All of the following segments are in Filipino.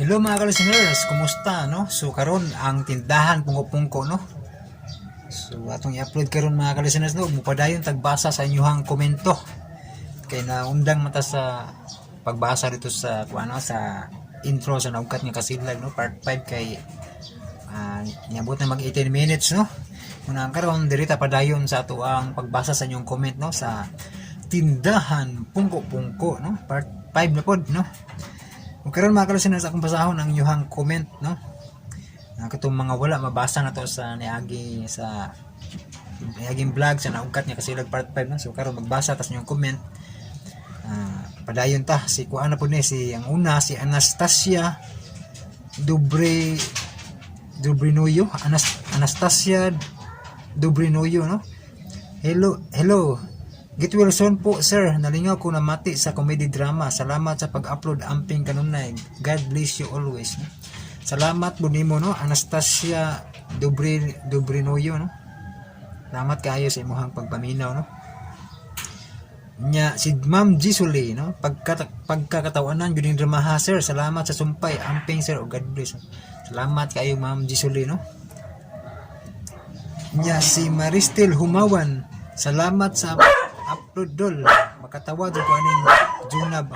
Hello mga ka-listeners, kumusta no? So karon ang tindahan pungko-pungko no. So atong i-upload karon mga ka-listeners no, mupadayon tagbasa sa inyong komento. Kay naundang mata sa pagbasa dito sa kuano sa intro sa naugkat nga kasidlag no, part 5 kay niabot na mag 18 minutes no. Muna karon dirita padayon sa ato ang pagbasa sa inyong comment no sa tindahan pungko-pungko no, part 5 na pod no. Karon mga ka-listeners, akong basahon ang inyong comment no. Katong mga wala mabasa na to sa niagi sa niaging vlog sa naugkat niya kasi part 5 no. So karon magbasa tas inyong comment. Padayon ta si kuan na pud ni si ang una si Anastasia Dubrinoyo Anastasia Dubrinoyo no. Hello Get well soon po sir, nalingaw ko na mati sa comedy drama. Salamat sa pag-upload amping kanunay. God bless you always. Salamat po nimo no, Anastasia Dubrinoyo no. Salamat kayo sa imong pagpaminaw no. Nya si Ma'am Gisuli no, pagkakatawanan gyud drama ha sir. Salamat sa sumpay amping sir, o God bless. Salamat kayo Ma'am Gisuli no. Nya si Maristel Humawan, salamat sa upload dol. Makatawa dito ko aning Junab.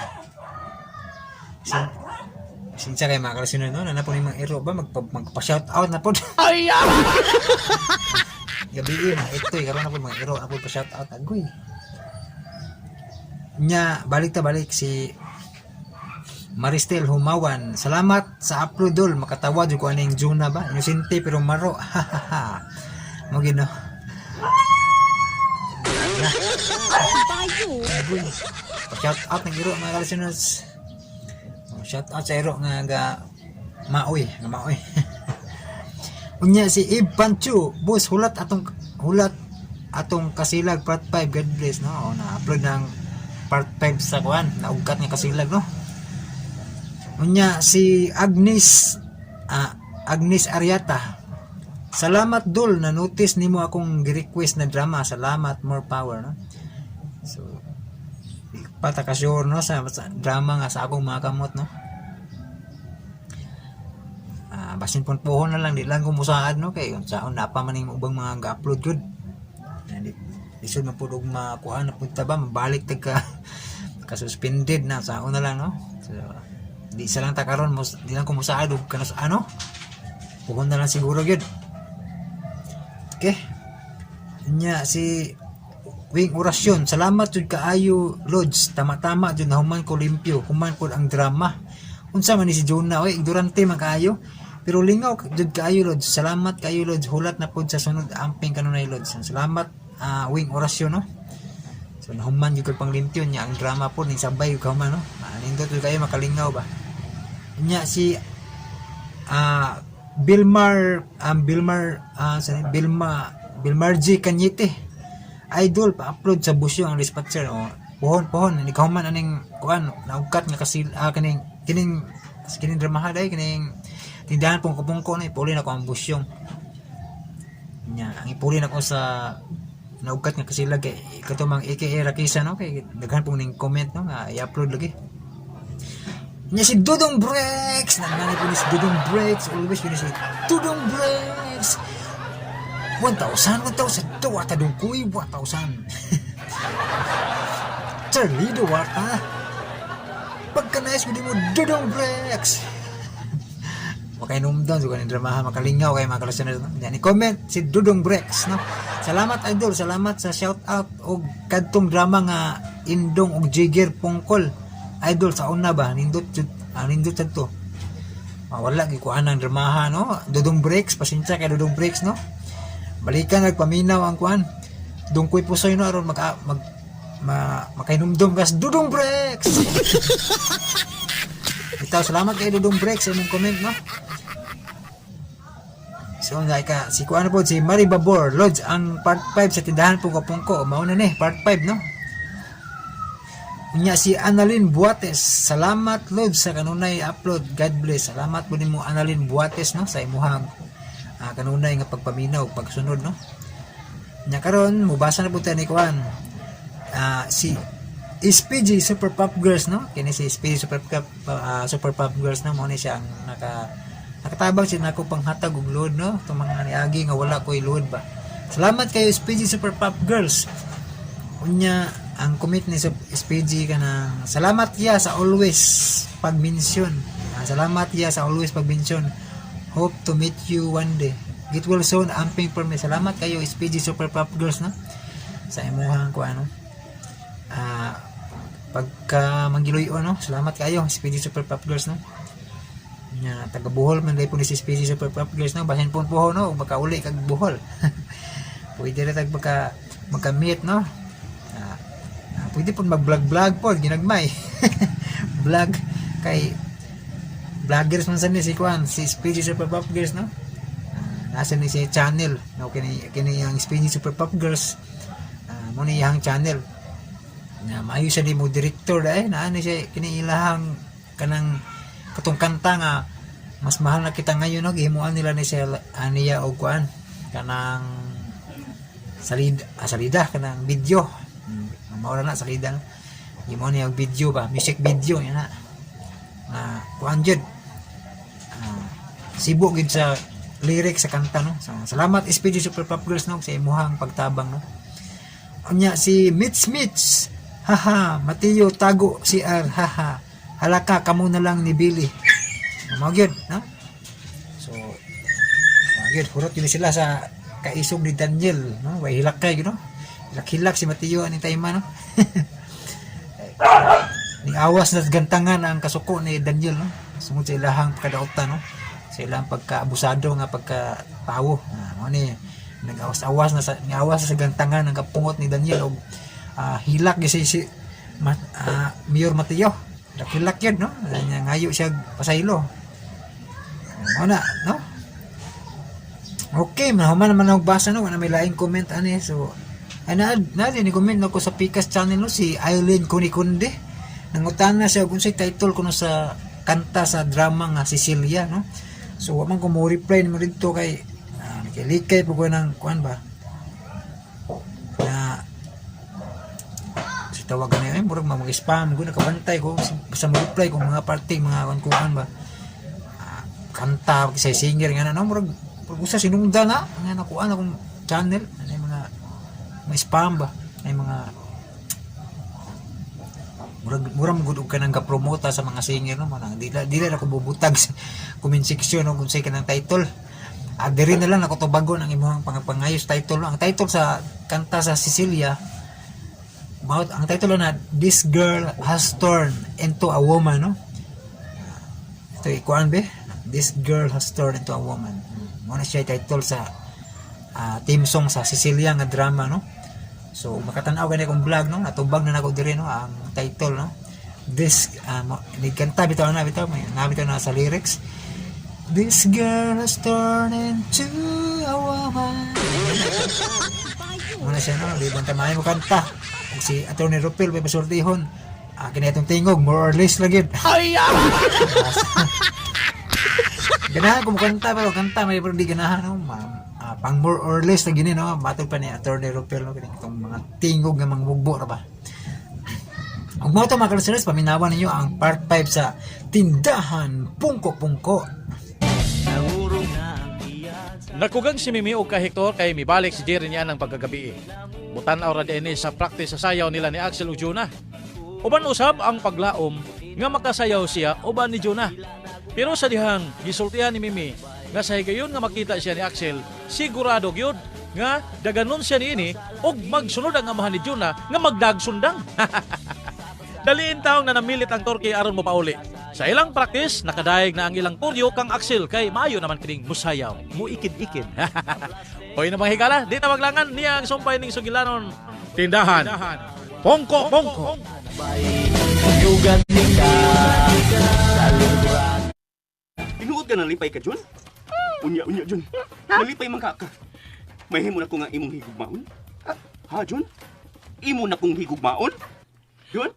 Sinsa kay mga ka-listeners no, na po ni mga ero ba magpa-shout out na po. Ay gabi na ito karon na po mga ero na po pa-shout out agoy. Nya balik si Maristel Humawan, salamat sa upload dol. Makatawa dito ko aning Junab ba. Inosente pero maro. Mo gino. Shout out ng iro mga ka-listeners. Shout out sa iro nga maoy. Unya si Ib Pancho, boss hulat atong kasilag part 5, God bless no. Na-upload ng part 5 sa kuan, naugkat nga kasilag no. Unya si Agnes Ariata, salamat dol na notice nimo akong gi-request na drama. Salamat, more power no. So patakasyor no sa drama nga sa akong mga kamot no. Basin pon pohon na lang, di lang kumusaad no, kay unsaon na pa maning ubang mga ga-upload good. Lisod man pud og makuha na pud ba mabalik tag ka suspended na sa na lang no. So di sa lang ta karon di lang kumusaad og kanos ano. Pohon na lang siguro gyud. Okay. Nya si Wing Orasyon, salamat jud kaayo Lods, tama-tama jud nahuman ko limpyo, human ko ang drama. Unsa man ni si Jonah, oy ignorante man kaayo, pero lingaw jud kaayo Lods. Salamat kaayo Lods, hulat na pud sa sunod amping kanunay Lods. Salamat Wing Orasyon no. So nahuman jud ko pang limpyo nya ang drama po ning sabay ko man no. Nindot jud kayo makalingaw ba. Nya si Bilmar G Kanyete, idol pa-upload sa busyo ang dispatcher o pohon ni kauman aning kuan naugkat nga kasi kining drama day kining tindahan pungko-pungko na ipuli na ko ang busyong nya ang ipuli na ko sa naugkat nga kasi lagi katumang AKA Rakisa no, kay daghan pong ning comment no nga i-upload lagi. Nya si Dudong Breaks, nanay po ni si Dudong Breaks, always yun si Dudong Breaks 1,000 wata dungkuy 1,000 Charlie do wata pagkanais mo Dudong Breaks. Okay numdon so kanin drama makalingaw kay mga ka-listeners no. Yan i-comment si Dudong Breaks no. Salamat idol, salamat sa shout out og kadtong drama nga Indong og Jigger Pungkol idol sa una ba nindot sad to. Wala gi kuan ang dramaha no. Dudong Breaks, pasensya kay Dudong Breaks no. Balikan nagpaminaw ang kuan. Dungkoy pusoy no aron makainumdum kas Dudong Breaks. Ito salamat kay Dudong Breaks sa imong comment no. So ka si kuan po si Marie Babor Lodge ang part 5 sa tindahan pungko-pungko mao na ni part 5 no. Nya si Annalyn Buates, salamat Lodge sa kanunay upload, God bless. Salamat po nimo Annalyn Buates no sa imuhang kanunay nga pagpaminaw pagsunod no. Nya karon mubasa na po tayo ni kuan si SPG Super Pop Girls, no? Kini si SPG Super Pop Girls na mo ni siya ang nakatabang siya nako panghatag og load, no? Itong mga niagi nga wala ko'y load ba. Salamat kayo SPG Super Pop Girls. Unya ang commit ni SPG kanang salamat ya sa always pag-mention. Salamat ya sa always pag-mention. Hope to meet you one day. Get well soon, amping for me. Salamat kayo SPG Super Pop Girls, no? Sa imuhang ko ano. Pagka manggiloy no? Salamat kayo SPG Super Pop Girls, no? Nya taga Bohol man dai po ni si SPG Super Pop Girls, no? Bahin po no, ug makauli kag Bohol. Pwede ra tag magka-meet, no? Pwede po mag-vlog po ginagmay. Vlog kay vloggers man sa ni si Kwan, si SPG Super Pop Girls, no? Nasa ni si channel, no? Kini ang SPG Super Pop Girls. Mo ni yang channel. Na maayo siya di mo director na ani siya kiniilahang kanang katong kanta nga mas mahal na kita ngayon, no? Gihimuan nila ni siya aniya og kuan kanang salida kanang video. Maura na salida, no? Gihimuan niya og video ba, music video yan na. Kuan jud. Sibo gid sa lyrics sa kanta, no? So, salamat SPG Super Pop Girls, no, sa imuhang pagtabang, no. Unya si Mitch haha, Mateo tago CR, haha, halaka kamo na lang ni Billy. Magyud, no? So magyud hurot yun sila sa kaisog ni Daniel, no? Way hilakay, no? Hilak si Mateo ani tayma, no? Ni awas na gantangan ang kasuko ni Daniel, no? Sungod sa ilahang pagkadaotan, no? Sa ilahang pagkaabusado nga pagkatawo. Ano ni nag-awas-awas na sa gantangan ang kapungot ni Daniel og hilak gyud si Mayor Mateo. Hilak yun, no? Ngayo siya pasaylo. Ano, no? Okay, mahuman naman ako basa, no? Wala may laing comment, ani. So, ni comment no ko sa Pikas channel, no? Si Eileen Kunikunde. Nangutan na siya kung sa title ko no sa kanta sa drama nga Cecilia, no? So, waman ko mo reply mo dito kay likay po ko ng kuan ba? Na si tawagan na yun, murag mag-spam ko, nakabantay ko sa reply ko mga parting, mga kuan ba? Kanta, sa singer nga na, no? Murag usa sinungda na, nga nakuan akong channel, ano yung mga may spam ba? May mga murag gudog ka nang kapromota sa mga singer, no? Dila na ko bubutag sa comment section, no? Kung say ka ng title. Diri na lang ako to bago ng imong pangayos title, no? Ang title sa kanta sa Cecilia, ang title na This Girl Has Turned Into a Woman, no? Ito ikuan be, This Girl Has Turned Into a Woman. Muna siya title sa theme song sa Cecilia nga drama, no? So makatanaw gani akong vlog, no? Natubag na nako diri, no? Ang title, no? This nigkanta bitaw may nabitaw na sa lyrics. This girl has turned into a woman. Muna siya, no? Di bang tamahin mo kanta. Si Atty. Ropel may pasortihon. Kini itong tingog, more or less lagi. Ganahan ko mo kanta, pero kanta may pero di ganahan, no? Pang more or less lagi ni, no? Battle pa ni Atty. Ropel, no? Kini itong mga tingog nga mga mugbo na ba? Kung mo ito mga kalasiras, paminawan ninyo ang part 5 sa Tindahan Pungko-Pungko. Nakugang si Mimi o ka Hector kay mibalik si Jerry niya ng pagkagabi. Butan aura din sa practice sa sayaw nila ni Axel ug Jonah. Uban usab ang paglaom nga makasayaw siya uban ni Jonah. Pero sa dihang gisultihan ni Mimi nga sa higayon nga makita siya ni Axel, sigurado gyud nga daganon siya niini og magsunod ang amahan ni Jonah nga magdagsundang. Daliin taong na namilit ang Torque aron mo pauli. Sa ilang practice, nakadayeg na ang ilang puryo kang Axel kay maayo naman kining musayaw, muikid-ikid. Hoy na mga higala, di na maglangan niya ang sumpay ning sugilanon. Tindahan, Pungko-Pungko. Tinuod ka nalipay ka, Jun? Unya, Jun. Nalipay man ka. Mahimo na ko nga imong higugmaon. Ha, Jun? Imo na kong higugmaon? Jun?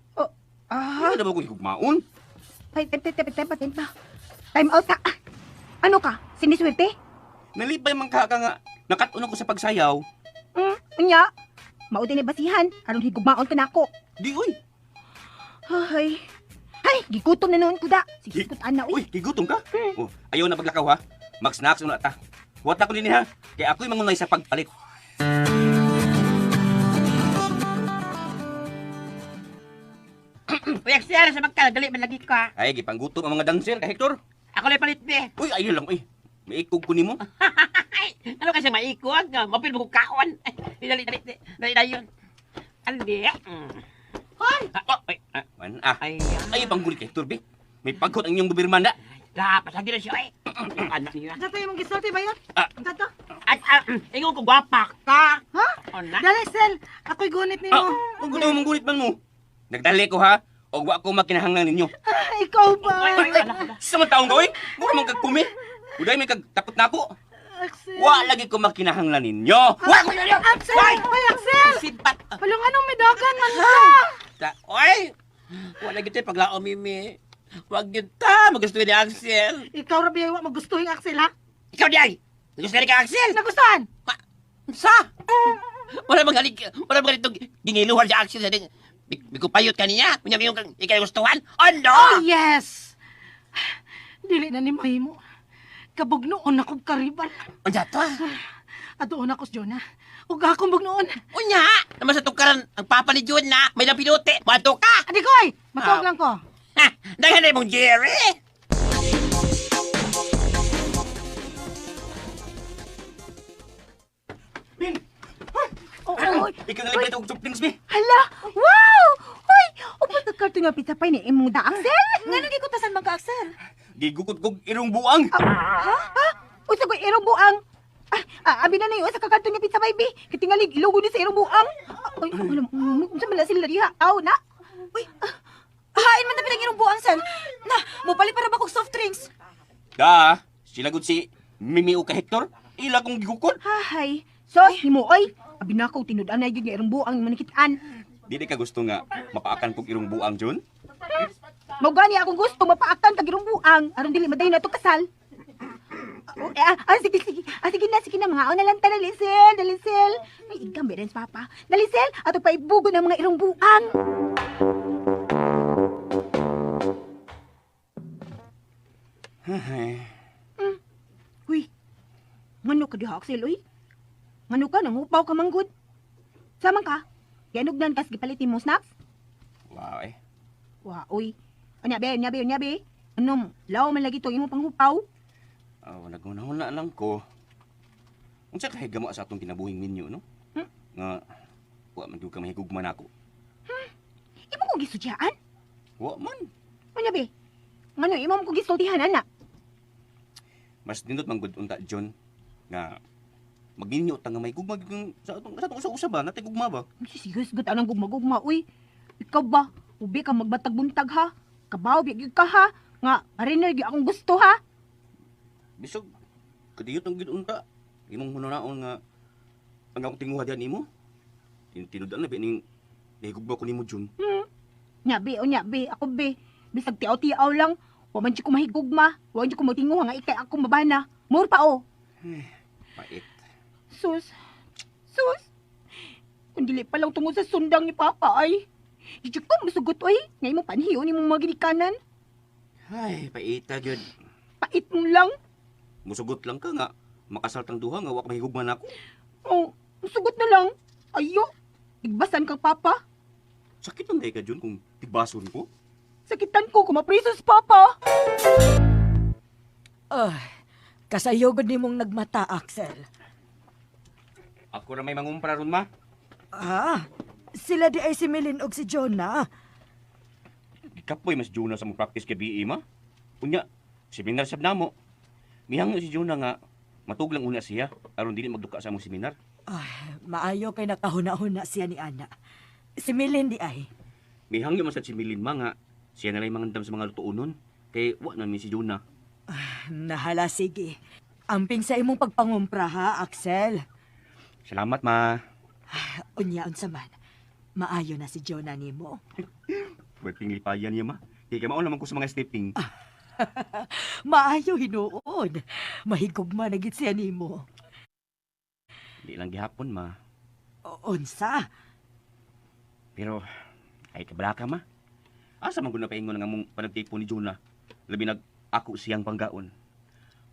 Ano na ba kong higugmaon? Time out ka. Ano ka? Siniswerte? Nalipay man ka nga nakatun ako sa pagsayaw. Unya. Maudi ni basihan. Aron higugmaon ka na ako. Di, uy. Ay. Ay, gigutom na noon ko da. Sige, sikot ana, Uy, gigutom ka? Oh, ayaw na paglakaw ha. Mag-snacks na ta. Huwat ako din ha. Kaya ako'y mangunay sa pagpalit. Uy, Axel, sa magkala, dali man lagi ka. Ay, gipanggutom ang mga dangsel ka, Hector. Ako lang palit, be. Uy, ayaw lang, uy. May ikog ko nimo. Ay, ano kasi maikot? Mapil mo kong kaon. Ay, dali, dali, dali, dali na yun. Andi, Hoy! Ay, Ay, panggulit ka, Hector, be. May pagkot ang inyong gobernmanda. dapat lagi na siya, eh. Anak niya. Dato yung gisulti ba yun? Ah. Dato? At, ingon ko, gwapa ka. Ha? O na? Dali, Sel. Ako'y gunit Ah, nimo. kung gusto mong gulit man mo. Nagdali ko ha. O wa ko makinahanglan ninyo. Ah, ikaw ba? Sa mga taong gawin, mura man kagkumi. Uday may kagtapot na ako. Axel. Wa lagi ko makinahanglan ninyo. Wa ko ninyo. Axel! Oy, Axel! Simpat. Walang anong medagan man ka. Oy! Wala kita paglaom, Mimi. Huwag yun ta. Magustuhin ni Axel. Ikaw, Rabi, wa magustuhin, Axel, ha? Ikaw di ay. Nagustuhin ka, Axel. Nagustuhan? Sa? Wala mga itong gingiluhan si Axel sa ding. Bigo payot ka niya. Kunya yung ikay gustuhan. Oh, no! Oh, yes! Dili na ni mahimo. Kabugnoon akong karibal. Anya to? Adoon ako sa Jonah. Ug akong bugnoon. Unya! Naman sa tukaran, ang papa ni Jun na may napinuti. Bato ka! Adi ko, ay! Matawag lang ko. Ha! Dagan na mong Jerry! Bin, Oo, ikaw na libre itong soft be. Hala! Wow! Hoy! Upod ka karto nga pizza pay ni imong da, Axel? Nga nang gikutasan man ka, Axel? Gigukot kog irong buang. Ha? Usa ko irong buang. Abi na sa kakarto nga pizza baby. Katingalig ilogo ni sa irong buang. Ay, alam mo, unsa man na sila diha? Aw na. Uy, hain man na pinang irong buang, Sel. Na, mupali para ba kog soft drinks? Da, sila gud si Mimi o ka Hector. Ila kong gigukot. Hahay. Sos, himo oy. Abi na ko tinud-an na gyud nga irong buang manikitaan. Di ka gusto nga mapaakan kog irong buang, Jun? Mao gani akong gusto mapaakan kag irong buang aron dili maday na to kasal. Sige na, mga na lang ta, Dalisel. May igam berens, Papa. Dalisel, ato pa ibugo ng mga irong buang. Uy, ngano ka diha, Axel, uy? Ngano ka, nangupaw ka manggod? Samang ka? Yanugnan kas gipalitin mo snacks? Wow eh. Wa, uy. Unyabe. Anom, law man lagi to imo panghupaw. Naguna-una lang ko. Unsa ka higamo sa atong kinabuhing ninyo, no? Nga, wa man gyud ka mahigugman ako. Imo ko gisudyaan? Wa man. Unyabe, ngano imo ko gisultihan, ana? Mas nindot man gud unta, John, nga magninyo ta nga may gugma gyud sa atong usa-usa ba natay gugma ba? Sisigos gud anang gugma-gugma, uy. Ikaw ba? Ubi ka magbatag-buntag ha? Kabaw, biyag ka ha? Nga, mariner gyud akong gusto ha? Bisog kadiyot ang gid unta. Imong hunaon nga ang akong tinguha diyan nimo. Tinudan na ba ning nahigugma ko nimo, John? Nyabi, ako be. Bisag tiaw-tiaw lang. Wa man di ko mahigugma. Wa man di ko matinguha nga ikay akong mabana. More pa o. Pait. Sus. Kung dili pa lang tungod sa sundang ni Papa ay. Di ko masugot oy. Ngay mo panhiyo ni mong mga ginikanan. Ay, paita gyud. Pait mo lang. Musugot lang ka nga makasaltang duha nga wa ka mahigugman ako. Oh, masugot na lang. Ayo. Igbasan kang Papa. Sakit ang ka, John, kung tibason ko. Sakitan ko kung mapriso si Papa. Kasayogod ni mong nagmata, Axel. Ako na may mangumpra ron, ma. Sila di ay si Milin og si Jonah. Kapoy mas Jonah sa mong practice kay BE, ma. Unya, seminar sab namo. Mihang si Jonah nga matuglang una siya aron dili magduka sa among seminar. Maayo kay nakahuna-huna siya ni Ana. Si Milin di ay. Mihang yung masad si Milin, ma, nga siya na lang mangandam sa mga lutuunon. Kay wa na mi si Jonah. Nahala, sige. Amping sa imong pagpangumpra, ha, Axel? Salamat, ma. Unyaon sa man. Maayo na si Jonah nimo. Pwedeng lipayan niya, ma. Kaya kamaon naman ko sa mga stepping. Maayo hinuon. Mahigugma na gid siya nimo. Di lang gihapon, ma. Unsa? Pero, ay kabalaka, ma. Asa man ko napaingon nga mong panagtipo ni Jonah. Labi nag ako siyang panggaon.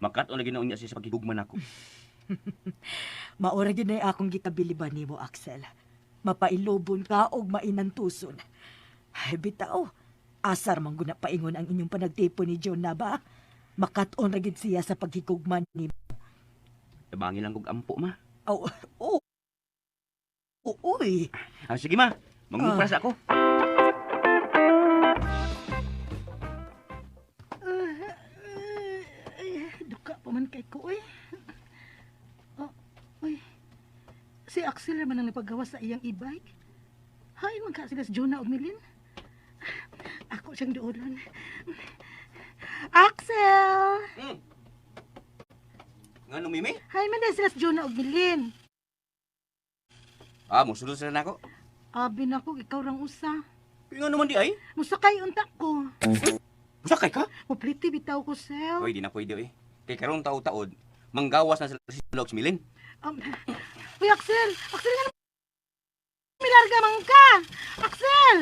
Makat-on na ginaon niya siya sa paghigugman ako. Maura gyud na akong gikabiliban nimo, Axel. Mapailobon ka og mainantuson. Ay, bitaw. Asar man guna paingon ang inyong panagtipo ni Jonah ba? Makat-on ra gyud siya sa paghigugman nimo. Tabangin lang kog ampo, ma. Oh, oh. Uy. Sige, ma. Mangumpras ako. Duka pa man kay ko, Oh, uy. Si Axel naman ang napagawa sa iyang e-bike. Hain man ka sila si Jonah o Milin. Ako siyang duolon. Axel! Ngano, Mimi? Hain man din sila si Jonah o Milin. Musulod sila na ako. Abi na ko, ikaw rang usa. Nga naman di ay. Musakay unta ko. Sakay ka? Mupliti bitaw ko, Sel. Di na pwede eh. Kay karong taod-taod, manggawas na sila si Log Milin. Uy, Axel! Axel nga naman! Milarga man ka! Axel!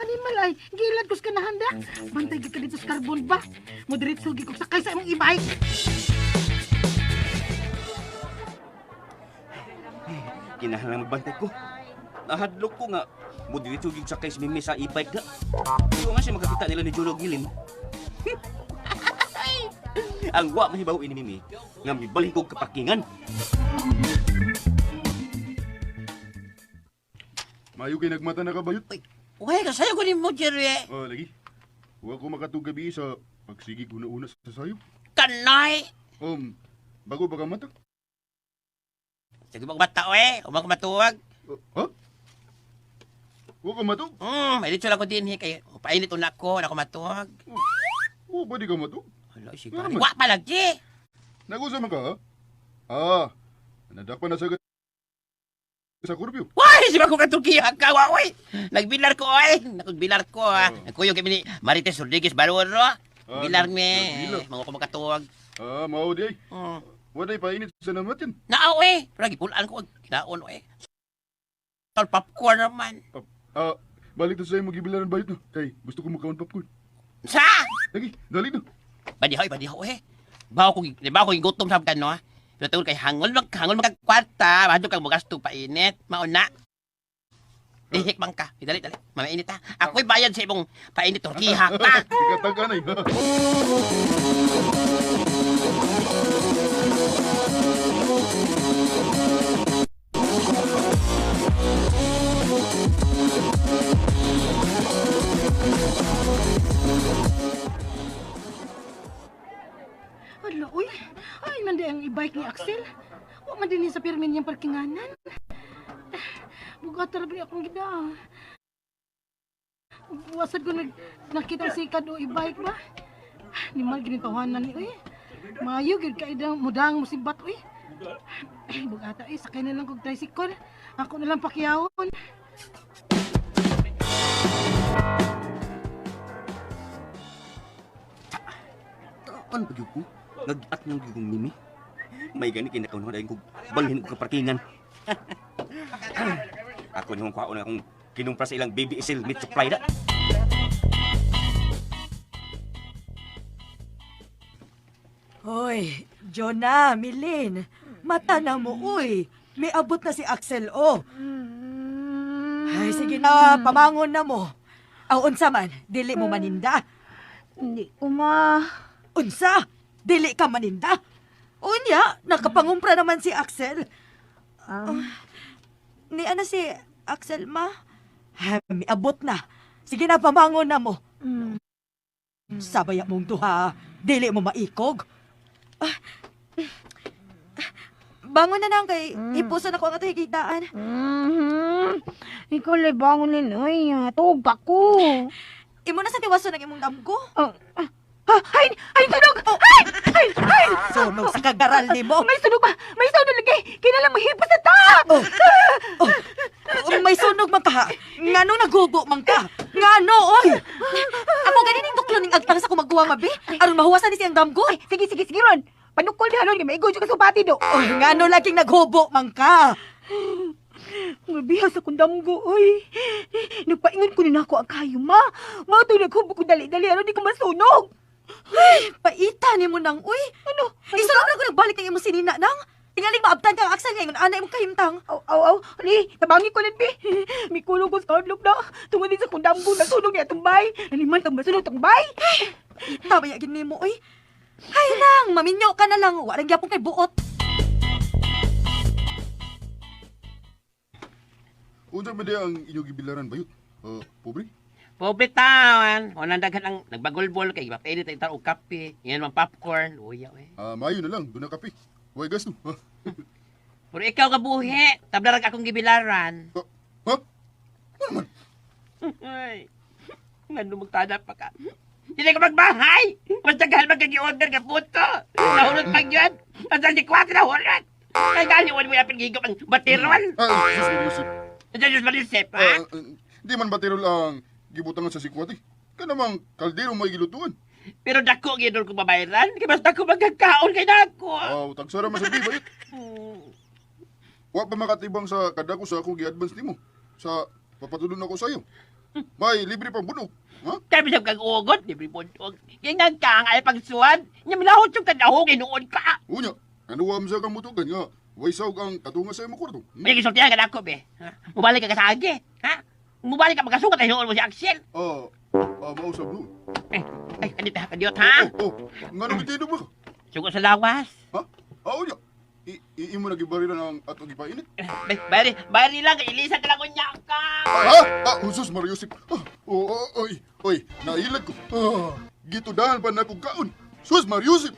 Animal ay, gilad ko sa kanahanda. Bantay ka dito sa carbon ba? Moderate sugi ko sakay sa imong e-bike. Kinahanglan magbantay ko. Nahadlok ko nga. Moderate sugig sakay si Mimi sa e-bike na. Pero nga siya makakita nila ni Jolog Milin. Ang wa mahibaw ini Mimi nga mibalhin kog kaparkingan. Mayo kay nagmata na kabayot. Uy, kasayo ko ni mo, Jerry. Lagi. Huwag ko makatugabi sa pagsigig una-una sa sayo. Kanay! Bago ba ka mata? Sige magbata, umang matuwag. Ha? Huwag ka matog? May dito lang ko din, kaya painit unak ko, na ko matuwag. Pwede ka matog? Hala, sige. Ano man? Wa pa lagi. Nag-usama ka, ha? Nadakpan na sa kurbyo. Why, si Bako Katukiya ka, uy. Nagbilar ko, Nagbilar ko, ha. Nagkuyog kami ni Marites Rodriguez Baruro. Bilar ni, nagbilar. mga ko makatuwag. Mao di ay. Waday painit sa namat yan. Naaw, pero gipulaan ko, kinaon, Tol popcorn naman. Balik to sa'yo magibilaran bayot na. Kay, gusto ko magkaon popcorn. Sa? Lagi, dali na. Badihaw, Bawa ko gutom sa kano, ha. Pero tungkol kay hangol magkakwarta, bago kang magasto painit, mauna. Dihik man ka, dali, mamainit ha. Ako'y bayad sa imong painit, torkiha ka. Ikataganay, ha? Hala, uy. Ay, mandi ang e-bike ni Axel. Huwag man din sa pirmin niyang parkinganan. Bugatar ba akong gida. Buwasan ko nakita si Kado e-bike ba? Ni mal ginitawanan ni, uy. Mayo, gid ka idang mudang musibat, uy. Bugata, sakay na lang kong tricycle. Ako na lang pakiyawon. Ano ba ko? Nag-at ng gigong Mimi. May gani kinakaunod ay kong balhin ko kaparkingan. Ako ni hong kwaon na akong kinumpra sa ilang baby isil meat supply da. Hoy, Jonah, Milin. Mata na mo, uy. May abot na si Axel, oh. Ay, sige na, pamangon na mo. Unsa man, dili mo maninda. Hindi ko ma... Unsa? Dili ka maninda? Unya, nakapangumpra naman si Axel. Ni ano si Axel, ma? May abot na. Sige na, pamangon na mo. Sabaya mong duha, dili mo maikog. Bangon na lang kay ipusan ako ang atay kitaan. Ikaw lang bangunin, uy. Tuog pa ko. Imo na sa tiwaso ng imong damgo. Ay, sunog! Ay! Sunog sa kagaral ni mo. May sunog ba? May sunog lagi! Kinalang mahipos na ta! May sunog man ka. Ngano nagubo man ka? Ngano, oy! Ako ganin yung tuklo ning agtang sa kumagkuha mabi. Aron mahuwasan ni siyang damgo. Sige, Ron. Panukol na hanon, may igod yung kasupati do. Ngano laging naghubo man ka. Mga bihas akong damgo, oy. Nagpaingon ko na ako ang kayo, ma. Mga naghubo ko dali-dali, ano di ko masunog. Paita ni mo nang, uy. Ano? Isulog na ko nagbalik ang imong sinina nang. Tingaling maabtan kang Axel ngayon, anay mong kahimtang. Aw. Ali, tabangi ko lang, bi. May kulong ko sa kadlok na. Tungod din sa kong damgo, nasunog niya tumbay. Naliman kang masunog tumbay. Paita ba yagin ni mo, uy. Hay nang, maminyo ka na lang. Warang gyapon kay buot. Unsa man ang inyong gibilaran bayot? Pobre? Pobre tawan. O nandagan ang nagbagulbol kay mapilit ay taro kape. Yan man popcorn. Uya, we. Mayo na lang, doon na kape. Huwag gasto. Ha? Pero ikaw kabuhi. Tablarag akong gibilaran. Ha? Ano man? Ay, ngano magtanap pa ka? Hindi ko magbahay! Mas tagal magkagi-order ka puto! Nahulot pag yun! At di 4 nahulot! Ay, galiwan mo yung pinigigop ang batiron! Sus Mariusip. Nandiyan yung malisip, ha? Di man batero lang gibutangan sa sikwati. Ka namang kaldero may gilutuan. Pero dako ang idol ko babayaran, kaya mas dako magkakaon kay dako! Tagsara masabi bayot. Wa pa makatibang sa kadako sa akong gi-advance nimo. Sa papatulon ako sa'yo. May libre pang bunog. Ha? Kaya bisag kang ugot, libre puntog. Ganyan ka ang ay pagsuwan, niya milahot yung kadahong inuon ka! Unya, kanuwam sa kang mutugan nga. Way sawg ang katunga sa imong kwarto. May kisultihan ka dako, be. Ha? Mubalik ka sa agi, ha? Mubalik ka magkasukat ay inuon mo si Axel. Mausap doon. Ay, kanita ka diyot, ha? Nga nang itinog mo ka? Sugo sa lawas. Ha? Unya. Imo na gibariran ang atong gipainit. Bayari lang, ilisan ka lang kunya ka. Usus Mariusip. Oy, nailag ko. Gitudahan pa na akong kaon. Sus Mariusip.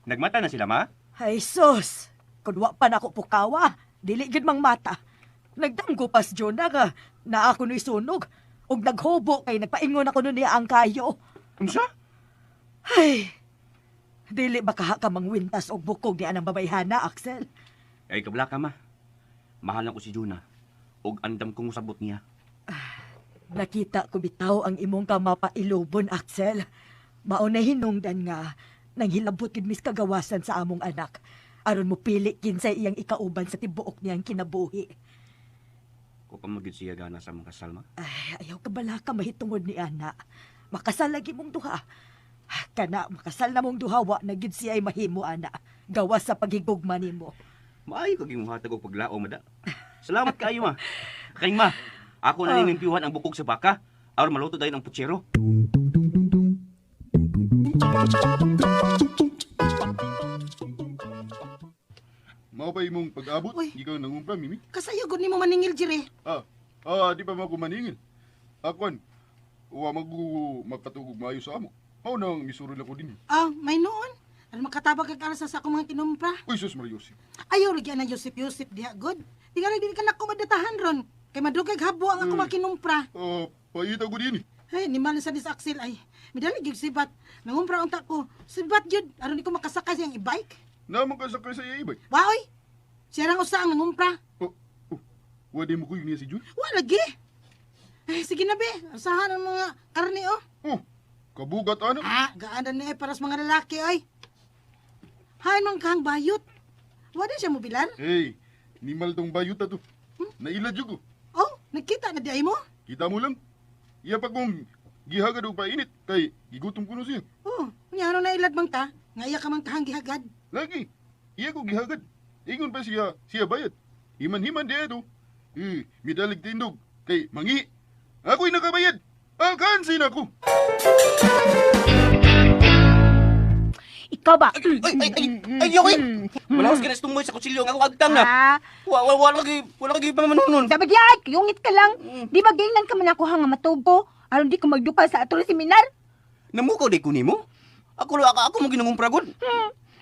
Nagmata na sila, ma? Ay, sus. Kung wa pa na ako pukawa, dili gid mang mata. Nagdamgo pas Jonah nga, na ako no'y sunog. Og naghubo kay nagpaingon ako nun niya ang kayo. Unsa? Ay, dili ba kaha ka mangwintas og bukog ni anang babayhana, Axel? Ay, kabla ka, ma. Mahal ko si Juna. Og andam kong usabot niya. Nakita ko bitaw ang imong kamapailubon, Axel. Mauna hinungdan nga, nang hilabot gid mis kagawasan sa among anak. Aron mo pili kinsay iyang ikauban sa tibuok niyang kinabuhi. Ko pa magid siya gana sa mga kasal, ma. Ay, ayaw ka bala ka mahitungod ni Ana. Makasal lagi mong duha. Kana, makasal na mong duhawa na gid siya ay mahimo, Ana. Gawas sa pagigugma nimo. Maayo kag imong hatag og paglao, mada. Salamat kaayo, ma. Kay ma, ako na nimimpiwan ang bukog sa baka aron maluto dayon ang putsero. Mao ba imong pag-abot? Uy. Ikaw nangumpra, Mimi? Kasayo gud nimo maningil jire. Di pa mo ko maningil. Akwan, wa makatugog maayo sa amo. Mao nang misurol ako din. May noon. Ano makatabag kag aras sa akong mga kinumpra. Uy, sus Mariusip. Ayaw lagi na Joseph diha good. Di ka na ko madatahan ron. Kay madugay habo ang ako mga kinumpra. Paita ko din. Ay, ni man sa dis Axel ay. Midali gyud sibat. Nangumpra unta ko. Sibat jud aron di ko makasakay sa iyang e-bike. Naman ka sakay sa ibay. Waoy. Siya rang usa ang nangumpra. Wadi mo ko yung niya si Jun? Wa lagi. Ay, sige na be. Usahan ang mga karne Kabugat ano? Gaanan na para sa mga lalaki ay. Hay man kang bayot. Wa din siya mobilar. Hey, nimal tong bayot to. Nailad ko. Nagkita na di ay mo? Kita mo lang. Iya pa kong gihagad og painit kay gigutom ko no siya. Nya ano na ilad man ta? Nga iya ka man tahang gihagad. Lagi. Iya ko gihagad. Ingon pa siya bayad. Himan-himan di ito. Midalig tindog. Kay mangi. Ako'y nakabayad. Alkansin ako. Ikaw ba? Ay, yoy! Malawas ka na tumoy sa kutsilyo ng akong agtang na. Wala kagi pa manunon. Dapat yan, kayungit ka lang. Di ba gainan ka man ako hanga matubo? Aron di ko magdupa sa ato seminar? Namukaw di ko nimo? Ako mo ginangumpra gud.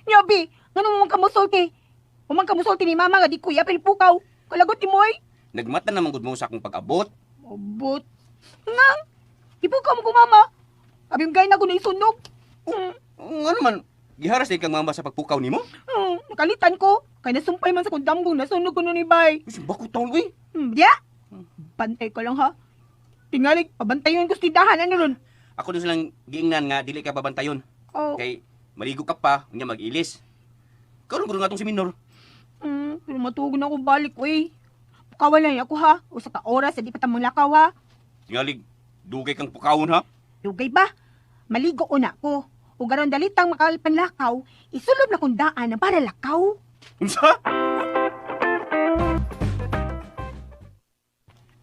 Nyobi, ganun mo kamusulti. Umang kamusulti ni mama nga di kuya pilpukaw. Kalagot ni Moy. Nagmata naman gud mo sa akong pag-abot. Abot. Ngang, ipukaw mo ko mama. Abim gay na ko na isunog. Nga naman, giharas din kang mama sa pagpukaw nimo? Nakalitan ko. Kaya nasumpay man sa kundamgong nasunog ko nun ni Bay. Bakit taon, uy? Diya? Bantay ko lang ha. Tingalig, pabantayon ko sa tindahan. Ano nun? Ako na silang giingnan nga, dili ka babantayon. Oh. Kay, maligo ka pa, nga mag-ilis. Karon ko nga itong seminar. Pero matuog na ako balik, uy. Pukawan lang ako, ha? Usa ka oras, di pa tamang lakaw, ha? Tingalig, dugay kang pukawon ha? Dugay ba? Maligo una ko. Kung garon dalitang makalpan lakaw, isulob na kong daan na para lakaw. Unsa?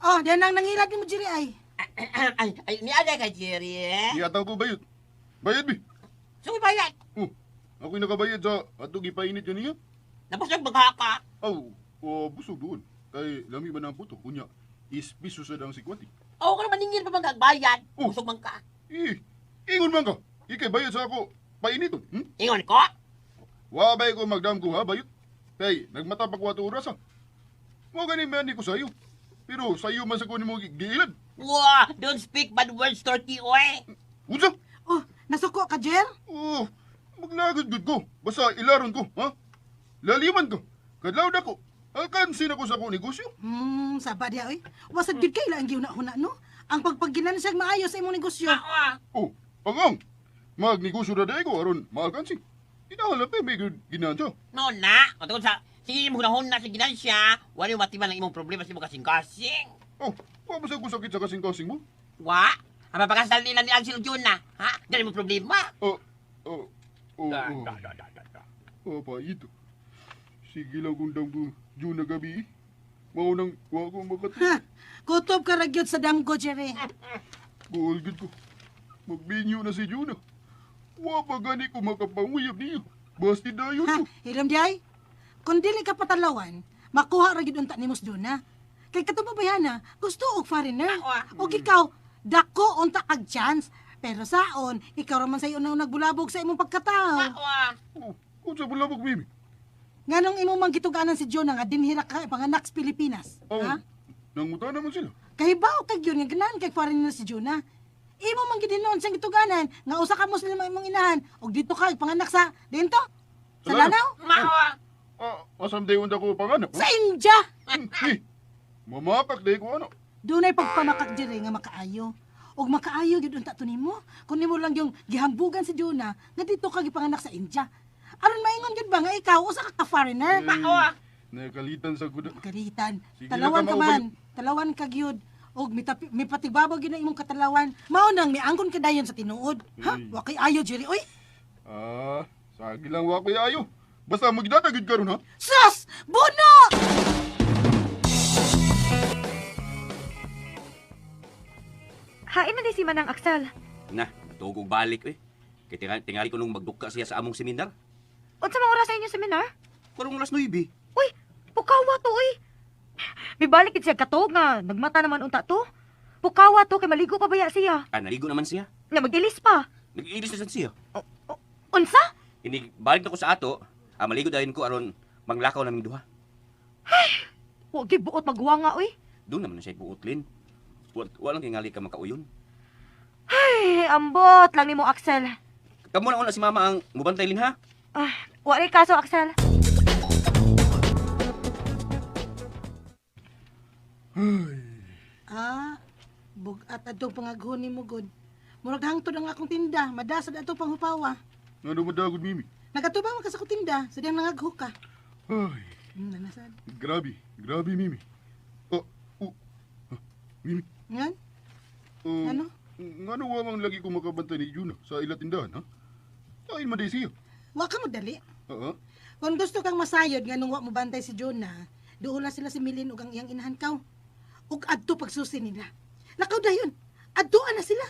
Oh, diyan ang nangilag ni mo, Jerry, ay. Ay, ni ada ka, Jerry, eh? Iyataw ko bayad. Bayad, bi. Sumi bayad. Ako'y nakabayad sa atong ipainit yun niya. Napasag baga ka. Busog doon. Kay lami man ang puto. Kunya, piso sa dang 50. Oo, ka naman ningin pa magbayad. Oh. Busog man ka. Ingon man ka. Ikay bayad sa ako. Painiton. Ingon ko. Wabay ko magdam ko ha, bayot. Kay, nagmatapag wato oras ha. Mo ganin man ni ko sa'yo. Pero sa'yo man sa kunin mo giilad. Wow, don't speak bad words, Torky, oy. Unsa? Oh, nasuko ka, Jer? Maglagad ko. Basta ilaron ko, ha? Laliman ko. Kadlaw na ko. Alkansin ako sa akong negosyo. Sabad ya, oy. Wasad gid kay lang giuna-una, no? Ang pagpagginan siya maayo sa imong negosyo. Pangang. Magnegosyo na dahi ko, aron maalkansin. Inahalap may ginansya. No na, katungkol sa sige mo hunahon na sa ginansya, wala yung matiman ang imong problema sa imong kasing-kasing. Masa ko sakit sa kasing-kasing mo? Wa? Ang mapakasal nila ni Ansel Juna, ha? Dali mo problema. Pa ito. Sige lang kung dambo June na gabi. Maunang wa ko makatulog. Kutob ka ragyot sa danggo, Jerry. Buolgid ko. Magbinyo na si Juna. Wa pa gani ko makapanguyab niyo. Basti dayon ko. Hiram di ay. Kung dili ka patalawan, makuha ra gyud unta nimos Juna. Kay katong babayana, gusto og foreigner. Og ikaw, dako unta kag chance. Pero saon, ikaw raman sayo na nagbulabog sa imong pagkatao. Kung sa bulabog, Mimi. Nganong imong manggituganan si Jonah nga dinhira ka panganak sa Pilipinas? Ha? Nanguta naman sila. Kahibaw kag yun nga ganahan kay foreigner si Jonah. Imo man gid hinuon siyang gituganan nga usa ka Muslim ang imong inahan og dito ka panganak sa dento? Sa Lanao? Asam dayon ko panganak. Sa India. Mamakak dahi ko ano. Dunay pagpamakak diri nga makaayo. Og makaayo gyud unta to nimo. Kun nimo lang yung gihambugan si Jonah nga dito ka gipanganak sa India. Aron maingon gyud ba nga ikaw usa ka foreigner? Nakalitan sa kuda. Karitan. Sige Talawan lang ka ka, man. Talawan ka gyud. Og may patigbabag gyud ang imong katalawan. Mao nang miangkon ka dayon sa tinuod. Ha? Wa kay ayo Jerry oy. Sagi lang wa ko ayo. Basta magdatagid karon ha. Sus! Buno! Hain na di si Manang Axel. Na, tugog balik eh. Kaya tingali ko nung magduka siya sa among seminar. Unsa mga oras sa inyo seminar? Karong alas 9. Uy, pukawa to, uy. May balik siya katog nga, nagmata naman unta to. Pukawa to, kay maligo pa baya siya. Naligo naman siya. Na mag-ilis pa. Nag-iilis na siya. Unsa? Ini balik na ko sa ato. Maligo dahin ko aron manglakaw naming duha. Huwag buot magwa nga, uy. Doon naman na siya ipuutlin. Walang tingali ka makauyon. Ay, ambot lang ni mo, Axel. Kamu na una si mama ang mubantay lin ha. Wala kaso, Axel. Bugat adto pangaghon nimo gud. Murag hangtod ang akong tinda, madasad ato panghupawa. Ano madagod, Mimi? Nagatubang man ka sa akong tinda, sadyang nangagho ka. Ay, Nanasad. grabe, Mimi. Mimi, Ngan? Ano? Ngano wamang lagi ko makabantay ni Juna sa ila tindahan, ha? Kain man di siya. Wa ka madali. Oo. Kung gusto kang masayod nga nung wa mo bantay si Jonah, duula sila si Milin ug ang iyang inahan kaw. Ug adto pagsusi nila. Lakaw dayon. Adtoan na sila.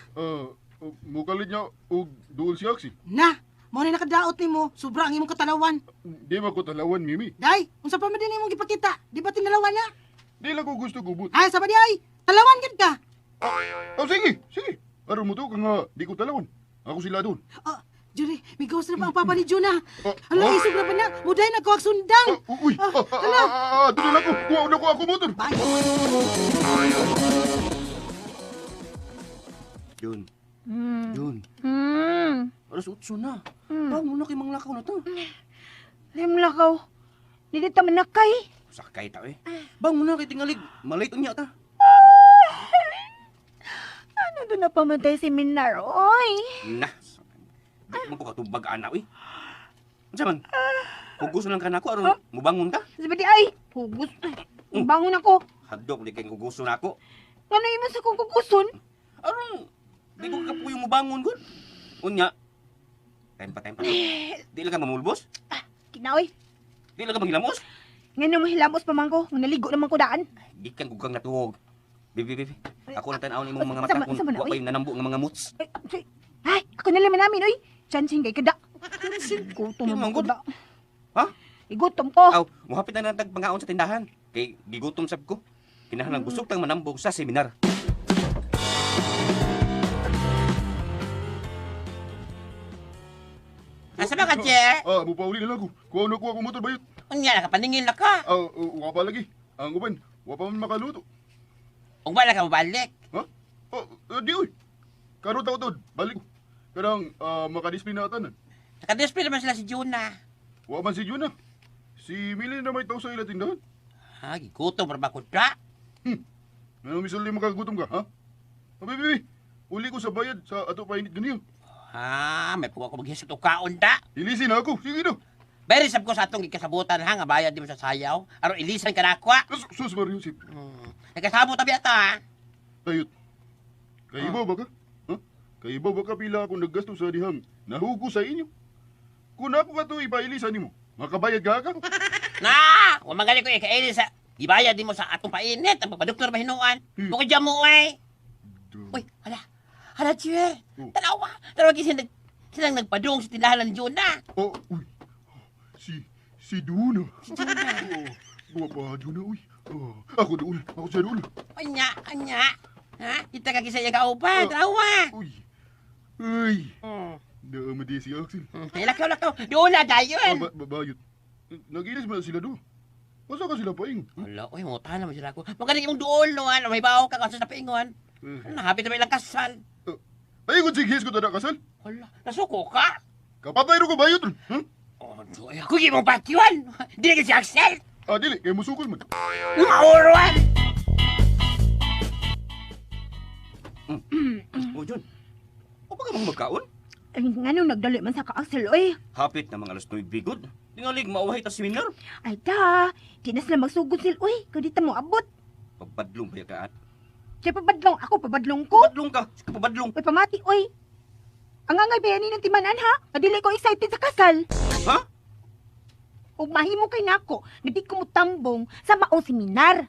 Mukalit niya og duol si Aksi. Na, mo ni nakadaot nimo, sobra ang imong katalawan. Di man ko talawan, Mimi. Day, unsa pa man din imong gipakita? Di ba tinalawan na? Di lang ko gusto gubot. Ay, sa di ay. Talawan gid ka. Sige. Aron mo to ka nga, di ko talawan. Ako sila doon. Jury, may ghost na ba ang papa ni Jonah? Hala, isog na ba na? Muday na ko sundang. Doon lang ko. Kuha na ko ako motor. Bye. Yun. Yun. Alas 8 na. Bangon na kay manglakaw na to. Limlakaw. Dili ta manakay. Sakay ta eh. Bangon na kay tingalig. Malate unya ta. Ano doon na pamatay si Minar, oy? Na. Di mo ko katubag ana eh. Unsa man? Hugos lang ka na ako, aron mubangon ka. Sabi ay, hugos. Ay, bangon ako. Hadlok, di kay huguson ako. Ano iman sa kong kukuson? Aron, di ko kapuyo mubangon, good. Unya, time pa. Di lang ka mamulbos? Kinaoy. Di lang ka manghilamos? Ngayon na mahilamos pa man ko. Naligo naman ko daan. Di kang gugang natuwog. Bibi. Ako na tanaw ni mong mga Sama- mata kung sama na, wa pa oy. yung nanambo ng mga muts. Ay, ako na naman namin, oy. Chansing kay kada. Gutom naman ko da. Ha? Igutom ko. Aw, muhapit na natag pangaon sa tindahan. Kay gigutom sab ko. Kinahanglan busog tang manambog sa seminar. Asa ba ka, Jer? Mupauli na lang ko. Kuha na ko ako motor bayot. Unya, nakapaningin na ka. Wa pa lagi. Ang uban, wa pa man makaluto. Ug wala ka mabalik. Ha? Di uy. Karon taw-taw, balik ko. Karang makadisiplina atanan. Nakadisplay naman sila si Juna. Wa man si Juna. Si Millie na may tao sa ila tindahan. Ha, gigutom para ba ko da? Ano misal di makagutom ka, ha? Bibi, uli ko sa bayad sa ato painit ganiyo. Ha, may puwa ko maghisot og kaon da. Ilisin na ako, sige na. Very sab ko sa atong ikasabutan ha, nga bayad di mo sa sayaw. Aron ilisan ka na ako. Sus Mario, si Nagkasabot tabi ata ha. Tayot. Kaibaw ba ka? Ha? Kaibaw ba ka pila akong naggasto sa dihang nahugo sa inyo? Kung ako ka to ipailisan nimo, makabayad ka ka? Na, wa magaling ko ikaili sa ibayad di mo sa atong painit. Ang pagpadoktor mahinuan. Bukod dyan mo eh. Uy, hala. Hala, Jer. Tanawa. Tanawa silang nagpadung sa tindahan ng Juna. Uy. Si Duna. Si Juna. Buwa pa, Duna, uy. Ako doon. Ako sa doon. Anya. Ha? Kita ka kisaya ka upa. Tanawa. Uy. Uy. Naamadi si Axel. Lakaw. Doon na dayon. Bayot. Nagilis mo sila doon. Masa ka sila paing? Wala, uy, muta naman sila ko. Magaling yung doon, no, ano, may baho ka kasi sa paingon. Nahapit na may ilang kasal. Ay, kung sigis ko tada kasal. Wala, nasuko ka? Kapatay ro ko bayot. Ha? Oh, Joy, ako yung mong patyuan. Di na kasi Axel. Dili, kay musukol man. Mauruan! O, John. O pa ka mong magkaon? Ay, nga nung nagdali man sa ka-Axel, oy. Hapit na mga alas 9 bigod. Tingalig, mauhay ta seminar. Ay, da. Di na sila magsugod sila, oy. Kung di ta mo abot. Pabadlong ba ka at? Siya pabadlong ako, pabadlong ko. Pabadlong ka. Sika pabadlong. Oy, pamati, oy. Ang angay bayani ng timanan, ha? Kadili ko excited sa kasal. Ha? Ug mahimo kay nako, nga di ko mo tambong sa maong seminar.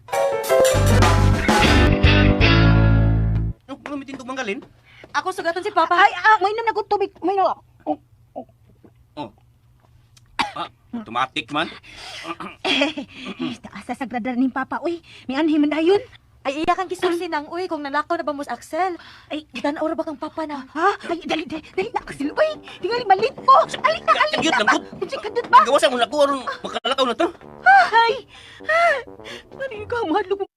Ano mitindog manggalin? Ako sugatan si Papa. Ay, may nam nagutubig. May na. Automatic man. Taasa sa gradar ni Papa, uy. May anhi man dayon. Ay iya kang kisulsinang, uy, kung nalakaw na ba mo sa Axel. Ay, tanaw ra ba kang Papa na? Ha? Ay, dali na, Axel, uy. Tingali malit ko. Alik na. Kagyot lang ko. Kunsi kadut ba? Gawasan mo na ko aron makalakaw na to. Ay! Ano ka, mahal ko.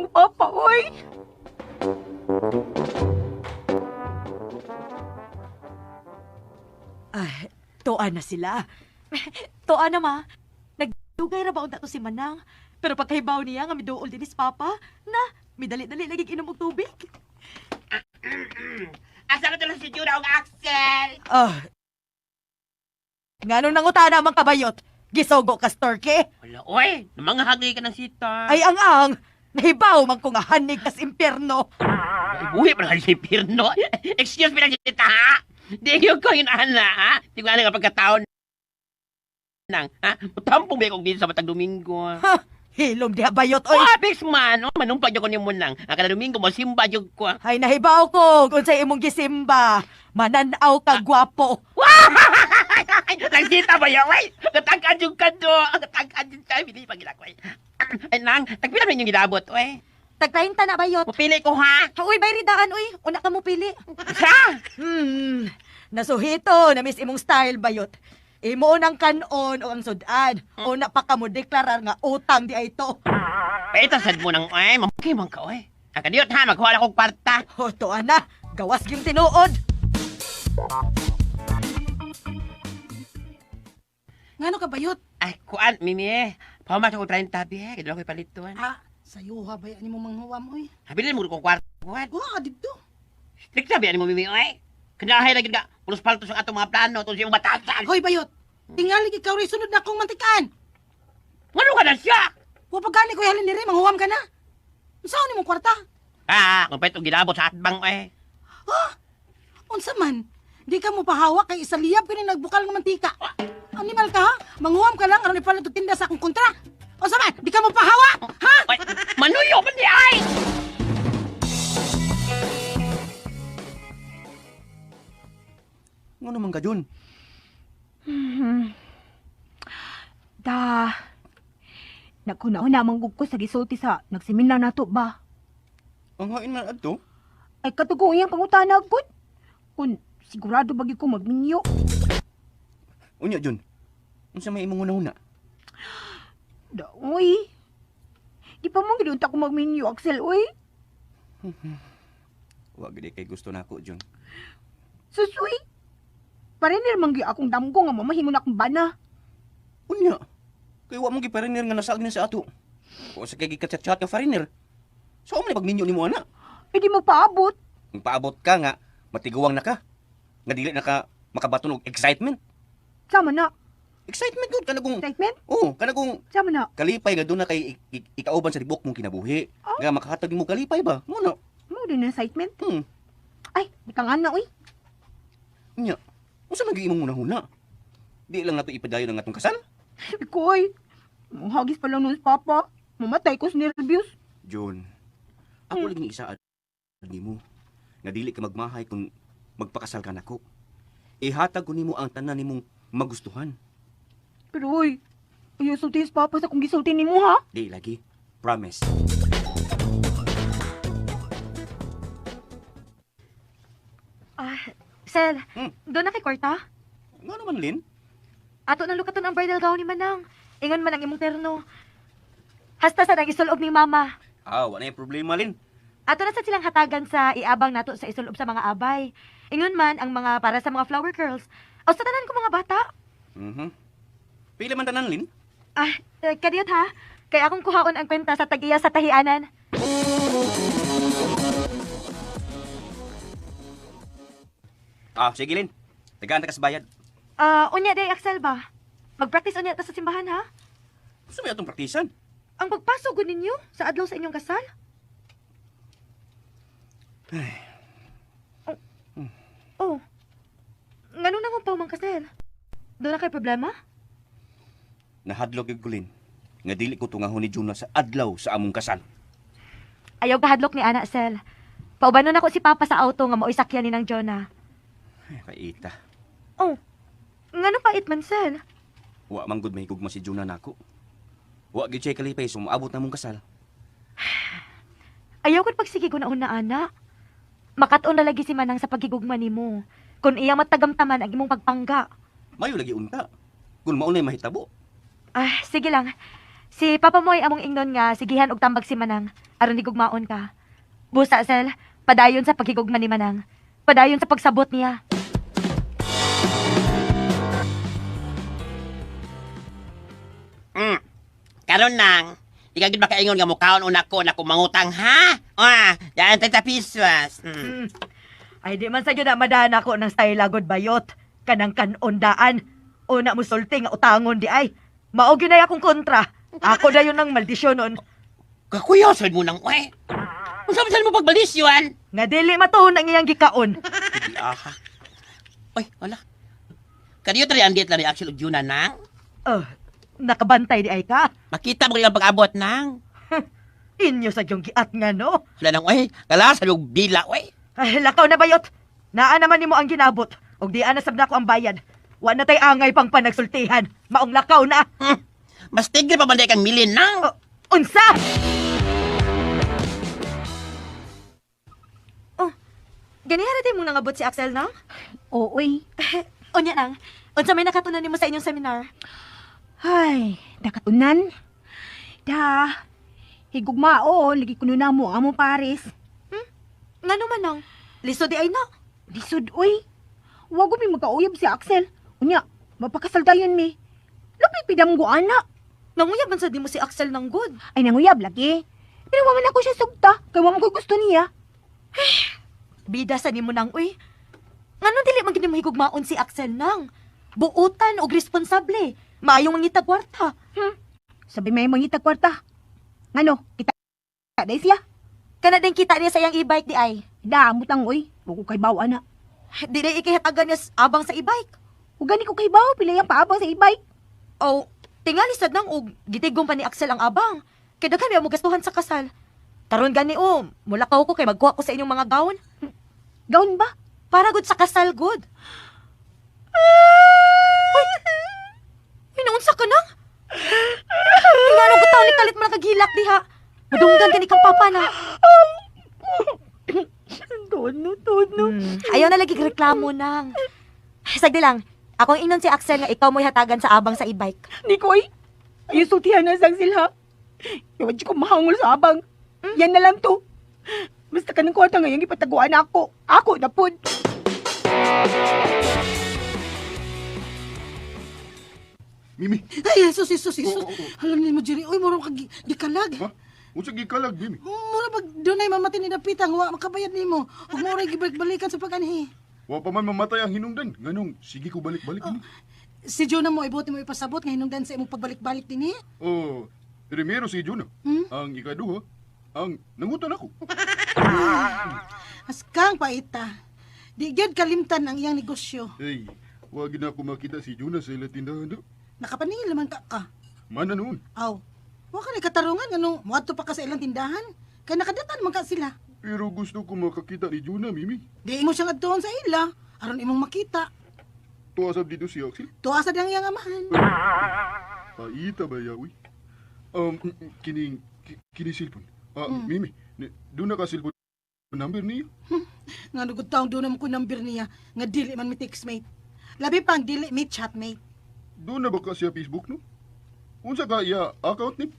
Papa, uy. Ay, tuan na sila. Tuan na, ma. Nagdugay ra ba unta to si Manang? Pero pagkahibaw niya nga miduol din is Papa, na, midali-dali lagi inom og tubig. Asa na tulang si Juna o Axel? Ngano nangutana mang kabayot? Gisogo ka, Storky? Wala, oy. Namangahagi ka ng sita. Ay, ang nahibaw man ko nga hanig kas impyerno. Ay, buhi pa na si Pirno. Excuse me lang sita, ha? Di yung ko yun, ana, ha? Di ko nga pagkataon nang, ha? Mutampong ba kong dito sa Matag Domingo? Ha, hilom diha bayot, oy. Oh, Apex man, oh, manumpag ko niyo mo nang. Ang kada Domingo mo, simba yung ko. Ay, nahibaw ko kung sa imong gisimba. Mananaw ka, gwapo. Nagsita ba yaw, ay? Katagkan yung kado. Katagkan yung tayo, hindi pa ginako, ay. Ay, nang, tagpila man yung ginabot, oy. Tagtahinta na bayot. Mapili ko, ha? Uy, bayridaan, uy. Una ka mo pili. Sa? Nasuhito na miss imong style bayot. Imo nang kanon o ang sudan. Una pa ka mo deklarar nga utang di ay ito. Paitasad mo nang, ay, mamaki man ka, oy. Ang kadiyot, ha? Magkuha na kong kwarta. O, tuan na. Gawas yung tinuod. Ngano ka bayot? Ay, kuan, Mimi, pamas ako 30 tabi, kadalo ko'y palituan. Ha? Sayo ha ba yan mo manghuwam, oy? Habilin mo kong kwarta, kuan. Wa dito. Strict sabi, mo, Mimi, oy. Kanahay lagi ka, pulos paltos ang atong mga plano, itong siyong batasan. Hoy bayot. Tingali ikaw rin sunod na akong mantikan. Ano ka na siya? Wa pagani ko halin diri manghuwam ka na. Unsaon nimong kwarta? Kung pa itong ginabot sa atbang eh. Unsa man? Di ka mo pahawa kay isa liyab kini nagbukal ng mantika. Animal ka ha? Manghuwam ka lang aron ipalit og tinda sa akong kontra. Unsa man? Di ka mo pahawa? Ha? Ay, manuyo man di ay! Nga naman ka, Jun. Da. Nagkuna-una manggug ko sa gisulti sa nagseminar nato ba? Ang hain man adto. Ay katugo iyang pangutana gud. Kun sigurado bagi ko magminyo. Unya, Jun. Unsa may imong una-una? Da, uy. Di pa mong gidunta ko magminyo, Axel, uy. Wa gid kay gusto nako, Jun. Susuy. Parinir manggi akong damgo nga mamahimo na akong bana. Unya. Kay wa mo giparinir nga nasagni sa ato. O sa kay gikachat-chat ka foreigner. So man pagminyo nimo ana. E di magpaabot. Kung paabot ka nga, matiguwang na ka. Nga dili na ka makabaton og excitement. Sama na. Excitement gud kana kung Statement? kana kung Sama na. kalipay nga doon na kay ikauban sa tibok mong kinabuhi. Nga makahatag mo kalipay ba? Mo na. Mo din na excitement. Hmm. Ay, bikangan na, uy. Unya. Unsa man gyud imong hunahuna? Di lang nato ipadayon ang atong kasal? Ikoy. Hagis pa lang nun sa papa. Mamatay ko sa nervyos. John, ako lang ni isa nimo. Nga dili ka magmahay kung magpakasal ka nako. Ihatag ko nimo ang tanan nimong magustuhan. Pero uy, ayaw sulti sa papa sa kung gisulti ni mo, ha? Di lagi. Promise. Sel, doon na kay kwarta? Nga naman, Lin. Ato nang lukaton ang bridal gown ni Manang. Ingon man ang imong terno. Hasta sa nag-isulob ni Mama. Wala yung problema, Lin. Ato na sa silang hatagan sa iabang nato sa isulob sa mga abay. Ingon man ang mga para sa mga flower girls. O sa tanan ko mga bata. Pila man tanan, Lin? Kadiyot ha. Kaya akong kuhaon ang kwenta sa tagiya sa tahianan. Sige, Lin. Tagaan ta ka sa bayad. Unya day Axel ba? Mag-practice unya ta sa simbahan ha? Gusto mo itong praktisan? Ang pagpasok gud ninyo sa adlaw sa inyong kasal? Oh. Ngano na mo pa mang kasal? Doon na kay problema? Nahadlok yung Lin. Nga dili ko tungahon ni Juna sa adlaw sa among kasal. Ayaw kahadlok ni Ana Sel. Paubanon ako si Papa sa auto nga mao'y sakyan ni ng Jonah. Kaita. Oh. Ngano pa it man Sel? Wa man gud mahigugma si Juna nako. Wa gyud siya kalipay sumaabot na mong kasal. Ayaw ko't pagsige ko na una, Ana. Makaton na lagi si Manang sa pagigugma nimo. Kung iya matagamtaman ang imong pagpangga. Mayo lagi unta. Kung maunay mahitabo. Sige lang. Si Papa mo ay among ingnon nga sigihan og tambag si Manang aron digugmaon ka. Busa Sel, padayon sa paghigugma ni Manang. Padayon sa pagsabot niya. Karon nang, ikaw gid makaingon nga mukaon una ko na kumangutang ha? Yan 30 pesos. Ay di man sa na madana ko ng style agod bayot. Kanang kanondaan. Una mo sulti nga utangon di ay. Mao gyud akong kontra. Ako dayon ng maldisyonon. Kakuyosod mo nang we. Unsa man mo pagbalisyon? Nga dili matuon ang iyang gikaon. Di aha. Oy, wala. Kadiyo tali ang diet lang ni Axel ug Juna nang. Nakabantay di ay ka. Makita mo lang pag-abot nang. Inyo sa yung giat nga no. Wala nang we. Kala sa lug bila we. Ay, lakaw na bayot. Naa naman nimo ang ginabot. Og di anasab na ko ang bayad. Wa na tay angay pang panagsultihan. Maong lakaw na. Mas tigre pa banday kang milin nang. Unsa? Ganihara din mong nangabot si Axel nang? Oo, uy. Unya nang. Unsa may nakatunan nimo sa inyong seminar? Ay, nakatunan. Da, higugmaon, lagi kuno na mo, amo Paris. Ngano man nang? Liso di ay na. Lisod, uy. Huwag ko may magkauyab si Axel. Unya, mapakasal dayon mi. Lupi pidam ko, anak. Nanguyab man sa di mo si Axel nang good. Ay, nanguyab lagi. Pero waman ako siya sugta, kaya waman ko gusto niya. Bida sa nimo nang uy. Ngano dili man gid mo higugmaon si Axel nang? Buutan og responsable. Maayong mangita kwarta. Sabi may mangita kwarta. Ngano, kita day siya. Kana din kita niya sa iyang e-bike di ay. Damot lang, oy. Huwag ko kay bawa na. Di na ikihatagan niya abang sa e-bike. Huwag gani ko kay bawa, pila yung paabang sa e-bike. O, tingali sad nang og gitigom pa ni Axel ang abang. Kaya kami mo gastuhan sa kasal. Karon gani mulakaw ko kay magkuha ko sa inyong mga gown. Gawin ba? Para gud sa kasal good. Uy, naunsa ka nang? Ingano ko taon ni kalit man kagilak diha. Madunggan ka ni kang papa na. Tono. Ayaw na lagi reklamo nang. Sagdi lang, akong ingnon si Axel nga ikaw mo'y hatagan sa abang sa e-bike. Nikoy, ayun sultihan na sang sila. Yawan ko mahangol sa abang. Yan na lang to. Basta ka ng kwarta ngayon, ipataguan ako. Ako na po. Mimi, Ay, Jesus. Alam ni mo, Jerry. Uy, mura ka gikalag. ha? Unsa gikalag, Mimi? Mura pag doon ay mamatay ni Dapitang, wa makabayad ni mo. Huwag mo rin gibalik-balikan sa pag-anhi. Wa pa man mamatay ang hinungdan. Nganong, sige ko balik-balik Mimi. Si Jonah mo, ibuti mo ipasabot nga hinungdan sa imong pagbalik-balik din eh. Oh, primero si Jonah. Ang ikaduha, ang nangutan ako. Askang paita. Di gyud kalimtan ang iyang negosyo. Hey, wag na ako makita si Jonah sa ila tindahan do. Nakapaningil naman ka. Mana noon? Aw, wa ka na katarungan ngano moadto pa ka sa ilang tindahan. Kaya nakadatan man ka sila. Pero gusto ko makakita ni Jonah, Mimi. Di imo siyang adtuon sa ila aron imong makita. Tuwasab dito si Axel. Tuwa sa diyang iyang amahan. Paita ba yawi? Kini cellphone. Mimi, doon na ka cellphone number niya. Nga nugod taong doon naman ko number niya nga dili man mi textmate. Labi pang dili mi chatmate. Doon na ba ka siya Facebook, no? Unsa ka iya account ni?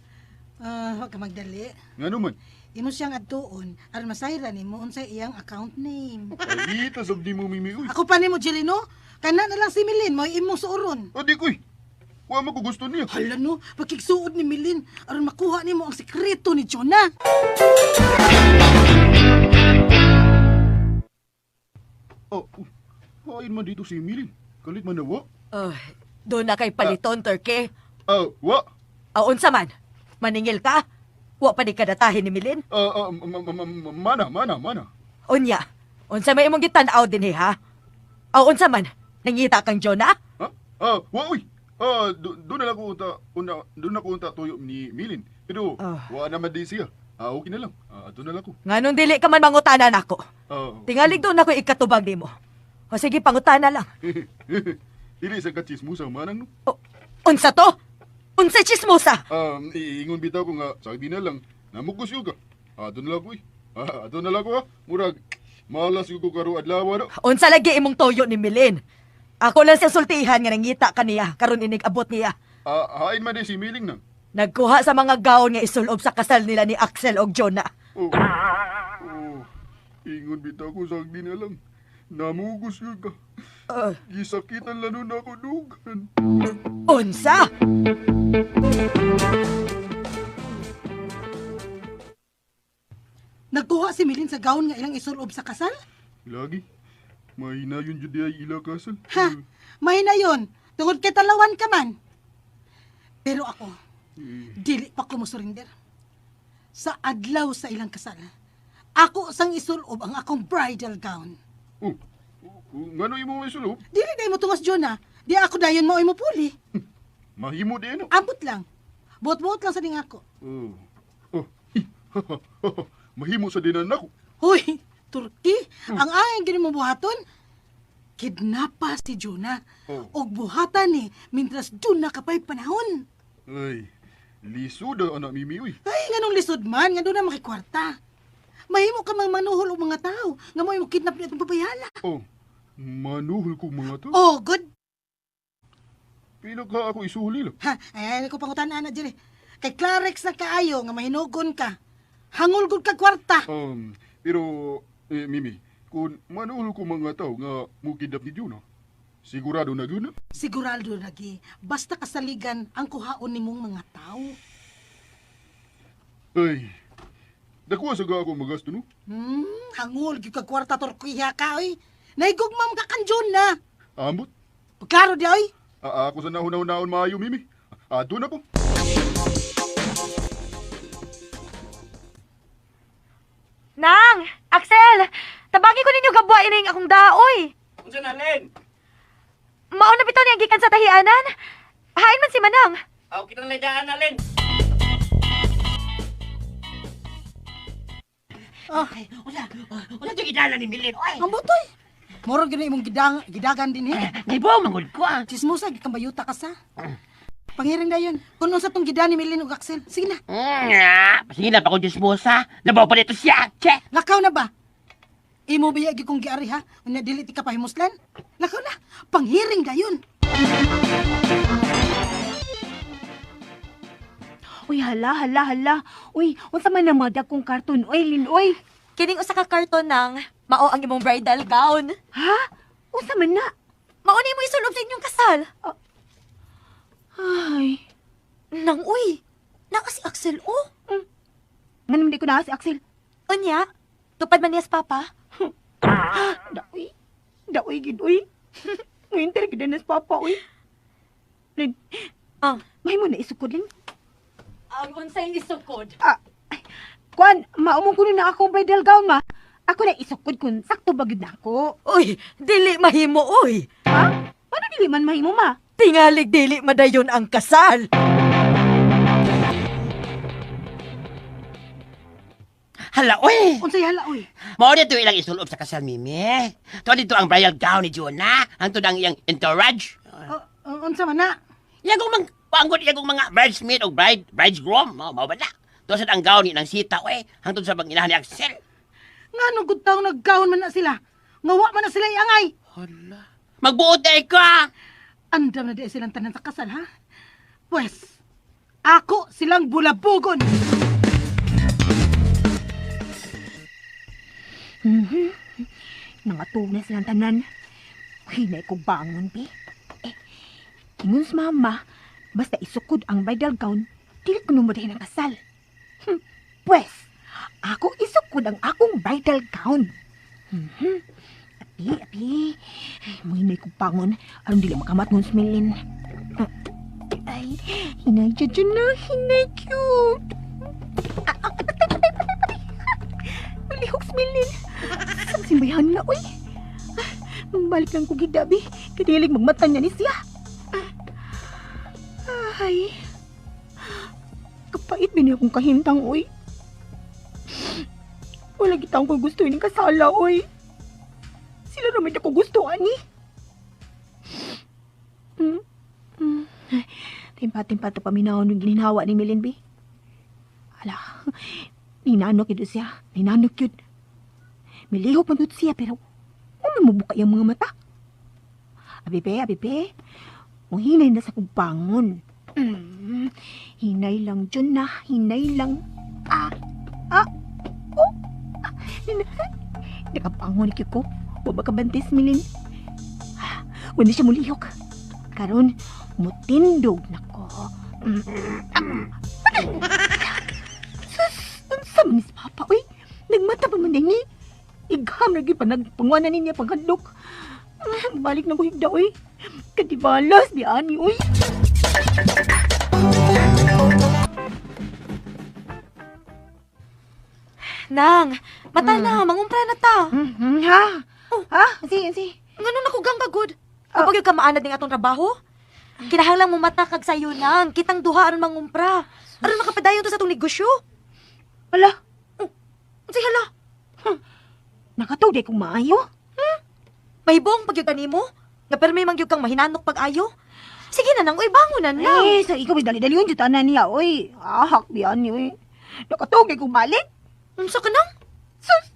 Huwag ka magdali. Nga naman, Imo siyang adtuon aron masayra nimo unsay iyang account name. paita sab di mo, Mimi, uy. Ako pa nimo Jelino, kana na lang si Milin mo imong suoron. Di ko'y. Wa mo ko gusto niya. Hala no, pagkigsuod ni Milin aron makuha nimo ang sekreto ni Jonah. Hain man dito si Milin. Kalit man na wa. Doon na kay paliton, Turkey. Wa. Unsa man? Maningil ka? Wa pa di ka datahin ni Milin? Mana. Unya, unsa may imong gitan-aw din ha? Unsa man? Nangita kang Jonah? Wa, uy. Doon na lang ko doon na ko unta tuyo ni Milin. Pero, wa naman di siya. Okay na lang. Doon na lang ko. Nganong dili ka man mangutanan ako? Tingalig doon ako ikatubag nimo. O sige, pangutana lang. Dili sa kachismusa manang, no? Unsa to? Unsa chismosa? Iingon bitaw ko nga, sagdi na lang, namugos yun ka. Doon na lang ko eh. Doon na lang ko ha. Murag, malas ko karo adlaw na. Unsa lagi imong toyo ni Milin? Ako lang sa sultihan nga nangita kaniya, karon inig abot niya. Hain man din si Miling nang. Nagkuha sa mga gaon nga isulob sa kasal nila ni Axel og Jonah. Ingon bitaw ko, sagdi na lang. Namugos yun ka. Gisakitan lalo na ako dugan. Unsa? Nagkuha si Milin sa gaon nga ilang isulob sa kasal? Lagi. Mahina yun dyan di ay ila kasal. Ha, mahina yon. Tungod kay talawan ka man. Pero ako, dili pa ko mo surrender. Sa adlaw sa ilang kasal, ako sang isulob ang akong bridal gown. Ngano imo may sulog? Dili na mo tungas Jonah. Di ako dayon mo imo puli. Mahimo din, no? Ambot lang. Buot-buot lang sa ding ako. Mahimo sa dinan ako. Hoy, Turkey, ang ayang gini mo buhaton, kidnapa si Jonah. Og buhatan ni, mintras dun na kapay panahon. Ay, lisod ang anak Mimi, uy. Ay, nganong lisod man, nga doon na makikwarta. Mahimo ka mang manuhol og mga tao, nga mo imo kidnap niya itong babayala. Manuhol ko mga to. Oh, good. Pila ka ako isuli lang. Ay, ko pangutan na, Jerry. Kay Clarex na kaayo, nga mahinugon ka. Hangol gud ka kwarta. Pero, Mimi, kung manuhol ko mga tao nga mukidap ni Jonah, sigurado na guna? Sigurado lagi. Basta kasaligan ang kuhaon nimong mga tao. Ay, dakuha sa ako magasto, no? Hangol gid ka kwarta Turkiya ka, oy. Naigugmam ka kan Jonah. Ambot? Pagklaro di ay. Ako sa nahuna-hunaon maayo, Mimi. Doon na po. Nang! Axel! Tabagi ko ninyo gabwa ining akong daoy. Unsa na, Len? Mao na bitaw niyang gikan sa tahianan. Hain man si Manang. Aw, kita na dyan na, Len. Wala itong idala ni Milin. Oy! Ang butoy. Moro gina imong gidagan din eh. Naibaw, manggod ko ah. Chismosa gikan bayuta ka sa. Pangiring na yun. Kung unsa tong gidani Milin ug Axel. Sige na. Pasingin na pa ko Diyos-mosa. Nabaw pa dito siya. Che! Lakaw na ba? Imo biya gi kong giari ha. Unya dili ti ka pahimuslan. Lakaw na. Panghiring dayon. Uy, hala. Uy, unsa man ang mga dakong karton? Uy, Lin, uy. Kining usa ka karton nang mao ang imong bridal gown. Ha? Unsa man na? Mao ni mo isulob sa inyong kasal. Ay. Nang uy. Naka si Axel oh. Nganong di ko na si Axel? Unya, tupad man niya sa papa. Daoy, gid, uy. Winter gid na sa papa, uy. Lin, may mo na isukod, Lin. Ang unsay isukod. Kwan, maumong kuno na akong bridal gown, ma. Ako na isukod kun sakto ba gid nako. Uy, dili mahimo, uy. Ha? Paano dili man mahimo, ma? Tingalig dili madayon ang kasal. Hala, oy! Unsay hala, uy? Mao dito ilang isulob sa kasal, Mimi. To dito ang bridal gown ni Jonah. Ang to ang iyang entourage. Unsa man na? Yagong mga bridesmaid o bridegroom. Mao ba na? To sa ang gown ni ng sita, oy. Hangtod sa panginahan ni Axel. Ngano gud taong nagkaon man na sila. Ngawa man na sila iangay. Hala. Magbuot na ka! Andam na di silang tanan sa kasal, ha? Pwes, ako silang bulabugon. Nangatog na silang tanan. Hinay ko bangon, pi. Ingon sa mama, basta isukod ang bridal gown, dili ko numudahin ang kasal. Pwes, ako isukod ang akong bridal gown. Api. Mo hinay ko bangon, aron dili makamat ngon smilin. Ay, hinay dyan na, hinay cute. Patay. Malihok smilin. Saan simbayan na, uy? Balik lang ko gidabi. Kadilig magmata niya ni siya. Ay. Kapait ba niya akong kahintang, uy? Wala kitang ko gusto yung kasala, uy. Sila naman ako gusto, ani. Timpa-timpa ito paminahon yung gininhawa ni Milinbi. Ala, ninanok yun siya. Ninanok yun. Milihok man siya, pero ano mabuka yung mga mata? Abibe, hinay na sa kong bangon. Hinay lang dyan na, hinay lang. Nakabangon ni ko. Waba ka bantis, Milin. Wala siya mulihok. Karon, mutindog na ko. Sus, ang sama ni Papa, uy. Nagmata pa man din ni. Igham lagi pa nagpanguanan niya paghandok. Balik na ko higda, uy. Katibalas, di ani, uy. Nang, mata na, mangumpra na ta. Ha? Si. Ngano na ko gang kagod? Kapag yung kamaanad ng atong trabaho? Kinahanglang mo mata kag sayo nang, kitang duha aron mangumpra. Aron makapadayon to sa atong negosyo. Ala, Unsay hala? nakatawday kong maayo. Mahibong pag yung kanimo? Nga pero may mangyog kang mahinanok pag-ayo? Sige na nang, uy, bangon na lang. Sa ikaw, dali-dali yun, jutaan niya, uy. Ahak, diyan, uy. Nakatawday kong balik. Unsa ka nang? Sus!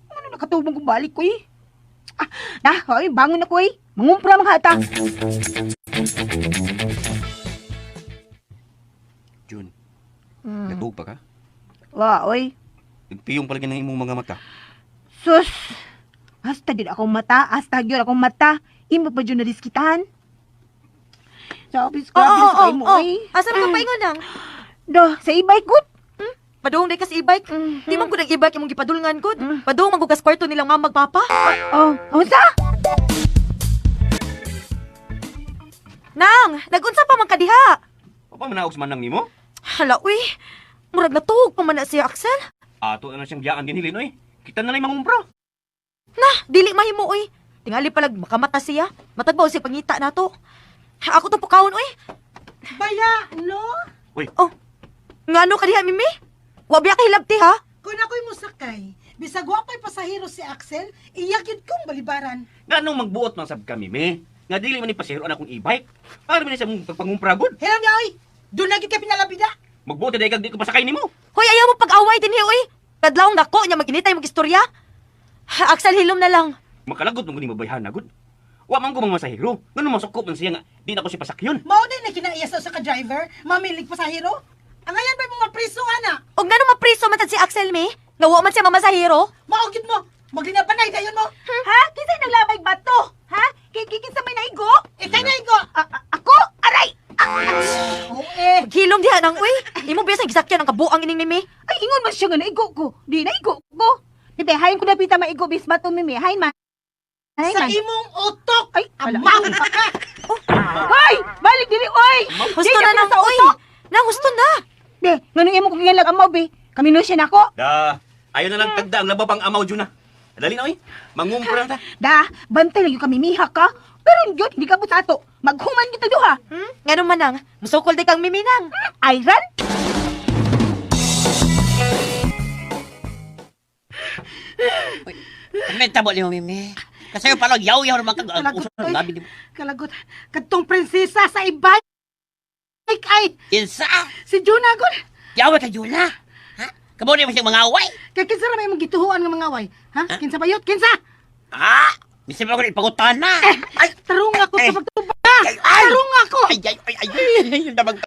Ano nakatubang kong balik ko eh? Hoy, bangon na ko eh. Mangumpra mga hata. Jun, natug pa ka? Oy. Nagpiyong palagi ng imong mga mata. Sus! Hasta din akong mata. Hasta yun akong mata. Imo pa dyan nariskitahan. Sabi, sa imo eh. Asa ka paingon nang? Sa ibay good. Padung day ka sa e-bike. Di man ko nag-e-bike imong gipadulngan gud. Padung magugas kwarto nilang mga magpapa. Unsa? Nang, nagunsa pa man kadiha. Pa manaog sa manang nimo? Hala, uy. Murag natuog pa man na siya, Axel. Ato na siyang giyaan din hilin, oy. Kita na lang mangumpra. Dili mahimo, uy. Tingali palag makamata siya. Matagbaw siya pangita na to. Ako to pukawon, uy. Baya, no? Ngano kadiha, Mimi? Wabiya ka hilabti, ha? Kung ako'y musakay, bisag wapay pasahero si Axel, iyakit kong balibaran. Ganong magbuot man sab kami, me. Nga dili man ni pasahero na akong e-bike. Para man ni sa mong pagpangumpra gud. Hiram niya, oy! Doon na kita pinalabida. Magbuot na kag di ko pasakay nimo. Hoy, ayaw mo pag-away din, uy. Kadlawang dako niya maginitay mag-istorya. Axel, hilom na lang. Makalagot mo ni mabayhan na gud. Wa man ko mga masahero. Ganun masukop man siya nga di na ko si pasakyon. Mao din na kinaiyasaw sa ka-driver, mamilig pasahero. Ang ayan ba mga priso, ana? Og ngano mapriso man tad si Axel, mi? Nga wa man siya mamasahero? Maugid mo, maglinapanay dayon mo. Ha? Kinsay naglabay bato? Ha? Kinsa may naigo? Ikay na igo. Ako? Aray! Oo eh. Hilom diha nang, uy. Imo biya sa gisakyan ang kabuang ining Mimi. Ay, ingon man siya nga naigo ko. Di naigo ko. Bebe, hayin ko na pita maigo bis bato, Mimi. Hayin man. Hayin Sa man. imong utok. Ay, Amaw pa ka. Hoy! Balik dili, oy! Husto na nang, uy. Nang, husto na. De, nganong imo ko kinlag amaw, be. Kami no siya nako. Da, ayo na lang tagda ang lababang amaw jud na. Dali na oy. Mangumpra na ta. Da, bantay lang yung kami miha ka. Pero yun, hindi ka sa ato. Maghuman kita duha. Ngano man nang, musukol di kang Mimi nang. Iron? Ano yung tabo niyo, Mimi? Kasi yung palang yaw-yaw naman kag Kalagot, uso ng oy. labi niyo. Kalagot. Katong prinsesa sa ibay. Ay, Kinsa? si Juna gud. Yaw ka Juna. Ha? Kamo niyo siyang mga away? Kay kinsa ra may mong gituhuan nga mga way? Ha? Kinsa bayot? Kinsa? Ah! Misi pa ko rin ipagutan na. Ay! Tarong ako sa pagtuba. Ay! Ay! Tarong ako. Ay! Ay! Ay! Ay! Yung damag...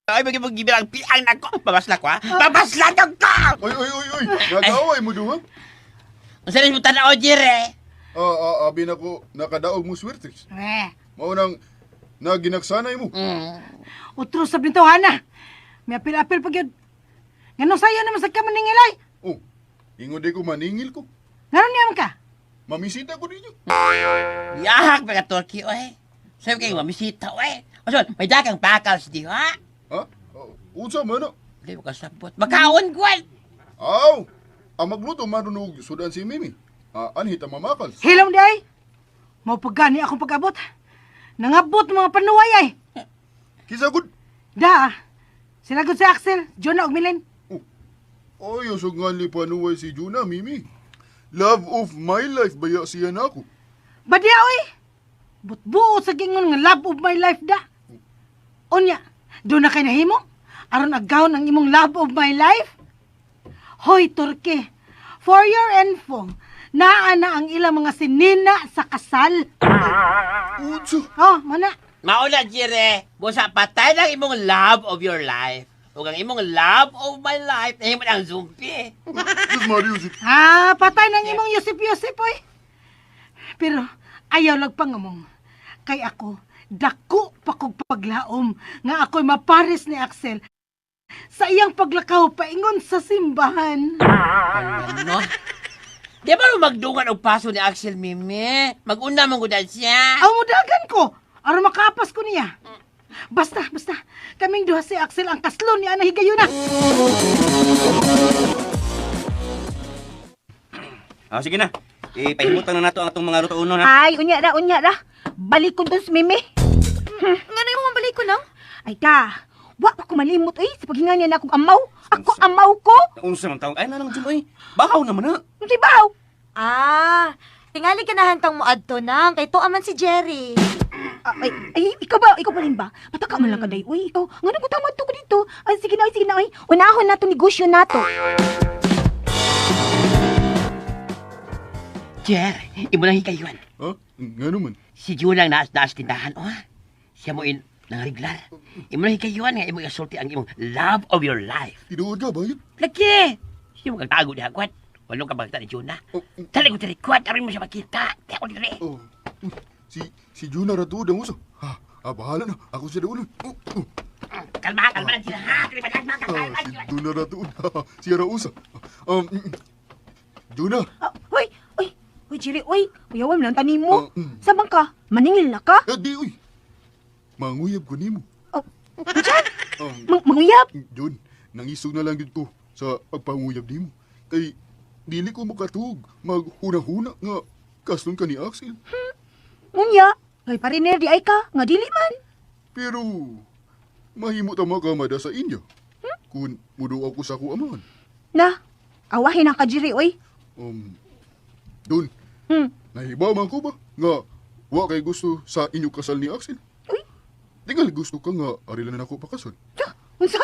Ay, mag-ibilang piang na ko. Babasla ko, ha? Babasla na ko! Oy. Nag-away mo duha? Ang salis mo tanaw, Jire. Abi na ko nakadaog mo swertres. Mao nang naginaksanay mo. Utro sa bintuhan na. May apil-apil pag yun. Ganun sa'yo naman sa kamaningilay. Oh, ingon di ko maningil ko. Ganun niyaman ka. Mamisita ko ninyo. Yahak pa ka, Turkey, oy. Sabi kayo, mamisita, oy. O so, may dakang pakals di, ha? Ha? Unsa man na? Hindi mo kasabot. Makaon, Gwen! Aw! Ang magluto marunog sudan si Mimi. Anhita mamakal. Hilom di ay. Mau pagani akong pag-abot. Nangabot mga panuway ay. Kisa gud. Da, sila gud si Axel, Jonah og Milen. Ay, usog nga li panuway si Juna, Mimi. Love of my life baya siya na ako. Badya oy. Butbuo sa gingon nga love of my life da. Unya, doon na kay nahimo? Aron agawon ang imong love of my life? Hoy, Turke, for your info, naa na ang ilang mga sinina sa kasal. Unsa? Oh, mana? Mauna, Jire. Busa patay ng imong love of your life. Huwag ang imong love of my life. Nahimo ang zumpi. Sus Marius. Patay ng imong Yusip-Yusip, oy. Pero, ayaw lang pangamong. Kay ako, dako pa kog paglaom nga ako'y mapares ni Axel sa iyang paglakaw paingon sa simbahan. Ano? Di ba magdungan og paso ni Axel, Mimi? Mag-una mong gudan siya. Ang mudagan ko, aron makapas ko niya. Basta, kaming duha si Axel ang kaslon ni Ana Higayuna. Sige na. Pahimutan na nato ang atong mga ruto-uno na. Ay, unya na. Balik ko doon si Mimi. Ngano yung mga balik ko nang? Ay ka, wa pa ko malimot eh. Sa paghinga niya na akong amaw. Ako amaw ko. Unsa man taong ay na lang jud oy. Bahaw naman na. Hindi bahaw. Tingali ka na hantang mo adto nang. Kay to aman si Jerry. Ay, ikaw ba? Ikaw pa rin ba? Pataka man lang ka, day. Uy, ikaw. Nga nang kutamad to ko dito. Ay, sige na. Ay. Unahon na to negosyo na to. Jer, imo lang hikayuan. Ha? Nga naman. Si Junang naas tindahan, oh. Siya mo nangariglar. Imo lang hikayuan nga imo isulti ang imong love of your life. Tinuod ka, bayot? Lagi! Siya mo kagtago di hagwat. Walong kabagta ni Juna. Tali ko tiri kwat, arin mo siya makita. Di ako dire. Si Juna ratuod ang uso. Bahala na. Ako siya daulon. Kalma lang sila, ha? Si Juna ratuod. Siya ra usa. Juna. Uy, Jerry, uy. Uyawan mo lang tanin mo. Sabang ka? Maningil na ka? Di, uy. manguyab ko nimo. Manguyab? Jun, nangisog na lang yun ko sa pagpanguyab nimo. Kay, dili ko makatuog, maghuna-huna nga kaston ka ni Axel. Unya, kay pariner di ay ka, nga dili man. Pero, mahimo ta makamada sa inyo. Kung mudo ako sa ako amahan. Na, awahin ang kajiri, oy. Dun, Hmm. nahibaw man ko ba nga wa kay gusto sa inyo kasal ni Axel? Uy. Tingal gusto ka nga arilan na ako pakasal. Tiyo, unsa?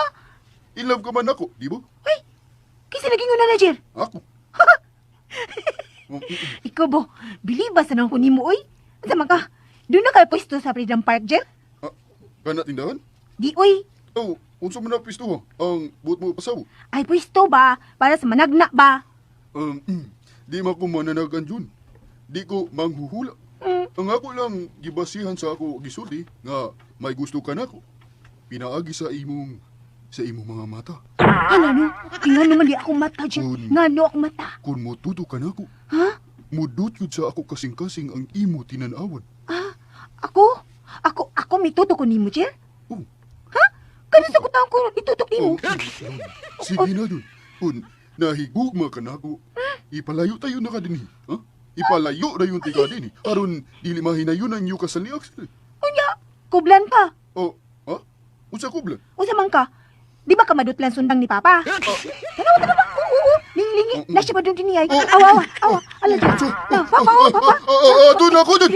In love ka man ako, di ba? Kasi naging una na, Jer. Ako. Ikaw bo, bilibas na ko nimo, oy. Unsa man ka? Doon na kay pwesto sa Freedom Park, Jer? Kana tindahan? Di, oy. Oh, unsa man na pisto ha? Ang buot mo pasaw. Ay pwesto ba? Para sa managna ba? Di man ko mananagan Jun. Di ko manghuhula. Ang ako lang gibasihan sa ako gisulti nga may gusto ka nako. Pinaagi sa imong mga mata. Ano, no? Tingnan naman di ako mata, Jer. Un- Nga no ako mata. Kung motuto ka nako, Ha? mudot yun sa ako kasing-kasing ang imo tinanawan. Ako may tutok ko nimo, Jer? Oh. Ha? Kano sa kutang ko itutok nimo? Sige na dun. Kung nahigugma ka nako, ipalayo tayo na ka din. Ha? Ipalayo na yung tika din. Aron dili mahinayon ang iyo kasal ni Axel. Unya, kublan ka. Oh, ha? Unsa kublan? Unsa man ka? Di ba ka madutlan sundang ni Papa? Tanawa ba? Oo. Lingi-lingi. Nasya ba doon din ay? Awa. Ala dyan. Na, Papa. Doon ako doon!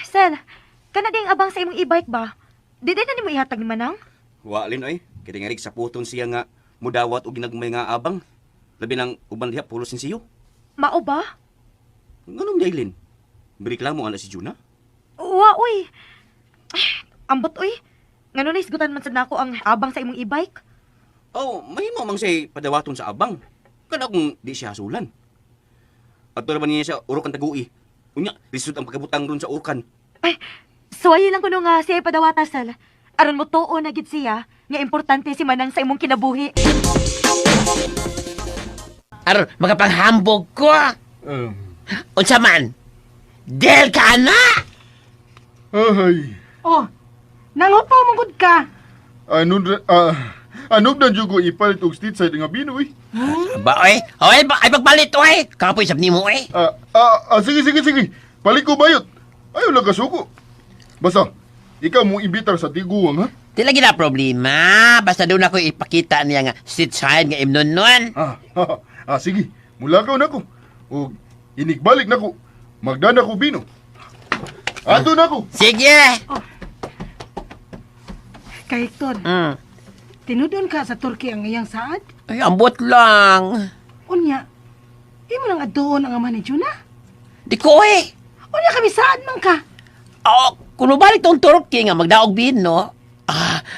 Sel, kana ding abang sa imong e-bike ba? Di na nimo ihatag ni Manang? Walin oy, kaya nga rin sa puton siya nga mudawat o ginagmay nga abang. Labi ng uban diha pulosin siyo. Mao ba? Ganun Jaylin. Beriklamo ana si Juna. Wa, uy. Ambot, uy. Ngano na isgutan man sad nako ang abang sa imong e-bike? Oh, may mo mang say padawaton sa abang. Kana kung di siya hasulan. At naman niya sa urukan tagui. Unya, lisod ang pagkabutang ron sa urukan. Suwayo lang kuno nga siya padawata, Sel. Aron mo tuo na gid siya nga importante si Manang sa imong kinabuhi. Aron, magapanghambog ko. Unsa man? Del ka na! Ay, Oh, nangupaw mong good ka. anong na dyan ko ipalit og street side nga binoy? Ba, oy? Oy, ay pagbalit, oy! Kapoy sab nimo, oy! Sige. Palit ko bayot. Ayaw lang kasuko. Basta, ikaw mong imbitar sa tiguang, ha? Di lagi na problema. Basta doon ako ipakita niya nga street side nga imnon nun. Sige. Mulakaw na ko. O, inigbalik na ko. Magdana ko bino. Ato na ko. Sige! Kay Hector, tinudon ka sa Turkey ang iyang saad? Ay, ambot lang. Unya, di mo lang adoon ang ama ni Juna? Di ko, eh. Unya kami saad man ka. Oh, kung balik tong Turkey nga magdaog bino,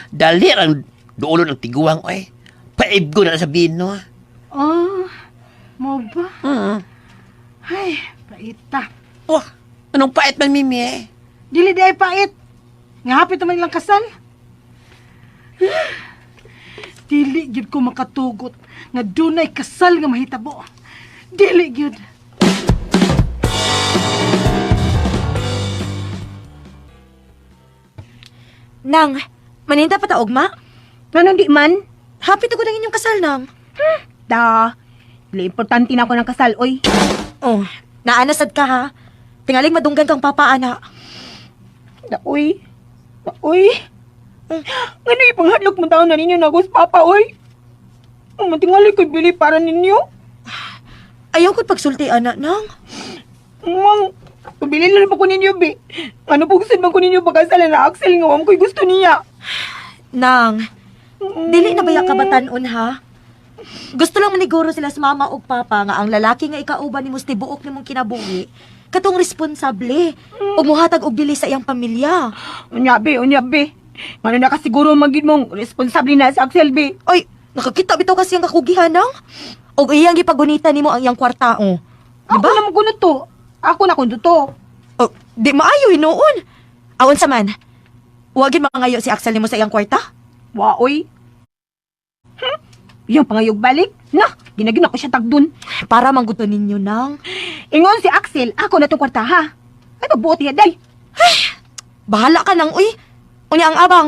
dali ang duulo ng tiguang, oy. Paibgo na sa bino. Oh, mo ba? Hmm. Ay, paita. Oh, anong pait man, Mimi, eh? Dili di ay pait. Nga hapit naman ilang kasal. Dili gyud ko makatugot nga dunay kasal nga mahitabo. Dili gyud. Nang, maninda pa ta ugma? Ganun di man? Happy to ko ng inyong kasal, Nang. Dili importante na ako ng kasal, oy. Oh, naanasad ka, ha? Tingaling madunggan kang papaana. Uy. Ano ipanghadlok mo taon na ninyo na sa Papa, oy? Matingali ko'y bili para ninyo. Ayaw ko't pagsulti, anak, Nang. Mang, pabili na pa ko ninyo, be. Ano po gusto man ko ninyo pagkasalan na Axel nga ko'y gusto niya. Nang, dili na baya kabatanon, ha? Gusto lang maniguro sila sa mama o papa nga ang lalaki nga ikauban ni Musti buok ni mong kinabuhi katong responsable o muhatag og bili sa iyang pamilya. Unya, be. Ano na kasiguro magid mong responsable na sa Axel, be. Ay, nakakita bitaw kasi ang kakugihan, Nang. Og iyang gipagunita nimo ang iyang kwartaong. Ako naman kuno to. Ako na kuno to. Oh, di maayo hinuon. Awon sa man. Wagin mangayo si Axel nimo sa iyang kwarta? Wa, oy. Yung pangayog balik? Na, ginagin ako siya tagdun. Para mangguto ninyo, Nang. Ingon si Axel, ako na itong kwarta, ha? Ay, magbuot niya, day. Bahala ka nang, uy. Unya ang abang.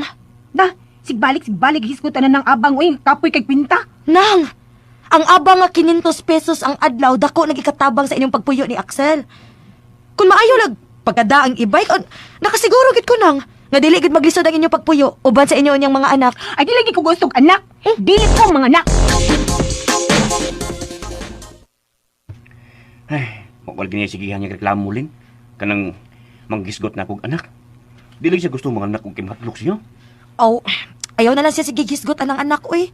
Na, sigbalik, hisgutan na ng abang, uy, kapoy kay kwinta. Nang, ang abang nga 500 pesos ang adlaw, dako nagikatabang sa inyong pagpuyo ni Axel. Kung maayo lag, pagkada ang ibay, nakasiguro gid ko nang, nga dili gid maglisod ang inyong pagpuyo, uban sa inyo inyong mga anak. Ay, di lagi ko gustong anak. Dili ko mga anak. Ay, wala ganyan sigihan niya reklamo Lin. Kanang manggisgot na akong anak. Di lang siya gusto mga anak kong kimatlok siya. Oh, ayaw na lang siya sigigisgot anang anak, uy.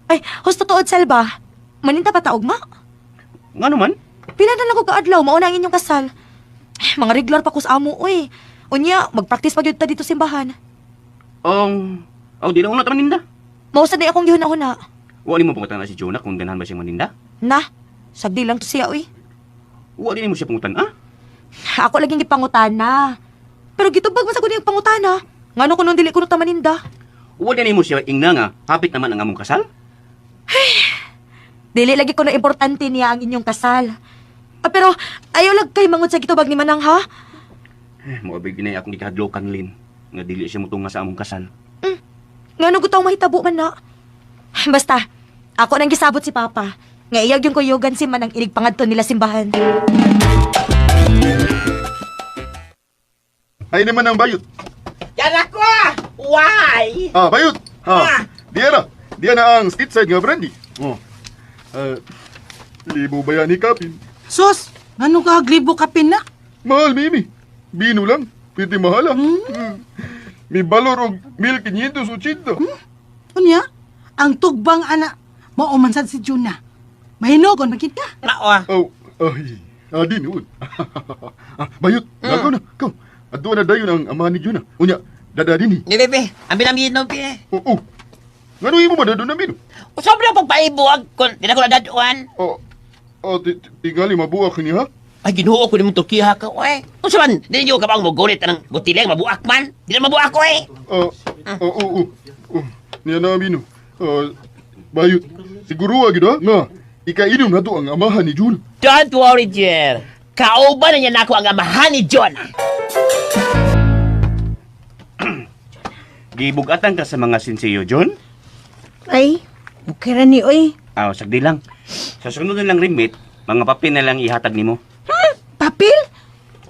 Ay, husto tuod, Selba. Maninta pa taog, ma? Nga naman? Pila na lang ko kaadlaw, mauna ang inyong kasal. Mga regular pa ko sa amo, uy. Unya, magpraktis pa gyud ta dito simbahan. Di na una taman ninda. Mausad na akong gihuna-huna. Wali mo pangutan na si Jonah kung ganahan ba siyang maninda? Na, sagdi lang to siya, uy. Wali mo siya pangutan, ah? Ako laging gipangutana. Pero gitubag man sa kuning pangutana. Ngano ko nung dili ko ta maninda? Wali mo siya ingna nga, hapit naman ang among kasal? Dili lagi ko na importante niya ang inyong kasal. Pero ayaw lang kay mangut sa gitubag ni Manang, ha? Maabig na akong ikahadlokan, Lin. Nga dili siya mutunga sa among kasal. Ngano ko taong mahitabo man na. Basta, ako nang gisabot si Papa. Nga iyag yung kuyugan si Manang inig pangadto nila simbahan. Ay naman ang bayot. Yan ako! Why? Bayot. Diyan na ang street side nga brandy. Libo ba yan ni Kapin? Sus, ngano ka glibo ka pina? Mahal, Mimi. Bino lang. Pwede mahal ah. May balor og 1,580. Unya, ang tugbang anak, maumansad si Juna. Mahinogon, magkit ka. Nao Di noon. Bayot, nagaw na. Kaw, adto na dayon ang amahan ni Juna. Unya, dada din Ni Bebe, ang binaminom, Pe. Oo. Ngano imo ba dado na Mino? Usap lang pagpaibuag kung di na ko nadaduan. Tingali mabuak niya ha? Ay, ginuo ko ni mong Turkiya ka, oy. Kung saman, di nyo ka bang magunit ng butileng mabuak man? Di na mabuak ko, eh. Oo. Niya na Mino. Bayot, siguro agad ha? Nga, ikainom na to ang amahan ni Juna. Don't worry, Jer. Kauban na niya na ako ang amahan ni John. Gibugatan ka sa mga sinsiyo, John? Ay, bukira ni, oy. Sagdi lang. Sa sunod na lang remit, mga papel na lang ihatag nimo. Papil?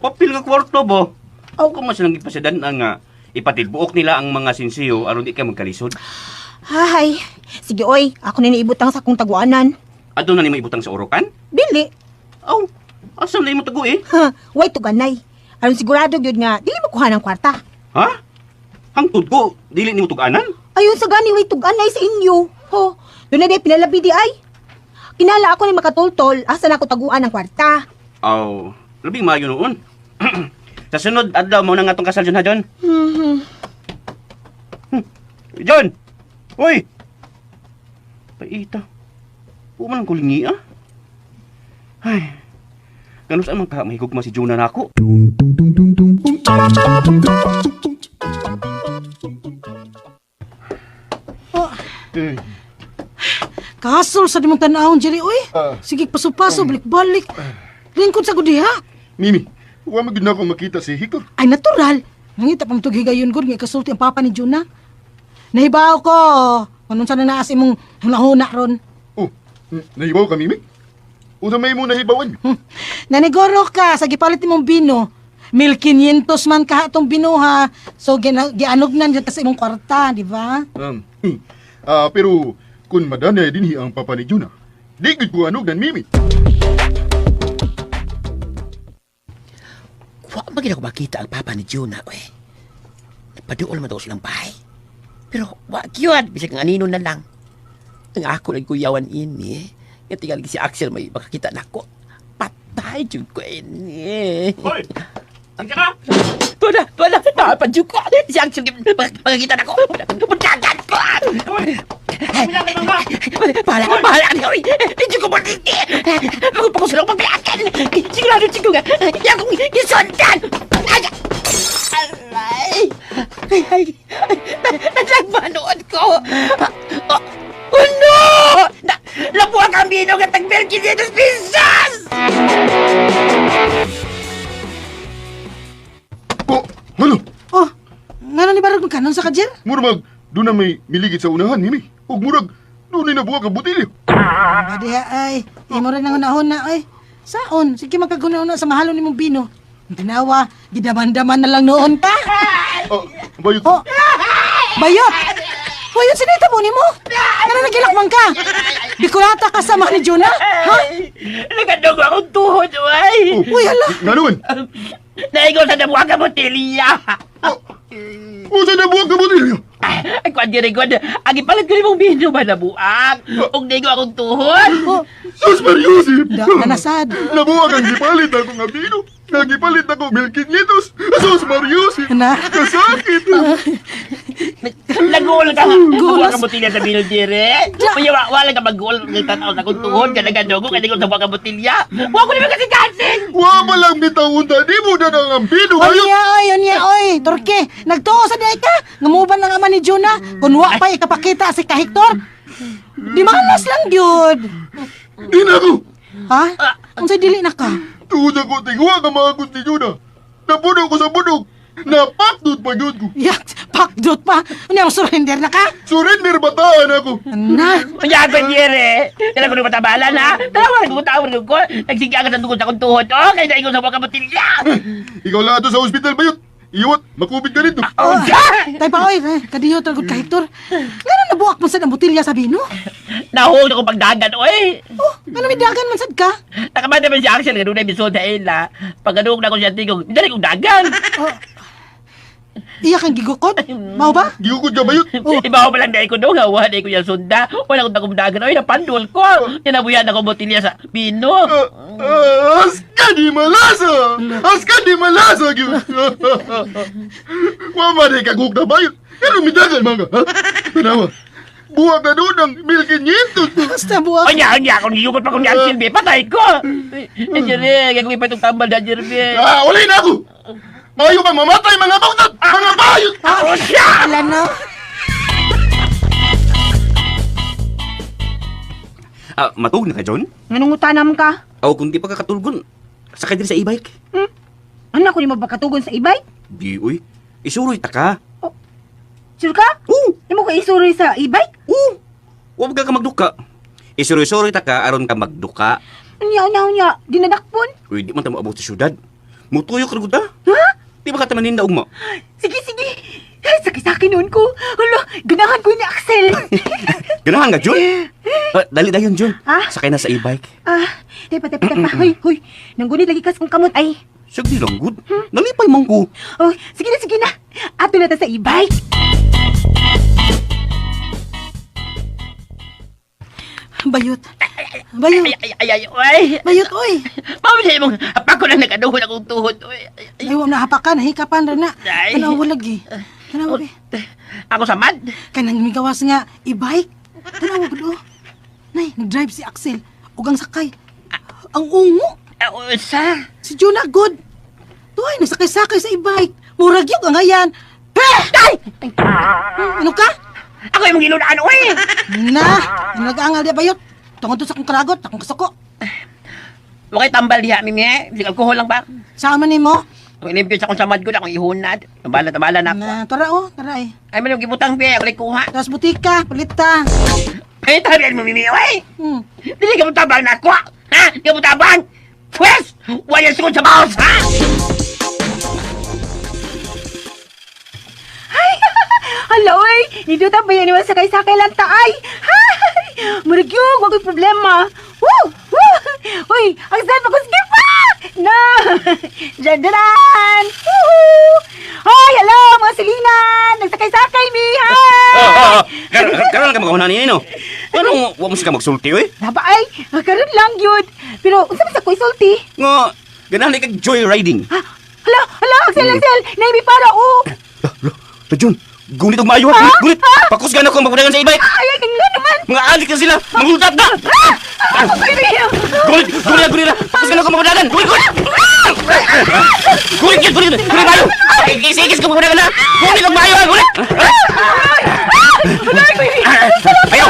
Papel nga kwarto, bo. Kung mas lang ipasidan nga ipatilbuok nila ang mga sinsiyo aron di ka magkalisod. Hay, sige, oy. Ako na niibutang sa akong taguanan. Ato na nimo ibutang sa urokan? Dili. Asa na imo tago eh? Way tuganay. Aron sigurado gyud nga dili mo kuha ng kwarta. Ha? Hangtod ko, dili nimo tuganan? Ayon sa gani way tuganay sa inyo. Doon na day pinalabi di ay. Kinala ako ni makatultol asa na ako taguan ng kwarta. Labing maayo noon. Sa sunod adlaw mo na nga tong kasal John, ha, John? John! Hoy! Paita. Puman ang kulingi, ah. Ay. Ganun saan man ka mahigugma si Jonah na ako? Kasol sa dimong tanahon, Jerry, oy. Sige, paso-paso, balik-balik. Lingkod sa gudiha. Mimi, huwag maganda akong makita si Hector. Ay, natural. Nangita pang tugigayon ko, nga kasulti ang papa ni Juna. Nahibaw ko. Anong sana naas imong hunahuna ron. Nahibaw ka, Mimi? Usa may mo nahibawan. Nanigoro ka sa gipalit imong bino. 1,500 man ka itong binuha. So, gianognan dyan sa imong kwarta, di ba? Pero kung madanay dinhi ang papa ni Juna, di gud ko anog dan Mimi. Wa ba gina ko makita ang papa ni Juna, oy. Nagpaduol man daw silang bahay. Pero wa gyud, bisag ang anino na lang. Ang ako lang kuyawan ini, nga tinggal si Axel may makakita nako. Patay jud ko ini. Hoy! Ang ka? Tuwa na, napadyo ko. Si Axel, makakita nako. Pagkagat ko. Bahala ka, oy. Hindi ko malditi. Magpakusulong pagbiakan. Sigurado nga. Yan kong isundan. Ay. Nagmanood ko. Oh no! Nabuha kang binog at tag-1,500 pesos! Murag, doon na may miligit sa unahan, Mimi. Ug murag, doon na buwag ang butilyo. Diha ay, imo rin ang unahon ay. Saon, sige magkaguna-una sa mahalon nimong bino. Tinawa, gidaman-daman na lang noon pa. Bayot. Oh, bayot! Bayot, sinita mo ni mo? Ano nagilakman ka? Bikulata ka sa ni Jonah? Ha? Nagadugo akong tuhod, uy. Uy, hala! Nga naman. Naigo sa dabuhang ka botelya. Usa na buwag ang butilyo. Ay, kwan diri kwan. Agi palit ko ni mong bino ba nabuang? Ug naigo akong tuhod. Sus Mariusip! Nanasad. Nabuwag ang gipalit ako nga bino. Nagipalit ako milkinyitos. Sus Mariusip! Na? Kasakit! Nagul ka. Nabuang ka botelya sa bino diri. Uy, wala ka mag-gul. Nagtanaw sa akong tuhod. Ka nagadugo. Ka naigo sa buwang ka botelya. Wa ko naman kasi kasing. Wa pa lang bitawunta. Di mo na nang ang bino. Onya, oy, Turke, nagtuo sa day ka. Ngamuban ng ama ni Jonah. Kung wa pa ikapakita si Kahiktor. Di malas lang yun. Di na ako. Ha? Ang sa'y dili na ka. Tuod ako tingwa ka mga gusti nyo na. Napudog ko sa budog. Napakdod pa yun ko. Yak, pakdot pa. Ano yung surrender na ka? Surrender bataan ako. Na. Unya ko diri. Kailan ko na matabalan ha. Tawag ko tawag ko. Nagsige ka sa tungkol sa akong tuhod. Oh, kaya naigo sa buwang ka botelya. Ikaw lang ito sa ospital bayot. Iwat, makubit ka rito. Tay pa, oy, kadiyo talagot ka, Hector. Ngano nabuak mo sa ng butilya sa bino? Nahulog ako pagdagan, oy. Oh, ano may dagan man sad ka? Nakamanda man si Axel, ganun na episode sa ila. Pag ganun na ako siya tingog, dali kong dagan. Iya kang gigukot? Mao ba? Giyukod ka bayot. Iba ko palang dahil ko doon, hawa dahil ko yung sunda. Wala akong takumdagan, oy, napandol ko. Yanabuyan ako botilya sa bino. Aska di malasa! Aska di malasa! Wama di kaguk na bayot. Pero midagan mga, ha? Tanawa. Buwag na doon ng 1,500. Basta buwak. Onya, kung giyukot pa kong yan, Silvi, patay ko. Jere, gagawin pa itong tambal na, Jerve. Ulay na ako! Ayaw kang mamatay, mga bautat! Mga bayot! Wala na. Matug na ka, John? Nganong utanam ka? O kung di pa kakatulgon, sakay din sa e-bike. Ano ko ni mo ba katugon sa ibay? Di, uy. Isuroy ta ka. Sure ka? Oo! Imo ka isuroy sa e-bike? Oo! Huwag ka magduka. Isuroy-suroy ta ka, aron ka magduka. Unya, dinadakpon? Uy, di man ta maabot sa syudad. Mutuyo ka ta. Ha? Di ba ka tamanin na ugma? Sige. Ay, sakit noon ko. Hala, ganahan ko ni Axel. Ganahan ka, John? Dali dayon, John. Ah? Sakay na sa e-bike. Tepa. Hoy. Nanggunit lagi kas kong kamot ay. Sige lang, good. Nalipay man ko. Oh, sige na. Ato na ta sa e-bike. Bayot. Ay, oy. Bayot, oy. Mami siya mong apak ko na nagaduhod akong tuhod, oy. Ay, wala na hapakan, hikapan rin na. Ay. Tanawa lagi. Tanawa be. Ako samad. Kanang migawas nga, e-bike. Tanawa ba do? Nay, nag-drive si Axel. Ugang sakay. Ang ungo. Sa? Si Jonah good. Tuhay, nagsakay-sakay sa e-bike. Murag yung ang hayan. Ay! Ano ka? Ako yung mga ilulaan, oy. Na, nag-aangal di bayot. Tungod to sa kong karagot, akong kasuko. Huwag kayo tambal diha, Mimi. Hindi alkohol lang ba? Sama ni mo. Kung inimpyo sa akong samad ko na akong ihunad. Tabala na ako. Na, tara eh. Ay, man yung gibutang biya. Ako kuha. Tapos butika, palita. Ay, tabihan mo, Mimi, oy. Hmm. Dili ka mo tabang na ako. Ha? Di ka mo tabang. Pwes! Wala sukod sa baos, ha? Hala, oy. Dito ta bayan niyo sakay-sakay lang taay. Hay! Murag yung, wag yung problema. Woo! Uy, ang saan pa ko skip pa! Na! Jandaran! Woohoo! Hoy, hello, mga silinan! Nagsakay-sakay, mi! Hi! Karoon ka magahunan niya, no? Ano, huwag mo siya magsulti, oy? Naba ay, karon lang yun. Pero, unsa man sa ko isulti? Nga, ganahan kag joyriding. Hala, Axel, naibi para, oh! John, gunit og maayo, gunit! Pakusgan ako magpudagan sa e-bike! Ay, nga naman! Mga adik na sila! Mangultat na! Gunit na! Pakusgan ako magpudagan! Gunit maayo! Ikis ka magpudagan na! Gunit og maayo, gunit! Ayaw!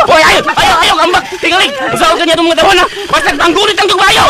Hoy, ayaw, kambak! Tingalig! Usaw ka niya itong mga tawon, ha! Basta ang gunit ang maayo!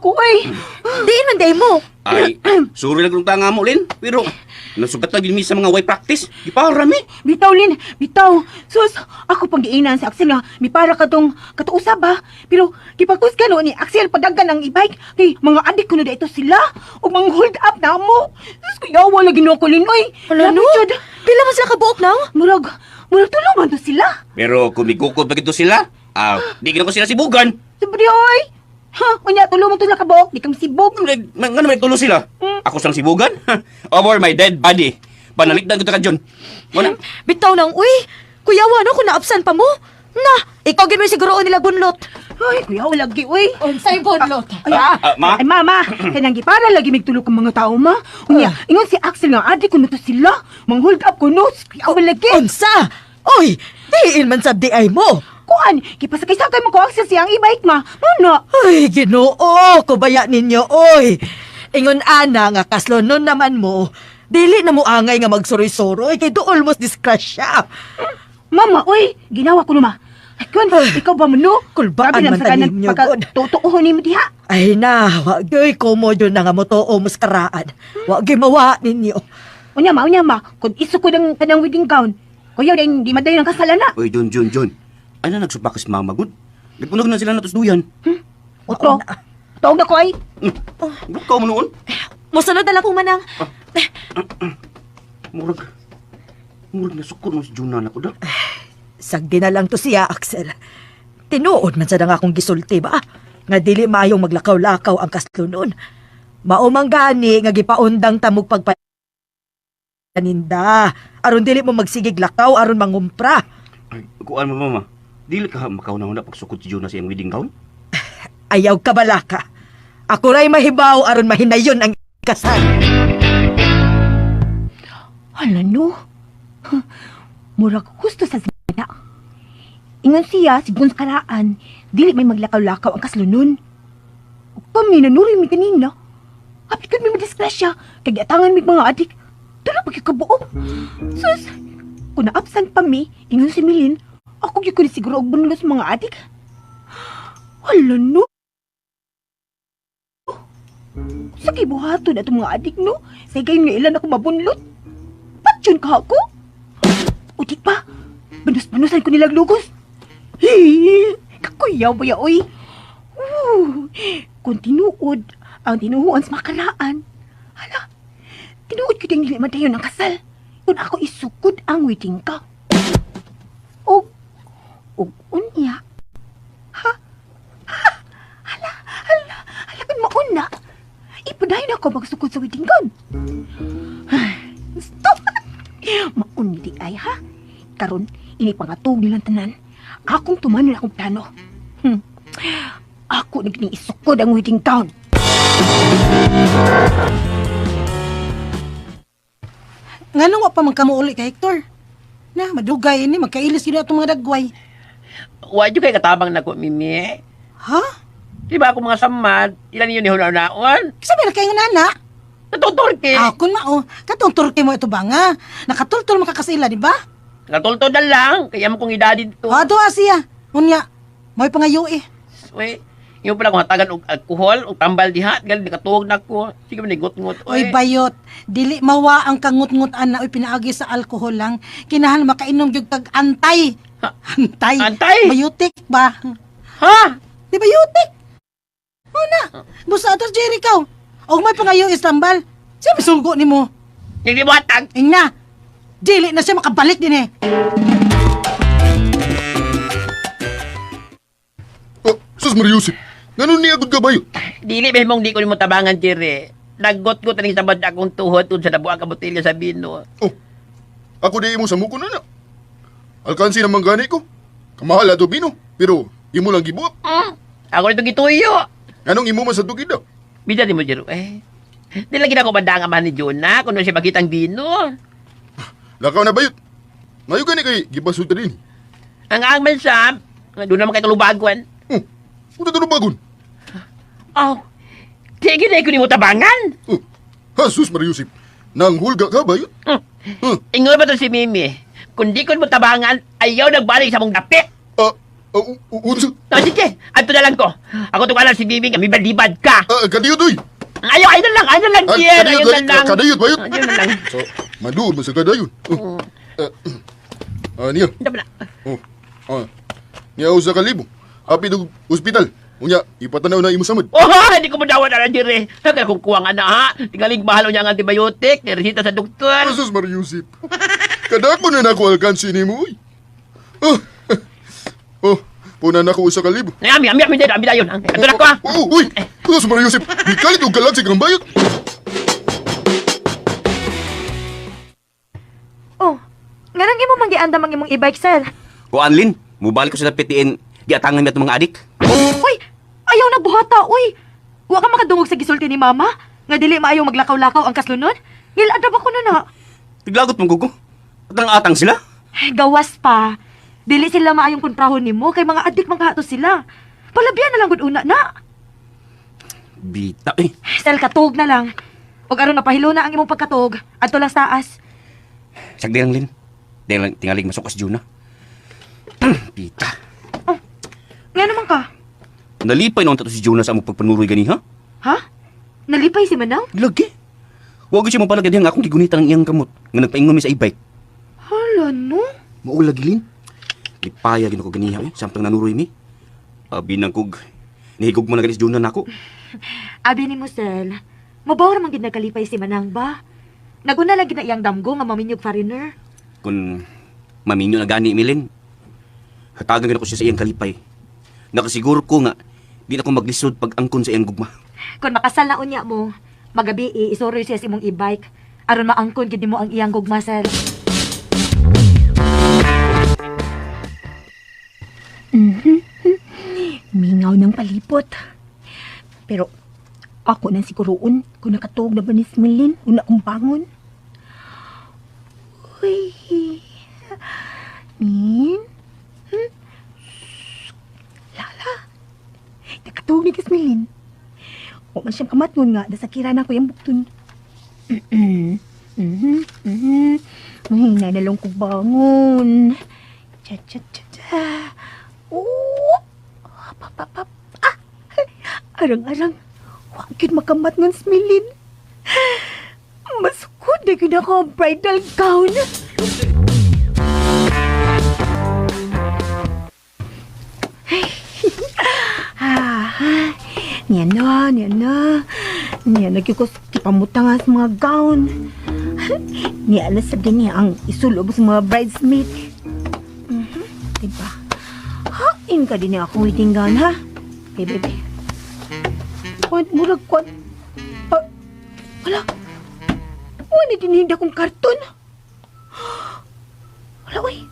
ako ay. Diin man day mo. Ay, sorry lang kung tanga mo, Lin. Pero, nasugat lang yun sa mga way practice. Di pa rami. Bitaw, Lin. Bitaw. Sus, ako pang giinan si Axel nga. May para katuusab ba? Pero, kipakus ka no ni Axel padagan ang e-bike. Kay, mga adik ko na dito sila. O mga hold up na mo. Sus, kuyawa lagi no ako, Lin. Oy, Hala no? Pila man sila kabuok na? Murag tulungan to sila. Pero, kung may kukod ba ito sila, di ko sila sibugan. Sabi oy. Ha, unya tulungan to sila kabok. Di kang sibog. Nga naman tulo sila. Ako sang sibugan? Over my dead body. Panalikdan ko ka dyan. Wala. Bitaw nang, uy. Kuyawa no kung naapsan pa mo. Na, ikaw ginoy siguro nila bunlot. Ay, kuyaw lagi, uy. Unsay bunlot? Ay, Ma? Ay, mama, kanang gipara lagi magtulog ang mga tao, ma. Unya, ingon si Axel nga, adik ko na to sila. Mang hold up ko, no? Kuyaw lagi. Unsa? Uy, diin man sab di ay mo. Kuan, kipasakay-sakay mo ko Axel siyang e-bike, ma. Muna. Ay, Ginoo, kubaya ninyo, oy. Ingon ana nga kaslonon naman mo. Dili na mo angay nga magsuroy-suroy kay dool mos diskrasya. Mama, uy, ginawa ko na, ma. Ay, kuan, ikaw ba mo, no? Kulbaan Grabe man sa kanan tanim nyo, pagka God. tutuuhon ni mo diha. Ay na, wag yoy kumo yun na nga mo to o muskaraan. Wag gimawa ninyo. Unya, ma, kung iso ko ng kanang wedding gown, kuyaw na hindi madayon ang kasalan na. Uy, John. Ano nagsupakas mama, good? Nagpunog na sila na tusduyan. Otro, tawag na ko ay. Ikaw mo noon? Musunod na lang po manang. Murag na sukor mo si Juna na ko da. Sagdi na lang to siya, Axel. Tinuod man sa nga akong gisulti ba? Nga dili maayong maglakaw-lakaw ang kaslunon. Maumang gani nga gipaundang tamog pagpaninda. Aron dili mo magsigig lakaw aron mangumpra. Ay, kuan mo mama. Dili ka makauna-una pagsukod si Juna sa iyang wedding gown? Ayaw ka balaka. Ako ray mahibaw aron mahinayon ang kasal. Hala no. Murag gusto sa sina. Ingon siya, si Buns Karaan, dili may maglakaw-lakaw ang kaslunon. Ug paminanuri mi kanina. Hapit kan mi madisgrasya, kay atangan mi mga adik. Dala pagkakabuo. Sus, kung naapsan pa mi, ingon si Milin, ako gyud ko ni siguro og bunlos mga adik. Hala no. Sa kibuhato na itong mga adik no, sa gayon nga ilan ako mabunlot. Patyon ka ako? O di pa, banus-banusan ko nilang lugos. Kakuyaw ba ya, oy? Kung tinuod ang tinuhuan sa makalaan, hala, tinuod ko ding niliman tayo ng kasal. Kung ako isukod ang wedding ka. O unya. Hala, kung mauna. Ipadayon ako magsukod sa wedding gown. Stop! Mauni di ay, ha? Karon, ini pangatog nilang tanan. Akong tumanon akong plano. Ako naging isukod ang wedding gown. Nga nung pa magkamuuli kay Hector? Na, madugay ini, magkailis yun itong mga dagway. Wa jud kay katabang nako Mimi. Ha? Di ba ako mga samad, ilan niyo ni hunaon? Kasi meron kayo nga nana. Natutor ki. Ako na katong turke mo ito ba nga? Nakatultol makakasila, di ba? Katulto na lang, kaya mo kong idadid to. Doa siya. Unya, may pangayo eh. Uy, yung pala kung hatagan og alkohol, og tambal diha, gali katuog na ko. Sige man igot-ngot. Oy, bayot. Dili mawa ang kangut-ngutan na pinaagi sa alkohol lang. Kinahal makainom yung tag-antay. Antay? Antay? Bayutik ba? Ha? Di bayutik? Na. Busa atos Jericho. Og may pangayo istambal. Siya misugo ni mo. Yung di mo hatag. Ingna. Dili na siya makabalik din eh. Sus Mariusip, ganun niya agad ka ba yun? Dili ba mong di ko ni mo tabangan, Jere. Naggot-got ni sabad akong tuhod sa nabuang ka botelya sa bino. Oh, ako di mo sa muko na na. Alkansi naman gani ko. Kamahal ato bino, pero imo lang gibuap. Ako nito gituyo. Anong imo man sa tukid daw? Bisa di mo, Jere. Di lagi na ako bandang amahan ni Jonah kung ano siya makitang bino. Lakaw na bayot. Mayo gani kay gibasuta din. Ang angman Sam, doon naman kayo tulubaguan. Punta to bagon. Oh, sige na ko ni mo tabangan. Sus Mariusip, nang hulga ka bayot? Ingon ba to si Mimi? Kung di ko mo tabangan, ayaw nagbalik sa mong dapit. Unsa? No, sige, ato na lang ko. Ako itong alam si Bibi nga, may balibad ka. Kadiyot, oy! Ayun na lang, Jer. Ayun na lang. Kadayot ba yun? Ayun na lang. So, maduod mo sa kadayon. Niya. Dama na. Niya sa kalibo. Api ng ospital. Unya, ipatanaw na imo samad. Oh, hindi ko madawa na lang, Jer. Kaya kung kuwang na, ha? Tingaling mahalo niya ang antibiotic, niresita sa doktor. Asus Mariusip. Kadako na nako alkansi ni mo, uy. Puna na ko sa kalibo. Ami dayon. Ato na ko, ha? Uy! Asus Mariusip. Di kalit og kalansig ang bayot. Oh, nga nang imo manggianda mang imong e-bike, sir. O Anlin, mubalik ko sa PTN, giatangan mi at mga adik. Uy, ayaw na buhata, uy. Wa ka makadungog sa gisulti ni mama? Nga dili maayaw maglakaw-lakaw ang kaslunod? Ngilada ba ko na? Tiglagot mong gugo. Atang-atang sila. Gawas pa. Dili sila maayong kontrahon nimo kay mga adik manghato sila. Palabyan na lang gud una na. Bita eh. Sel katog na lang. Ug aron napahilo na ang imong pagkatog, adto lang sa taas. Sagdi lang, Lin. Dahil lang tingaling masok ka sa Juna. Bita. Nga naman ka? Nalipay naman tato si Juna sa among pagpanuroy gani, ha? Ha? Nalipay si Manang? Lagi. Huwag siya mapalagad nga akong gigunita ng iyang kamot nga nagpaingon mi sa e-bike. Hala, no? Maulag, Lin. Lipaya gino ko ganiha, eh. Samtang nanuroy mi. Abi nang kog. Nihigog mo na gani si Juna na ako. Abi ni mo, Sel. Mabaw ramang gid nagkalipay si Manang ba? Naguna lang gid na iyang damgo nga maminyog foreigner. Kung maminyo na gani, Milin. Hatagan gina ko siya sa iyang kalipay. Nakasiguro ko nga, di na ko maglisod pag angkon sa iyang gugma. Kung makasal na unya mo, magabi isoroy siya sa imong e-bike aron maangkon gid mo ang iyang gugma, Sel. Mingaw ng palipot. Pero ako nang siguroon kung nakatuog na ba ni Smilin una kong bangon. Uy. Min? Lala. Nakatuog ni Smilin. O man siyang kamatngon nga, nasakira na ko yung buktun. Mahina na lang ko bangon. Cha-cha-cha-cha. Oh! Pap. Arang-arang. Wakit makamat ng Smilin. Masukod na yun ako ang bridal gown. Niyan na. Nagyukos kipamutang sa mga gown. Niyan na sa din niya ang isulob sa mga bridesmaid. Diba? Hain ka din niya akong wedding gown, ha? Hey, baby. Murag kwan. Wala. Wala din akong karton. Wala, uy.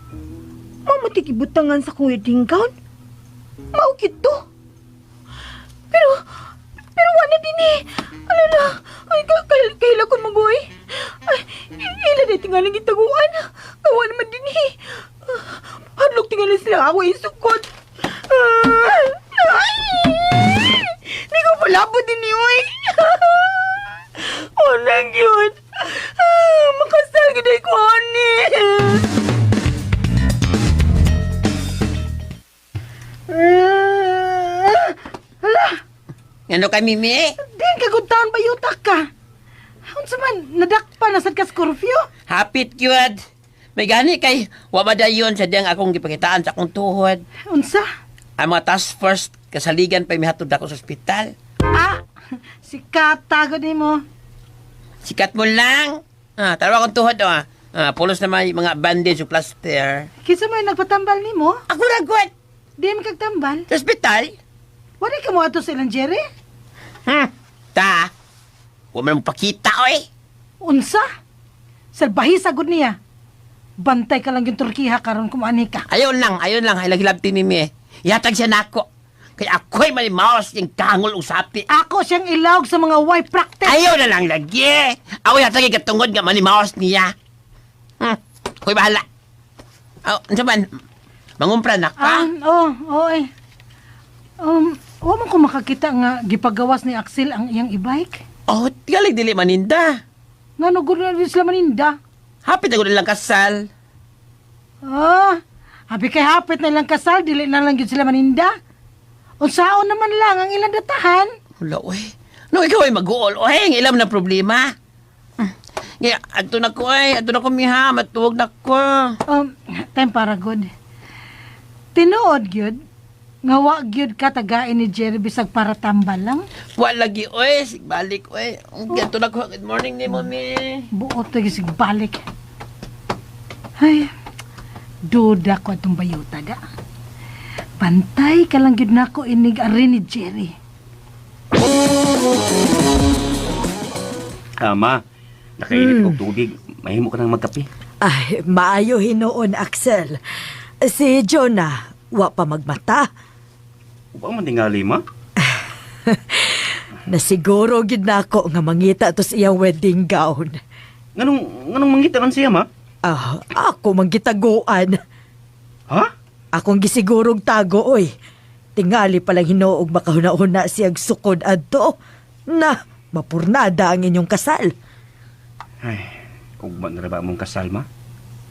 Mamatikibutangan sa akong wedding gown. Maukit to. Pero wala din eh. Ano na? Ay, kaila ko mag-uwi. Ay, ila na tingalang itaguan. Kawa naman din eh. Hadlok tingalang sila ako isukot. Ay! Hindi ko palabot din eh, uy. Unang yun. Makasal ka na ko, honey. Hala. Ano ka, Mimi? Din kaguntaon ba yutak ka? Unsa man, nadakpa na sad ka Scorpio? Hapit, Kyud. May gani kay wamadayon sa diyang akong gipakitaan sa akong tuhod. Unsa? Ang mga task force kasaligan pa mihatod ako sa ospital. Si Kata ni mo. Sikat mo lang. Tarawa akong tuhod, pulos na may mga bandage o plaster. Kisa may nagpatambal ni mo? Ako ragot. Di mo kagtambal? Sa ospital? Wala ka mo ato sa ilang Jerry? Ta. Huwag mo pakita, oy. Unsa? Salbahi sagod niya. Bantay ka lang yung Turkiha karon kumani ka. Ayon lang. Hilagilabti ni Mimi. Ihatag siya na ako. Kaya ako'y malimaos yung kangol usapi. Ako siyang ilawag sa mga wife practice. Ayaw na lang lagi. Ako yatag ikatungod nga malimaos niya. Ako'y bahala. Ano ba? Mangumpra na ka? Oo. Huwag mo ko makakita nga gipagawas ni Axel ang iyang e-bike. Tigalig dili maninda. Nanugulo na din sila maninda. Hapit na ko nilang kasal. Habi kay hapit na ilang kasal, dili na lang yun sila maninda. Unsaon naman lang ang ilang datahan. Wala, oy. No, ikaw ay mag-uol. Oy, ang ilam na problema. Kaya, ato na ko, miha. Matuwag na ko. Time para good. Tinuod gyud nga wa gyud ka tagain ni Jerry bisag para tambal lang. Wala lagi, oy. Sigbalik, oy. Ato na ko. Good morning ni mami. Buot na sig balik. Ay, duda ko atong bayuta da. Pantay ka lang gyud nako inig ari ni Jerry. Ma, nakainit og tubig. Mahimo ka nang magkape. Ay, maayo hinoon, Axel. Si Jonah, wa pa magmata. Upa man tingali, ma? Nasiguro gid nako nga mangita to sa iyang wedding gown. Nganong mangita man siya, ma? Ako manggitaguan. Ha? Akong gisigurog tago, oy. Tingali palang hinuog makahuna-huna siyag sukod adto. Na, mapurnada ang inyong kasal. Ay, ugma na ba mong kasal, ma?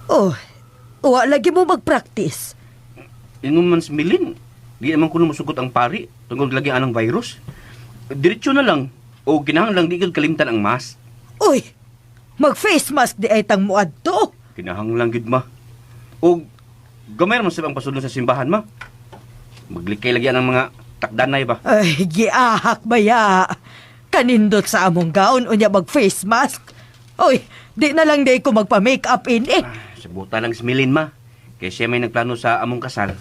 Oh, wa lagi mo mag-practice. Ingon man si Milin, di naman ko musukot ang pari tungkol lagi anang virus. Diretso na lang, o kinahanglan di gid kalimtan ang mask. Uy, mag-face mask di ay tang muad to. Kinahanglan gid, ma. O gamay man sa ang pasulong sa simbahan, ma. Maglikay lagi ang mga takdanay ba? Ay, giahak baya. Kanindot sa among gaon unya mag-face mask. Uy, di na lang day ko magpa-makeup ini. Sabuta lang si Milin, ma. Kaya siya may nagplano sa among kasal.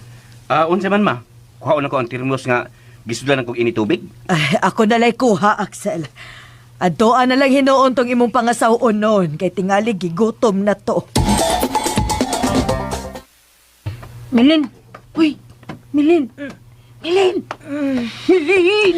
Unsa man, ma? Kuhaon ako ang termos nga gisudlan kog initubig. Ay, ako nalay kuha, Axel. Adoan na lang hinuon tong imong pangasawon noon kay tingali gigutom na to. Milin. Uy, Milin. Milin. Milin.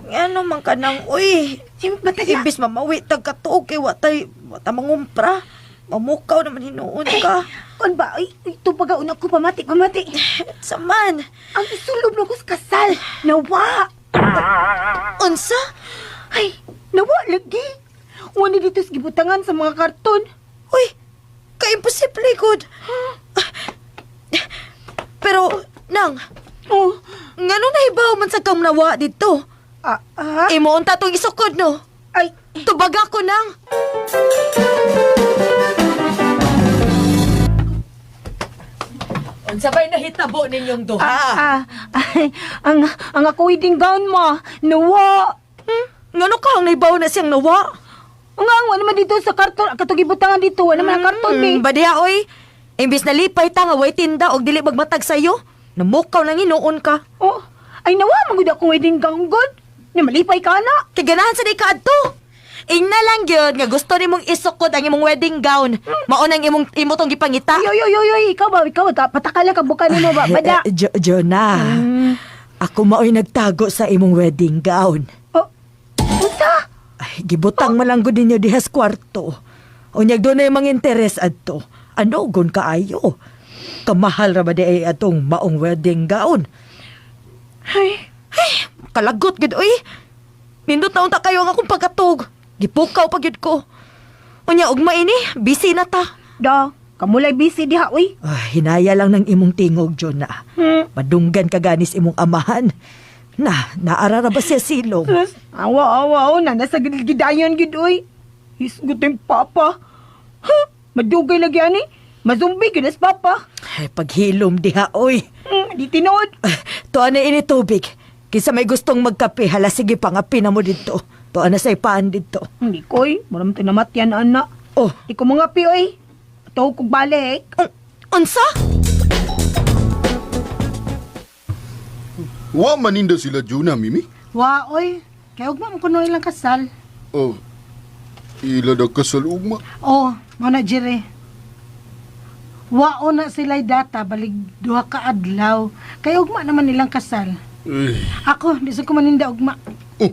Ano man ka nang, uy. Ibis mamawi tag katuog kay watay mangumpra. Mamukaw naman hinuon ka. Kon ba? Ay, ito pag-auna ko pamati. Saman. Ang isulob na ko sa kasal. Nawa. Unsa? Ay, nawa lagi. Wala dito sa gibutangan sa mga karton. Uy, ka-imposible, good. Pero, nang, Oh, ngano nahibaw man sa kang nawa dito? Imo unta tong isukod, no? Ay, Tubag ako, nang. Unsa ba'y nahitabo ninyong duha? ay, ang ako wedding gown mo. Nawa. Ngano ka ang nahibaw na siyang nawa? Wala naman dito sa karton. Katugibutangan dito. Wala naman ang karton, be. Badiya, oy. Imbis na lipay ta nga way tinda og dili magmatag sayo, namukaw nang hinuon ka. Oh, ay nawa, magud akong wedding gown, God. Na malipay ka na. Kay ganahan sa di ka adto. Ingna lang gyud nga gusto nimong isukod ang imong wedding gown. Mao nang imo tong gipangita. Yoy, ikaw ba? Patakala ka buka nimo ba? Bada. Jonah. Ako maoy nagtago sa imong wedding gown. Oh, unsa? Ay, gibutang man lang gud ninyo diha sa kwarto. Unyag doon na yung mga interes adto. Ano gon kaayo? Kamahal ra ba di ay atong maong wedding gown? Ay, Kalagot gid oy. Nindot na unta kayo ang akong pagkatog. Gipukaw pa gyud ko. Unya ugma ini, busy na ta. da. Kamulay busy diha, uy. Hinaya lang ng imong tingog, Jonah. Madunggan ka ganis imong amahan. Naarara ba siya silong? Awa, na nasa gidayon gid, uy. Hisgot yung papa. Madugay lagi ani. Mazumbi gid as papa. Ay, paghilom diha, oy. Di tinood. Tuan na ini tubig. Kisa may gustong magkape, hala sige pangapi na mo dito. Tuan na sa ipaan dito. Hindi ko, uy. Maram tinamat yan, anak. Oh, Di ko mga pi, uy. Tawag kong balik. unsa? Wa maninda sila Jonah, Mimi? Wa, oy. Kaya huwag mo kuno ilang kasal. Oh, ila na kasal ugma. Oh, mo na, Jerry. Wa na sila'y data, balig duha ka adlaw. Kaya ugma naman nilang kasal. Eh, Ako, di sa ko maninda ugma. oh,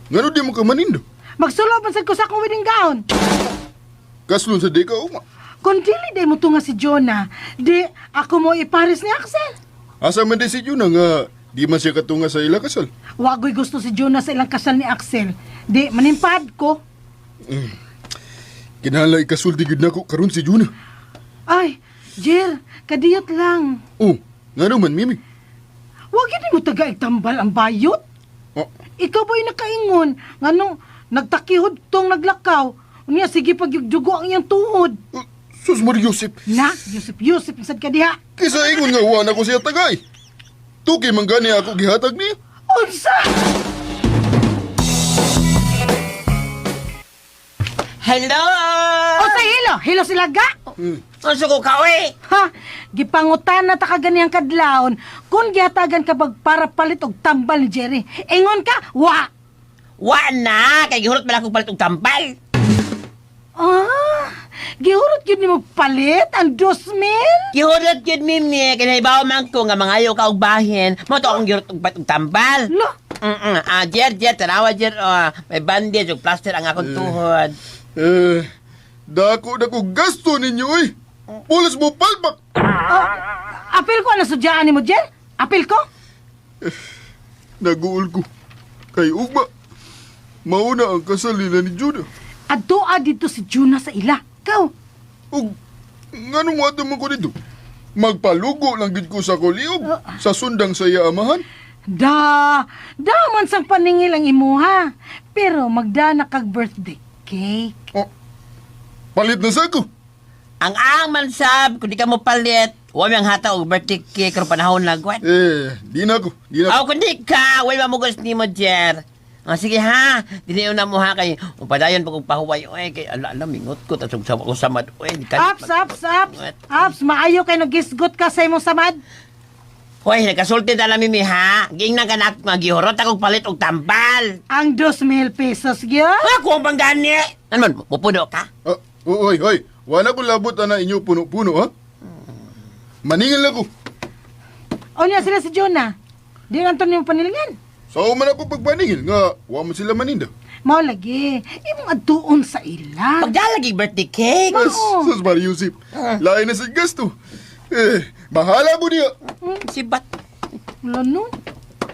ngano di mo ka maninda? Magsulo pa sa ko sa akong wedding gown. Kaslon sa deka ugma. Kung dili day mo tunga si Jonah, di ako mo iparis ni Axel. Asa man di si Jonah nga di man siya katunga sa ila kasal. Wagoy gusto si Jonah sa ilang kasal ni Axel. Di, manimpad ko. Kinahanglan ikasulti gid nako karon si Jonah. Ay, Jer, kadiyot lang. Oh, nga naman, Mimi. Huwag yun mo taga-igtambal ang bayot. Oh, Ikaw ba'y nakaingon? Nga nagtakihod tong naglakaw. Unya, sige pagyugjugo ang iyang tuhod. sus mo Yusip. Na, Yusip, isad ka diha. Kisa ingon nga uwan ako siya tagay. Tuki man gani ako gihatag niya. Unsa? Hello! O sa hilo sila ga. Unsa ko ka, oy? Ha, gipangutan na ta ka ganiyang kadlawon. Kung gihatagan ka para palit og tambal ni Jerry. Ingon ka, wa. Wa na! Kay gihurot man akong palit og tambal. Gihurot yun ni mo palit ang 2,000? Gihurot yun, Mimi. Kinaibaw man ko nga mangayo ka og bahin. Mo to akong gihurot og palit og tambal. Lo, Jer, tanawa, Jer. May bandage og plaster ang akong tuhod. Dako gasto ninyo eh. Pulos mo palpak. apil ko ano sudyaan ni mo, Jer? Apil ko? Naguol ko. Kay ugma. Mauna ang kasal nila ni Judah. Adtoa dito si Juna sa ila. Kau, Ug, ngano mo ato mo ko dito? Magpalugo lang gid ko sa kuliog. Sa sundang sa iya amahan. man sang paningil ang imuha. Pero magdana kag birthday cake. Oh, palit na sa ko. Ang man sab, kung di ka mo palit, huwag ang hata og birthday cake kung panahon lagwan. Di na ko. Aw, kung di ka, huwag mamugos ni mo, Jer. Sige ha, dili na mo ha kay upadayon pag pahuway oy kay ala mingot ko tasog sa ko samad oy di ka. Aps, maayo kay nagisgot ka sa imong samad. Hoy, nagasulti na lang Mimi ha. Ging na ganak magihurot akong palit og tambal. Ang 2,000 pesos gyud. Ako bang gani? Ano man, pupuno ka? Hoy. Wala ko labot na inyo puno-puno ha. Maningil na ko. O niya sila si Jonah. Di lang yung panilingan. Sa man ako pagpaningil nga wa man sila maninda. Mao lagi, imong adtuon sa ila. Pagdalagi birthday cake. Sus Mariusip. Lain na sa gasto. Bahala mo niya. Sibat. Wala nun.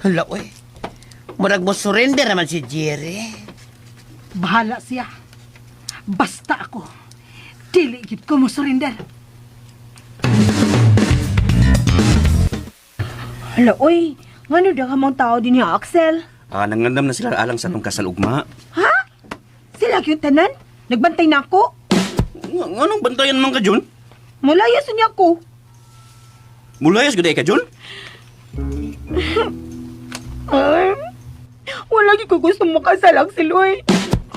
Hala oy. Murag mo surrender naman si Jerry. Bahala siya. Basta ako. Dili gid ko mo surrender. Hala, oy. Ngano daw kamang tao din niya, Axel? Nangandam na sila alang sa tong kasal ugma. Ha? Sila yung tanan? Nagbantay na ako? Anong bantayan man ka, Jun? Mulayas niya ako. Mulayas gud ka, Jun? Wala ko gusto makasal, Axel, oy.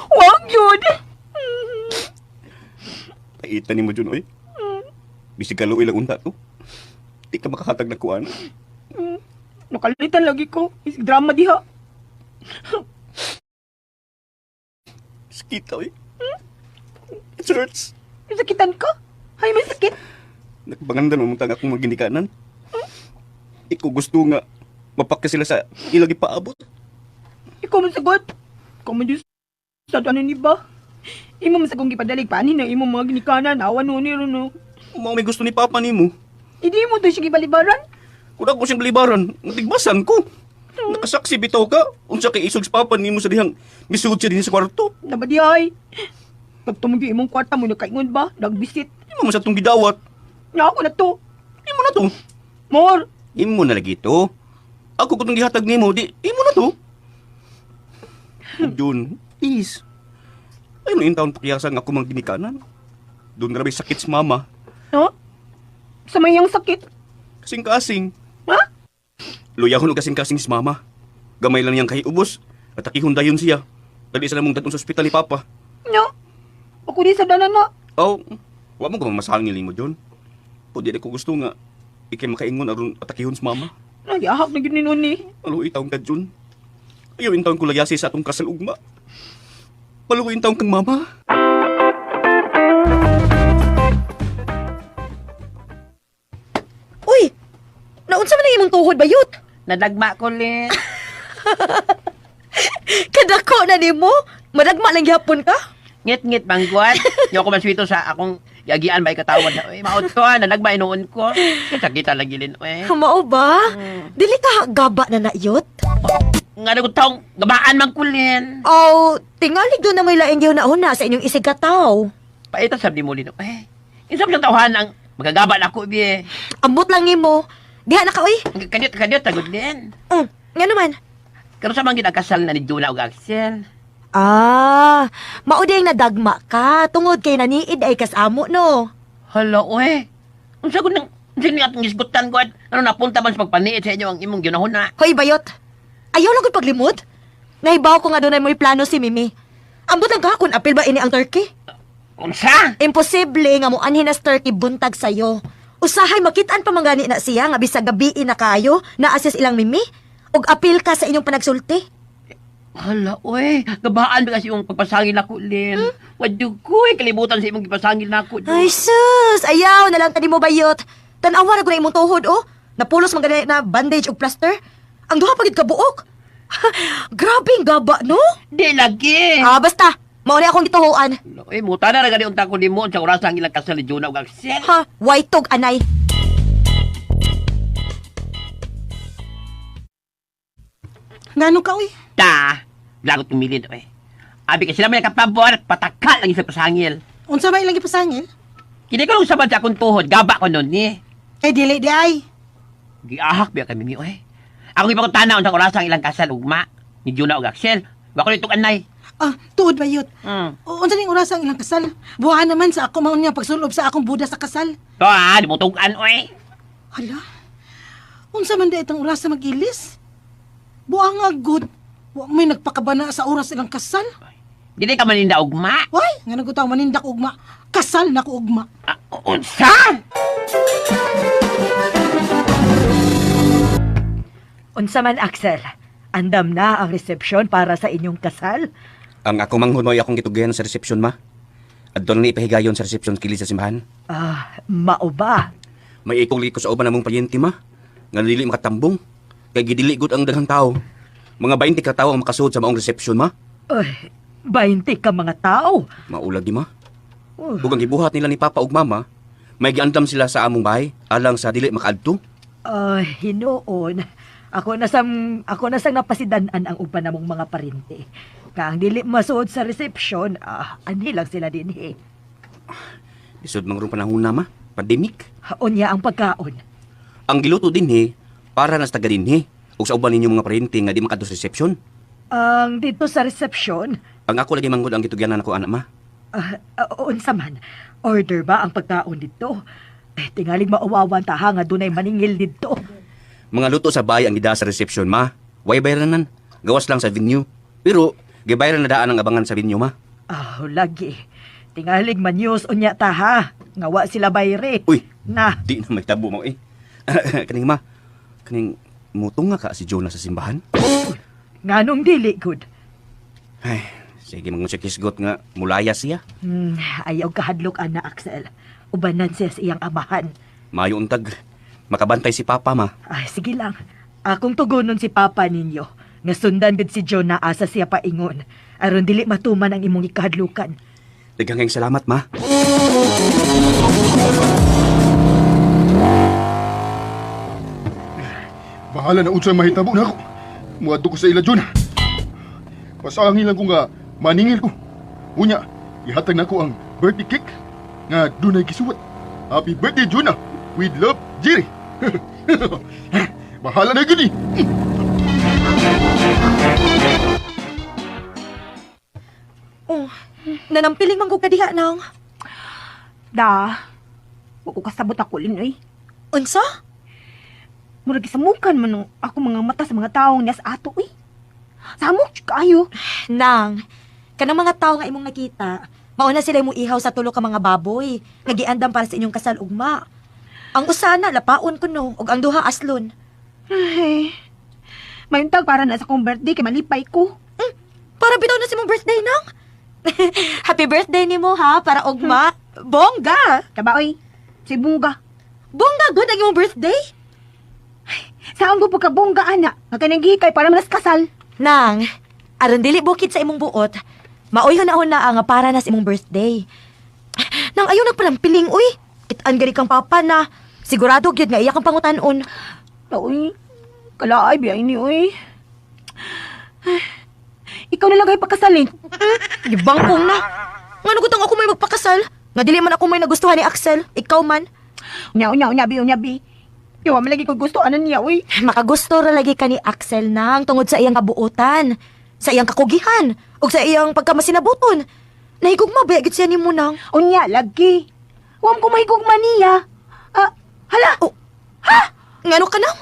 Wag yun. Paita ni mo, Jun, oy. Bisig ka luoy lang unta to. Di ka makakatag na kuan. Nakalitan lagi ko. Isig drama diha. Sakit, oy. It hurts. Sakitan ka? Ay, may sakit. Nagbangandan mo tang akong maginikanan. Iko gusto nga mapakya sila sa ilagi paabot. Ikaw man sagot. Ikaw man Diyos. Sa ano ni ba? Imo man sa kong ipadalig panin na imo mga ginikanan. Awan no ni no. Mga may gusto ni Papa nimo. Hindi mo to siya gibalibaran. Kung ako siyang balibaran, natigbasan ko. Nakasaksi bitaw ka. Unsa kay isog sa Papa nimo sa dihang misugod siya din sa kwarto. Nabadi ay. Pagtumog yung imong kwarta mo nakaingon ba? Nagbisit. Imo man sa itong gidawat. Nga ako na to. Imo na to. More. Imo na lagi to. Ako ko itong gihatag nimo, di imo na to. Jun, please. Ayun yung taon pakiyasan ako mga ginikanan. Doon grabe sakit sa mama. No? Sa mayang sakit. Kasing-kasing. Ha? Luyahon og kasing-kasing si mama. Gamay lang niyang kahiubos. At akihundayon siya. Dali sa namong datong sa ospital ni Papa. No? Ako di sa danan na. Oh, wa mo ka masangil mo, John. Pwede ko gusto nga. Ikay makaingon aron atakihon sa mama. Nagyahak na gini nun eh. Paluoy taong ka, John. Ayaw yung taong kulayasi sa atong kasal ugma. Paluoy yung taong kang mama. Uy! Naunsa man ang imong tuhod bayot? Nadagma ko rin. Kadako na nimo? Madagma lang gihapon ka? Ngit-ngit mangguan. Yung ako maswito sa akong yagian ba ikatawad na. Uy, maot ko nadagma inuon ko. Sakita lagi lin. Mao ba? Dili ka gaba na naiyot? Nga na ko taong gabaan man kulin. Oh, tingali doon na may laing gyud na una sa inyong isigataw. Paita sabi mo lin. Isap siyang tawhan ang Magagaba na ako, bi. Ambot lang nimo. Diha na ka, uy. Kanyot, tagod din. Nga naman. Karon sa mga ginakasal na ni Juna ug Axel. Maudi ang nadagma ka. Tungod kay naniid ay kasamo, no? Hala, oy. Unsa ko nang sino atong gisgutan ko at ano napunta man sa pagpaniit sa inyo ang imong ginahon na. Hoy, bayot. Ayaw lang ko paglimod. Nahibaw ko nga doon ay mo'y plano si Mimi. Ambot lang ka kung apil ba ini ang turkey? Unsa? Imposible nga mo anhin as turkey buntag sayo. Usahay makitaan pa mangani na siya nga bisag gabi na kayo na assess ilang Mimi. Og apil ka sa inyong panagsulti. Hala, oy. Gabaan ba kasi yung pagpasangil nako, Lin? Wadyo ko, kalibutan sa imong gipasangil nako. Ay, sus! Ayaw na lang tani mo bayot. Tanawa na ko na imong tuhod, oh. Napulos man ganit na bandage o plaster. Ang duha pagid kabuok. Grabe ang gaba, no? Di lagi. Basta. Mauni akong gituhuan. Oy, muta na gani unta ko nimo sa oras ang ilang kasal ni Juna ug Axel. Ha? Waitog, anay. Ngano ka, uy? Lagot kumilid, oy. Abi kasi sila may kapabor, patakal lagi sa pasangil. Unsa ba ilang gipasangil? Kini ko lang sabad sa akong tuhod, gaba ko nun ni. Eh, dili di ay. Giahak biya kami mi, oy. Ako ipakot tanaw sa oras ang ilang kasal ugma ni Juna ug Axel. Wako nitong anay. Tuod ba yun? Hmm. Unsa ning oras ang ilang kasal? Buhaan naman sa ako maun niya pagsulob sa akong buda sa kasal. To di mo tugan, oy. Hala. Unsa man da itong oras sa mag-ilis? Buang nga good. Wa may nagpakabana sa oras ilang kasal. Dili ka maninda ugma. Hoy, nga nagutaw manindak ugma. Kasal na ko ugma. Unsa? Unsa man, Axel? Andam na ang resepsyon para sa inyong kasal? Ang ako manghunoy akong gitugayan sa resepsyon, ma. Adto na ipahigayon sa resepsyon kili sa simbahan. Mao ba? May ikong liko sa uban namong palyente, ma. Nga dili makatambong. Kay gidili gud ang daghang tao. Mga 20 ka tawo ang makasuod sa maong resepsyon, ma. 20 ka mga tao. Maulag di, ma. Ug ang gibuhat nila ni Papa ug Mama, may giandam sila sa among bahay alang sa dili makaadto. Hinoon. Ako nasang napasidanan ang uban namong mga parente. Kaang dili masuod sa resepsyon, ani lang sila din eh. Isod mangrong panahon na, ma. Pandemic. Unya ang pagkaon. Ang giluto din para nas taga din ug sa uban ninyo mga parente nga di makadto sa resepsyon. Ang dito sa resepsyon, Ang ako lagi manggod ang gitugyanan ako, anak, ma. unsa man, order ba ang pagkaon dito? Tingaling mauwawan taha nga dunay maningil dito. Mga luto sa bahay ang gida sa resepsyon, ma. Way bayranan. Gawas lang sa venue. Pero, gibayaran na daan ang abangan sa venue, ma. Lagi. Tingaling manyos unya taha. Ngawa sila bayre. Uy, Na, di na may tabo mo, Kaning, ma. Kaning, mutong nga ka si Jonah sa simbahan? nganong dili good. Ay, sige mga sikisgot nga mulaya siya. Ayaw kahadlok ana, Axel. Ubanan siya sa iyang amahan. Mayo untag. Makabantay si Papa, ma. Sige lang. Akong tugunon si Papa ninyo. Nga sundan gid si John na asa siya paingon. Aron dili matuman ang imong ikahadlukan. Daghang salamat, ma. Bahala na unsay mahitabo na ako. Muadto ko sa ila Juna. Pasangin lang ko nga maningil ko. Unya, ihatag na ko ang birthday cake nga dunay gisuwat. Happy birthday, Juna. With love, Jerry. Bahala na gini. Nanampiling man ko kadiha nang. Da. Wa ko kasabot ako lin oy. Unsa? Murag isamukan man ang ako mga mata sa mga taong niya sa ato oy. Samok kaayo. Nang, kanang mga tao nga imong nakita, mauna sila imong ihaw sa tulo ka mga baboy, nga giandam para sa inyong kasal ugma. Ang usana lapaon ko no, ug ang duha aslon. Ay. Mayuntag para na sa kong birthday kay malipay ko. Para bitaw na si mong birthday nang. Happy birthday nimo ha, para ugma. Bongga. Kaba oy. Si Bunga. Bongga good ang imong birthday. Saan ko pagkabongga ana? Nga kanang gikay para manas kasal. Nang, aron dili bukid sa imong buot, maoy hunahon na nga para na sa imong birthday. Nang ayaw nagpalampiling, uy. Kitaan gani kang papa na. Sigurado gyud nga iya kang pangutan-on. Uy, kalaay biya ini uy. Ikaw na lang kayo pagkasalin. Gibangkong na. Nga nagutang ako may magpakasal. Nga dili man ako may nagustuhan ni Axel. Ikaw man. Unya, bi. Yawa man lagi ko gusto anan niya, uy. Makagusto ra lagi ka ni Axel nang tungod sa iyang kabuutan, sa iyang kakugihan, ug sa iyang pagkamasinabuton. Nahigugma ba gid siya nimo nang? Unya, lagi. Huwag ko mahigugma niya. Hala! Oh. Ha? Ngano ka nang?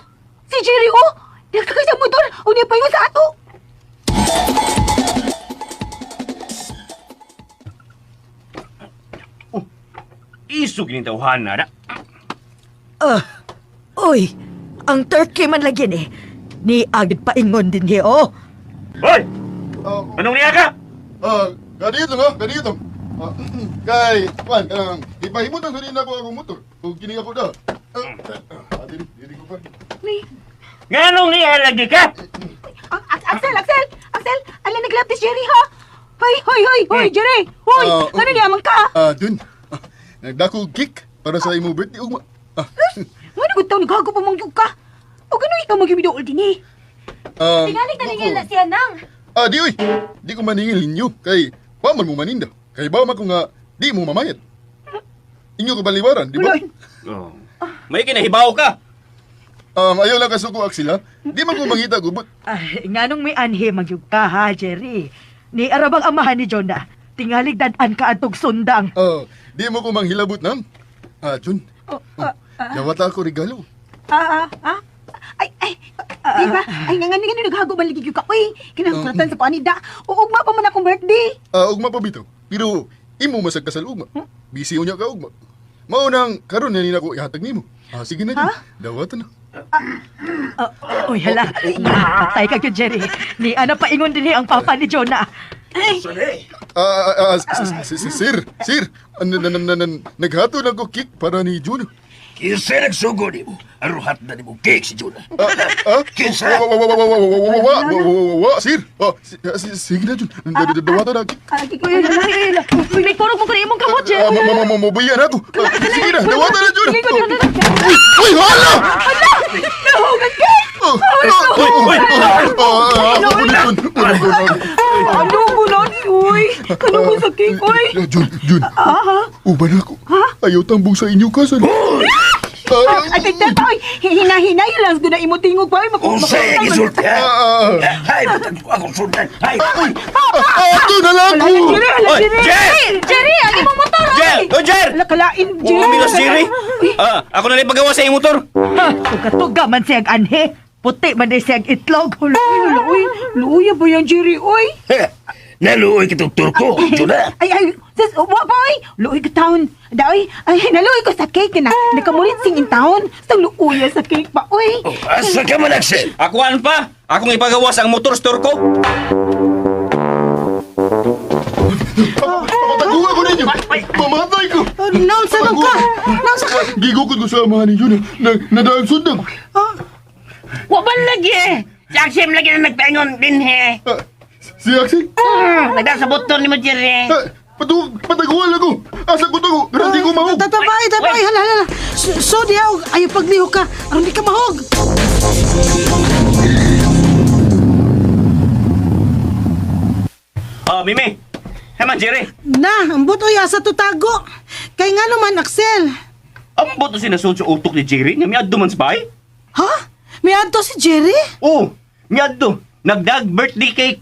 Si Jerry, nagkakay sa motor. Unya pa yun sa ato. Isog ni tawhana na. Uy, ang turkey man lagi ni. Ni agad paingon din niya, oh. Hoy! Ah, Anong niya ka? ganito nga, ganito. Kay, Juan, ipahimot ang sarili ako akong motor. Kung kini ako da. Atin, hindi ko pa. Nganong niya lagi ka? Axel! Ala naglapis Jerry, ha? Hoy, Jerry! Hoy! Ano niya man ka? Dun. Nagdako kick para sa imo birthday ugma. Nga nagutaw, naghago pa mangyog ka. O gano'y ikaw magbibidool din eh. Tingali taningil na siya nang. Di oy. Di ko maningil ninyo. Kay, paman mo maninda. Kay ba ko nga, di mo mamayad. Inyo ko baliwaran, di ba? Oh. May kinahibaw ka. Ayaw lang kasuko, Axel, ha? Di man ko mangita gubot. Ay, nganong may anhe magyug ka ha, Jerry. Ni arabang amahan ni Jonah. Tingalig dadan ka atog sundang. Di mo ko manghilabot nang. Jun. Dawata ako regalo. Diba? Ay, nga naghago man lagi ka. Uy, kinakulatan sa panida. Uugma pa man akong birthday. Ugma pa bito. Pero, imo masagkasal ugma. Busy unya ka ugma. Maunang karon na nina ko ihatag nimo. Sige na Jun. Dawata na. Uy, hala. Patay ka yun, Jerry. Ni ana paingon din ang papa ni Jonah. Sir. Naghato lang ko kick para ni Jun. Kinsa nagsugo ni mo? Aruhat na ni mo cake si Jonah. Kinsa? Sir. Sige na Jun. Dawata na kick. May turog mo ko na imong kamot, Jerry. Mabayan ako. Sige na, dawata na Jun. Uy, hala! Nahugan ka! Ano mo na, uy? Ano mo sa cake, uy? Jun. Uban ako. Ayaw tambong sa inyo kasal. Ay, oy, hinahinay lang. Doon na imutingog pa, uy. Unsay ang isulti ha? Hay, butang ko akong sundan. Hay! Ato na lang ko. Jerry, agi mo motor, Jer! Lakalain, Oh, bilas Jerry. Ako na lang pagawa sa iyong motor. Tuga man siyang anhe. Puti man din siyang itlog. Luya ba yan, Jerry, uy? Naluoy kitong turko, Jonah. Ay, sis, wa pa, uy. Luoy ka taon. Ay, naluoy ko sa cake na. Nakamulit sing in taon. Sa luuya sa cake pa, uy. Asa ka man, Axel? Akuan pa. Akong ipagawas ang motor store ko. Pataguha ko ninyo. Mamatay ko. Naunsa nung ka? Naunsa ka? Gigukod ko sa amahan ni Jun. Nadaag sundang. Waban lagi. Si Axel lagi na nagpaingon din he. Si Axel? Nagdaan sa button ni mo, Jerry. Pataguha lang ko. Asa ko to. Garanti ko mahog. Tatabay. Hala. So diyaw, ayaw pagliho ka. Aron di ka mahog. Mimi. Heman, Jerry. Na, ang buto asa tutago. Kay nga naman, Axel. Ang boto sinasunod sa utok ni Jerry nga miadto man sa bahay. Ha? May adto si Jerry? Oh, miadto. Nagdag birthday cake.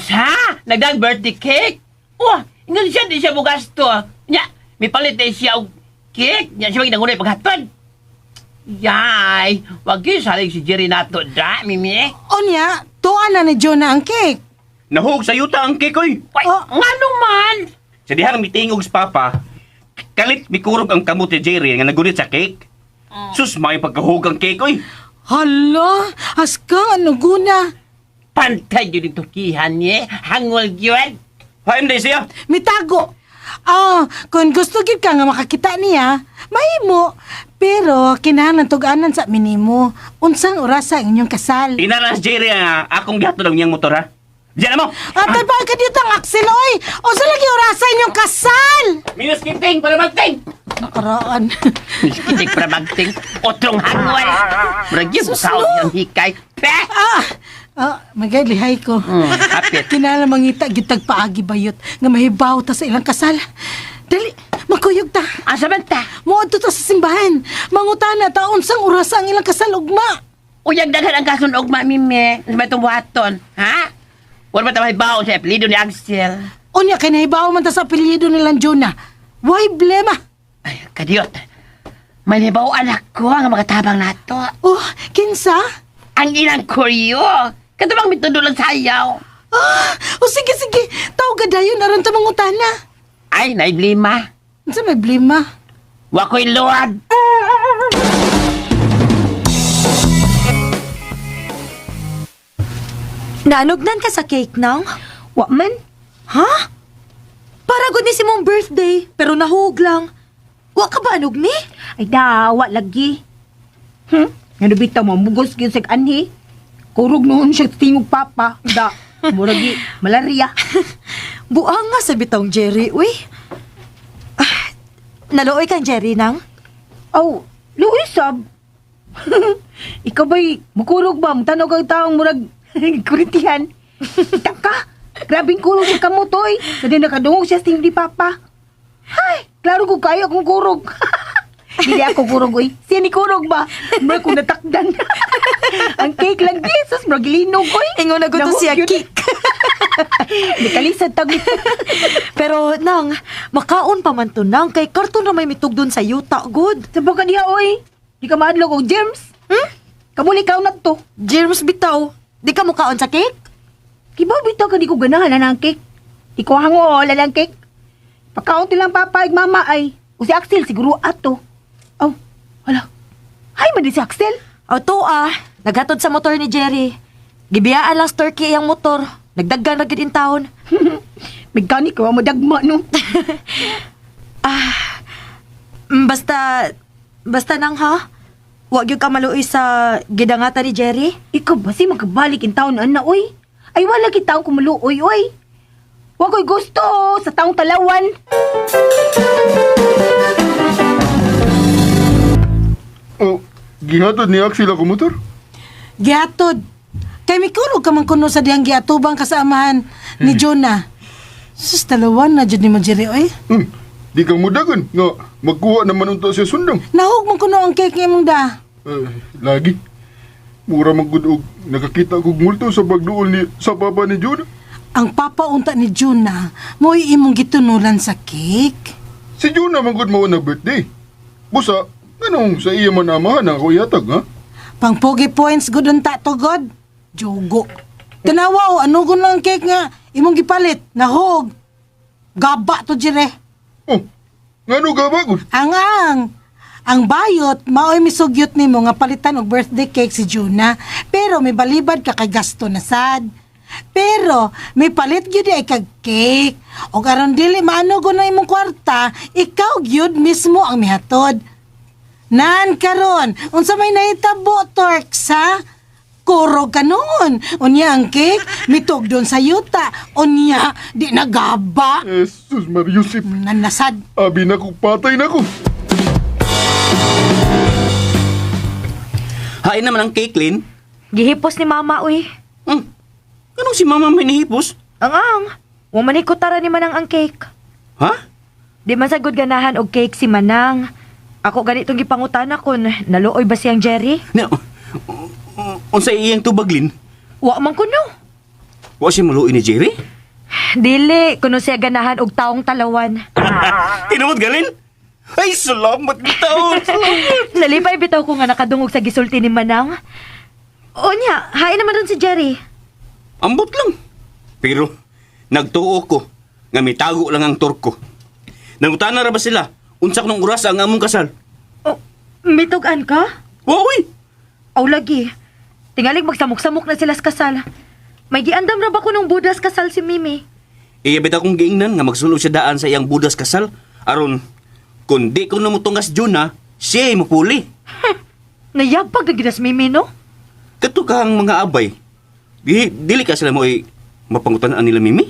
Sa? Nagdag birthday cake? Oh, ingon siya, di siya bugas to. Nya, may palit na siya og cake. Nya, siya maginangunay paghatod. Yay, wag yung saling si Jerry nato da, Mimi. Onya, tuan na ni Jonah ang cake. Nahug sa yuta ang cake, oy. Wait, nga naman. Sa dihang mitingog sa papa, kalit mikurog ang kamot ni Jerry nga nagunit sa cake. Sus, may pagkahug ang cake, oy. Hala, aska, ano guna? Pantay yun yung turkihan niya. Hangol yun. Haim day siya. Mitago. Kung gusto gid ka nga makakita niya, mahimo. Pero kinahanglan tuganan sa minimo. Unsang oras sa inyong kasal? Inaras Jerry nga akong gihato ng iyang motor, ha? Diyan na mo. Atay pa ka dito ang Axel, oy! O sa lagi oras sa inyong kasal! Minus kiting para magting. Nakaraan. Minus kiting para magting. Otrong hangol. Murag yung sao yung hikay. Peh! Magay, lihay ko. Hapit. Kinala mangita, gitag paagi bayot, nga mahibaw ta sa ilang kasal. Dali, Makuyog ta. Asa man ta? Muadto ta sa simbahan. Mangutana ta unsang oras ang ilang kasalugma. Uyag daghan ang kasunog, Mimi. Sa may tubuhaton. Ha? Wala ba tamay baon sa apelido ni Axel? Unya kay nahibaw man ta sa apelyido nilang Jonah. Why blema? Ay, kadiyot. May nabaw anak ko ang makatabang nato. Oh, kinsa? Ang ilang kuryo. Katubang mitudulang sayaw. Sige, sige. Tao ka dayon aron ta mangutana. Ay, naiblima. Unsa may blema? Wako'y Lord. Naanugnan ka sa cake nang? Wa man. Ha? Para gud ni si mong birthday, pero nahug lang. Wa ka ba anug ni? Ay dawa lagi. Nga bitaw mo, mugos gyud sa anhi. Kurog noon siya tingog papa. Da, muragi, malaria. Buang nga sa bitong Jerry, uy. Naluoy kang Jerry nang? Aw, luoy sab. Ikaw ba'y mukurog ba? Tanaw kang taong murag kuritihan. Taka, grabing kurog sa kamutoy. Kasi nakadungog siya sa tingog ni papa. Ay, klaro ko kayo akong kurog. Hindi ako kurog, uy. Siya ni kurog ba? Mura ko natakdan. Ang cake lang, Jesus, mura gilinog, uy. Ingo na gusto siya cake. Nakalisad tag. Pero nang, makaon pa man to nang, kay karton na may mitugdon sa yuta, good. Sabo ka diha, uy. Di ka maadlog og germs. Kamuli ka na to. Germs bitaw, di ka mukaon sa cake? Kibaw bitaw ka di ko ganahan na ng cake. Di ko hango la ng cake. Pagkaunti lang papa ig mama ay. O si Axel siguro ato. Oh, wala. Hay man di si Axel. O to naghatod sa motor ni Jerry. Gibiyaan lang turkey ang motor. Nagdaggan ra gid in taon. Mekanik ko mo dagma no. Basta nang ha? Wa gyud ka maluoy sa gidangata ni Jerry? Ikaw ba si magkabalik in taon ana oy? Ay wala kita ko maluoy oy. Wa ko'y gusto sa taong talawan. Oh, gihatod ni Axel ako motor? Gihatod. Kay mikurog ka man kuno sa diyang giatubang kasamahan ni Jonah. Sus, talawan na dyan ni Jerry, oy. Di ka mudagan nga magkuha naman unta siya sundang. Nahug man kuno ang cake imong da. Lagi. Mura magudog. Nakakita kong multo sa pagduol ni sa papa ni Jonah. Ang papaunta ni Jonah, mo'y imong gitunulan sa cake. Si Jonah magud mo na birthday. Busa, ganong sa iya man amahan ako yatag, ha? Pang pogi points good unta to God. Jogo. Tanawa ano ko lang cake nga imong gipalit, nahog. Gaba to jire. Oh, ngano ka ba, gud? Ang bayot, mao'y misugyot nimo nga palitan og birthday cake si Jonah. Pero may balibad ka kay gasto na sad. Pero may palit gyud ay kag cake. Og aron dili maano ko na imong kwarta, ikaw gyud mismo ang mihatod. Nan karon, unsa may nahitabo Torx ha? Kurog ka noon. Unya ang cake, mitugdon sa yuta. Unya, di nagaba. Jesus Mariusip. Nanasad. Abi na ko, patay na ko. Hain naman ang cake, Lin. Gihipos ni mama, uy. Anong si mama may nahipos? Ang. Umanikutara ni Manang ang cake. Ha? Di man sagod ganahan og cake si Manang. Ako ganitong gipangutana kun naluoy ba siyang Jerry? Na, unsa iyang tubag, Lin? Wa man kuno. Wa siya maluoy ni Jerry? Dili kuno siya ganahan og taong talawan. Tinuod, Galin? Ay, salamat bitaw. Salamat. Nalipay bitaw ko nga nakadungog sa gisulti ni Manang. Unya, hain naman ron si Jerry. Ambot lang. Pero, nagtuo ko nga may tago lang ang turko. Nangutana ra ba sila? Unsa nung oras ang among kasal? Oh, mitugan ka? Wawi! Aw lagi. Tingalig magsamok-samok na sila sa kasal. May giandam ra ba ko nung budas kasal si Mimi? Iyabit akong giingnan nga magsulod siya daan sa iyang budas kasal. Aron, kung di ko namutungas Jonah, siya ay mapuli. Nayagpag na ginas Mimi, no? Kato ka ang mga abay. Dili ka sila mo ay mapangutanaan nila, Mimi?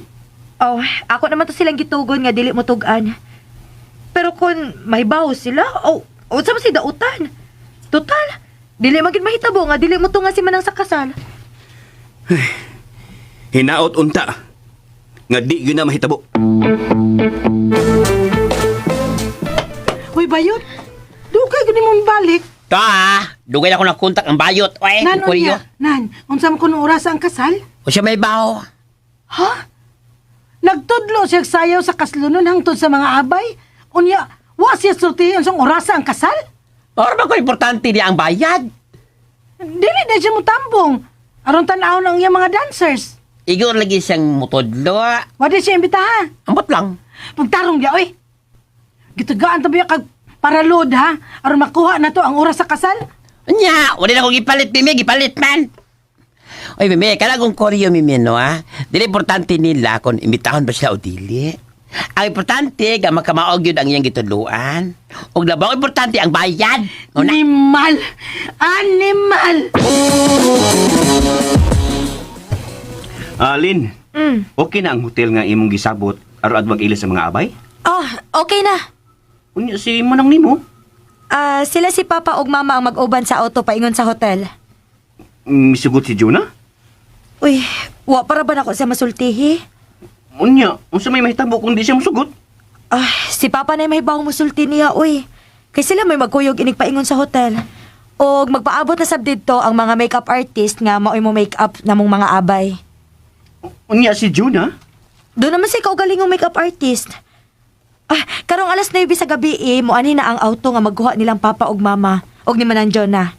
Oh, ako naman to silang gitugon nga dili mo tugan. Pero kung may baho sila, sa si dautan. Total, dili magid mahitabo nga dili mo tunga si Manang sa kasal. Hinaot unta nga di gyud na mahitabo. bayot. Dugay gani mo balik. Dugay na ako nakontak ang bayot. Oy, Nan kuliyo. unya. Nan, unsa man kuno oras ang kasal? O siya may baho. Ha? Nagtudlo siya sayaw sa kaslunon hangtod sa mga abay. Unya, wa siya sultihan sa oras ang kasal? Para ba ko importante niya ang bayad? Dili na siya mo tambong. Aron tanaw ng iyang mga dancers. Igor lagi siyang mutodlo. Wala siya imbitaha. Ambot lang. Pagtarong dia, oy. Gitagaan tabi kag para load ha. Aron makuha na to ang oras sa kasal. Nya, wala na ko gipalit, Mimi. Gipalit man. Oy, Mimi, kalagong koryo, Mimi, no, ha? Dili importante nila kung imbitahan ba siya o dili. Ang importante, ga makamaog yun ang iyang gitudluan. Og labang importante ang bayad. Una. Animal! Animal! Lin, okay na ang hotel nga imong gisabot aron adwag ilis sa mga abay? Oh, okay na. Unya si manang nimo? Sila si Papa ug Mama ang mag-uban sa auto paingon sa hotel. Misugot si Juna? Uy, wa para ba nako sa masultihi? Unya, unsa may mahitabo kung di siya musugot? Si Papa na may bawang musulti niya, uy. Kay sila may magkuyog inig paingon sa hotel. Og magpaabot na sab didto ang mga makeup artist nga maoy mo makeup namong mga abay. Unya si Juna? Doon naman si kaugalingong makeup artist. Karong alas 9 sa gabi muanhi na ang auto nga magkuha nilang Papa ug Mama og ni Manang Jonah.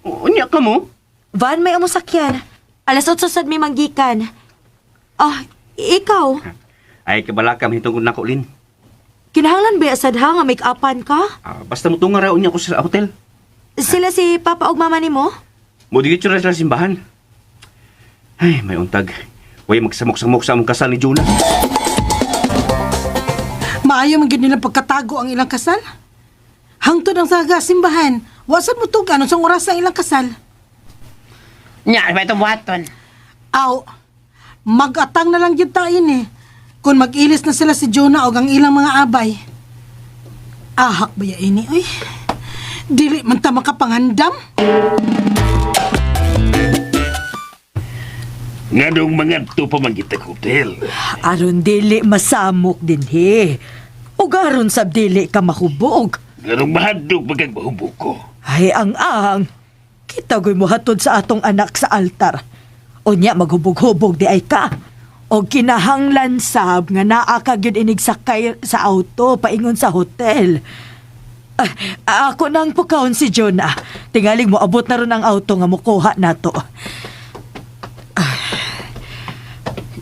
Unya ka mo? Van may amo sakyan. Alas 8 sad mi manggikan. Ikaw, Ay, kabalakam hitungod nako, Lin. kinahanglan ba sad ha nga make-upan ka? Basta mo tunga ra unya ko sa hotel. Sila si Papa ug Mama nimo? Mo digit ra sa simbahan. Ay, may untag. Way magsamok-samok sa among kasal ni Juna. Maayo man gid nila pagkatago ang ilang kasal. Hangtod ang saga simbahan. Wa sad mo tugan sa oras ang ilang kasal. Nya, may buhaton. Aw, mag-atang na lang yun tayo kung mag-ilis na sila si Jonah o ang ilang mga abay. Ahak ba ya ini, oy? Dili man ta makapanghandam? Nga dong mga to pa man kita hotel. Aron dili masamok din he. Ug aron sab dili ka mahubog. Nga dong mahadog magag mahubog ko. Ay ang kita goy mohatod sa atong anak sa altar. Unya maghubog-hubog di ay ka. O kinahanglan sab nga naa ka gyud inig sakay sa auto paingon sa hotel. Ako nang pukawon si Jonah. Tingaling mo abot na ron ang auto nga mukuha nato.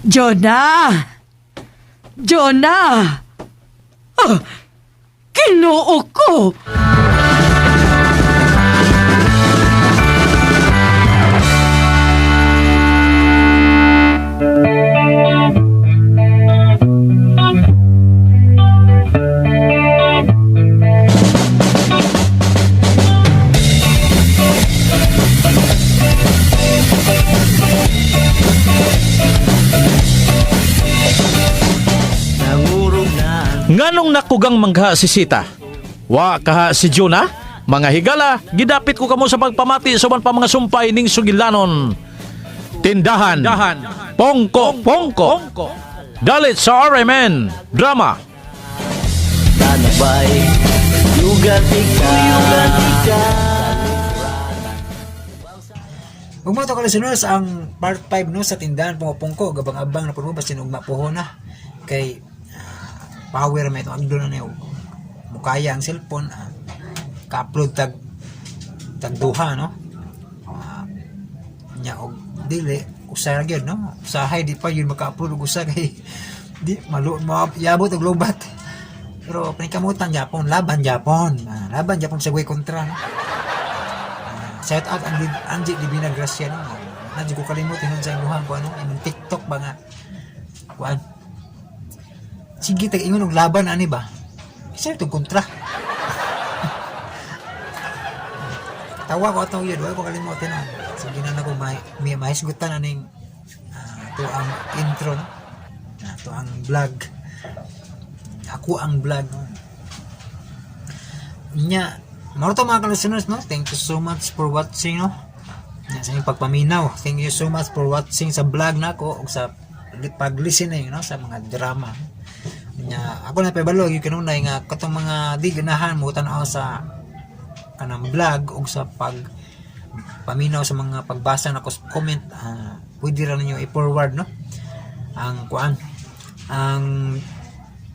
Jonah! Jonah! Kinuo ko! Nganong nakugang mangha si Sita? Wa kaha si Jonah? Mga higala, gidapit ko kamo sa pagpamati sa pa mga sumpay ning sugilanon. Tindahan, pongko. Dalit sa RMN Drama. Ug mo to kalusunod ang part 5 no sa tindahan pungko gabang-abang na puno basin ugma puho na kay power may to agdo na niyo mukaya ang cellphone ka-upload tag duha no nya og dili usa ra gyud no usahay di pa yun maka-upload og usa kay di malo yabot og lobat pero panikamutan Japon laban Japon sa way kontra no. Shout out ang Angie Divina Gracia no. Nandiyo ko kalimutan nun sa inuhan ko ano, yung TikTok ba nga. Kuan. Sige tag ingon og laban ani ba? Isa itong kontra. Tawa ko atong yun, ko kalimutan na. Sige na ko may mahisgutan aning to ang intro no. To ang vlog. Ako ang vlog no. Nya Maro to mga kalusunod, no? Thank you so much for watching, no? Yan sa inyong pagpaminaw. Thank you so much for watching sa vlog na ko o sa pag-listening, no? Sa mga drama. Nya ako na pabalo yung kanunay nga katong mga di ganahan mo tan-aw sa kanang vlog o sa paminaw sa mga pagbasa na comment, pwede ra ninyo i-forward no ang kuan ang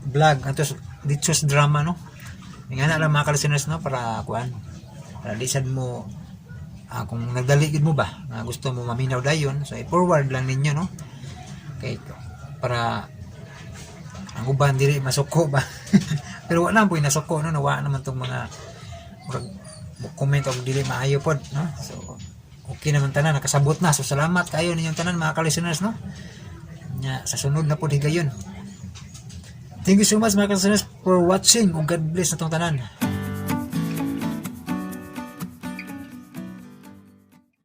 vlog atos dito sa drama no nga na lang mga kalisteners no para kuan para di sad mo kung nagdali gid mo ba nga gusto mo maminaw dayon so i-forward lang ninyo no kay para ang uban dili masuko ba pero wala po nasuko no nawa naman tong mga comment og dili maayo pod no so okay naman tanan nakasabot na so salamat kayo ninyong tanan mga ka-listeners no nya sa sunod na pod higayon. Thank you so much mga ka-listeners for watching ug God bless natong tanan.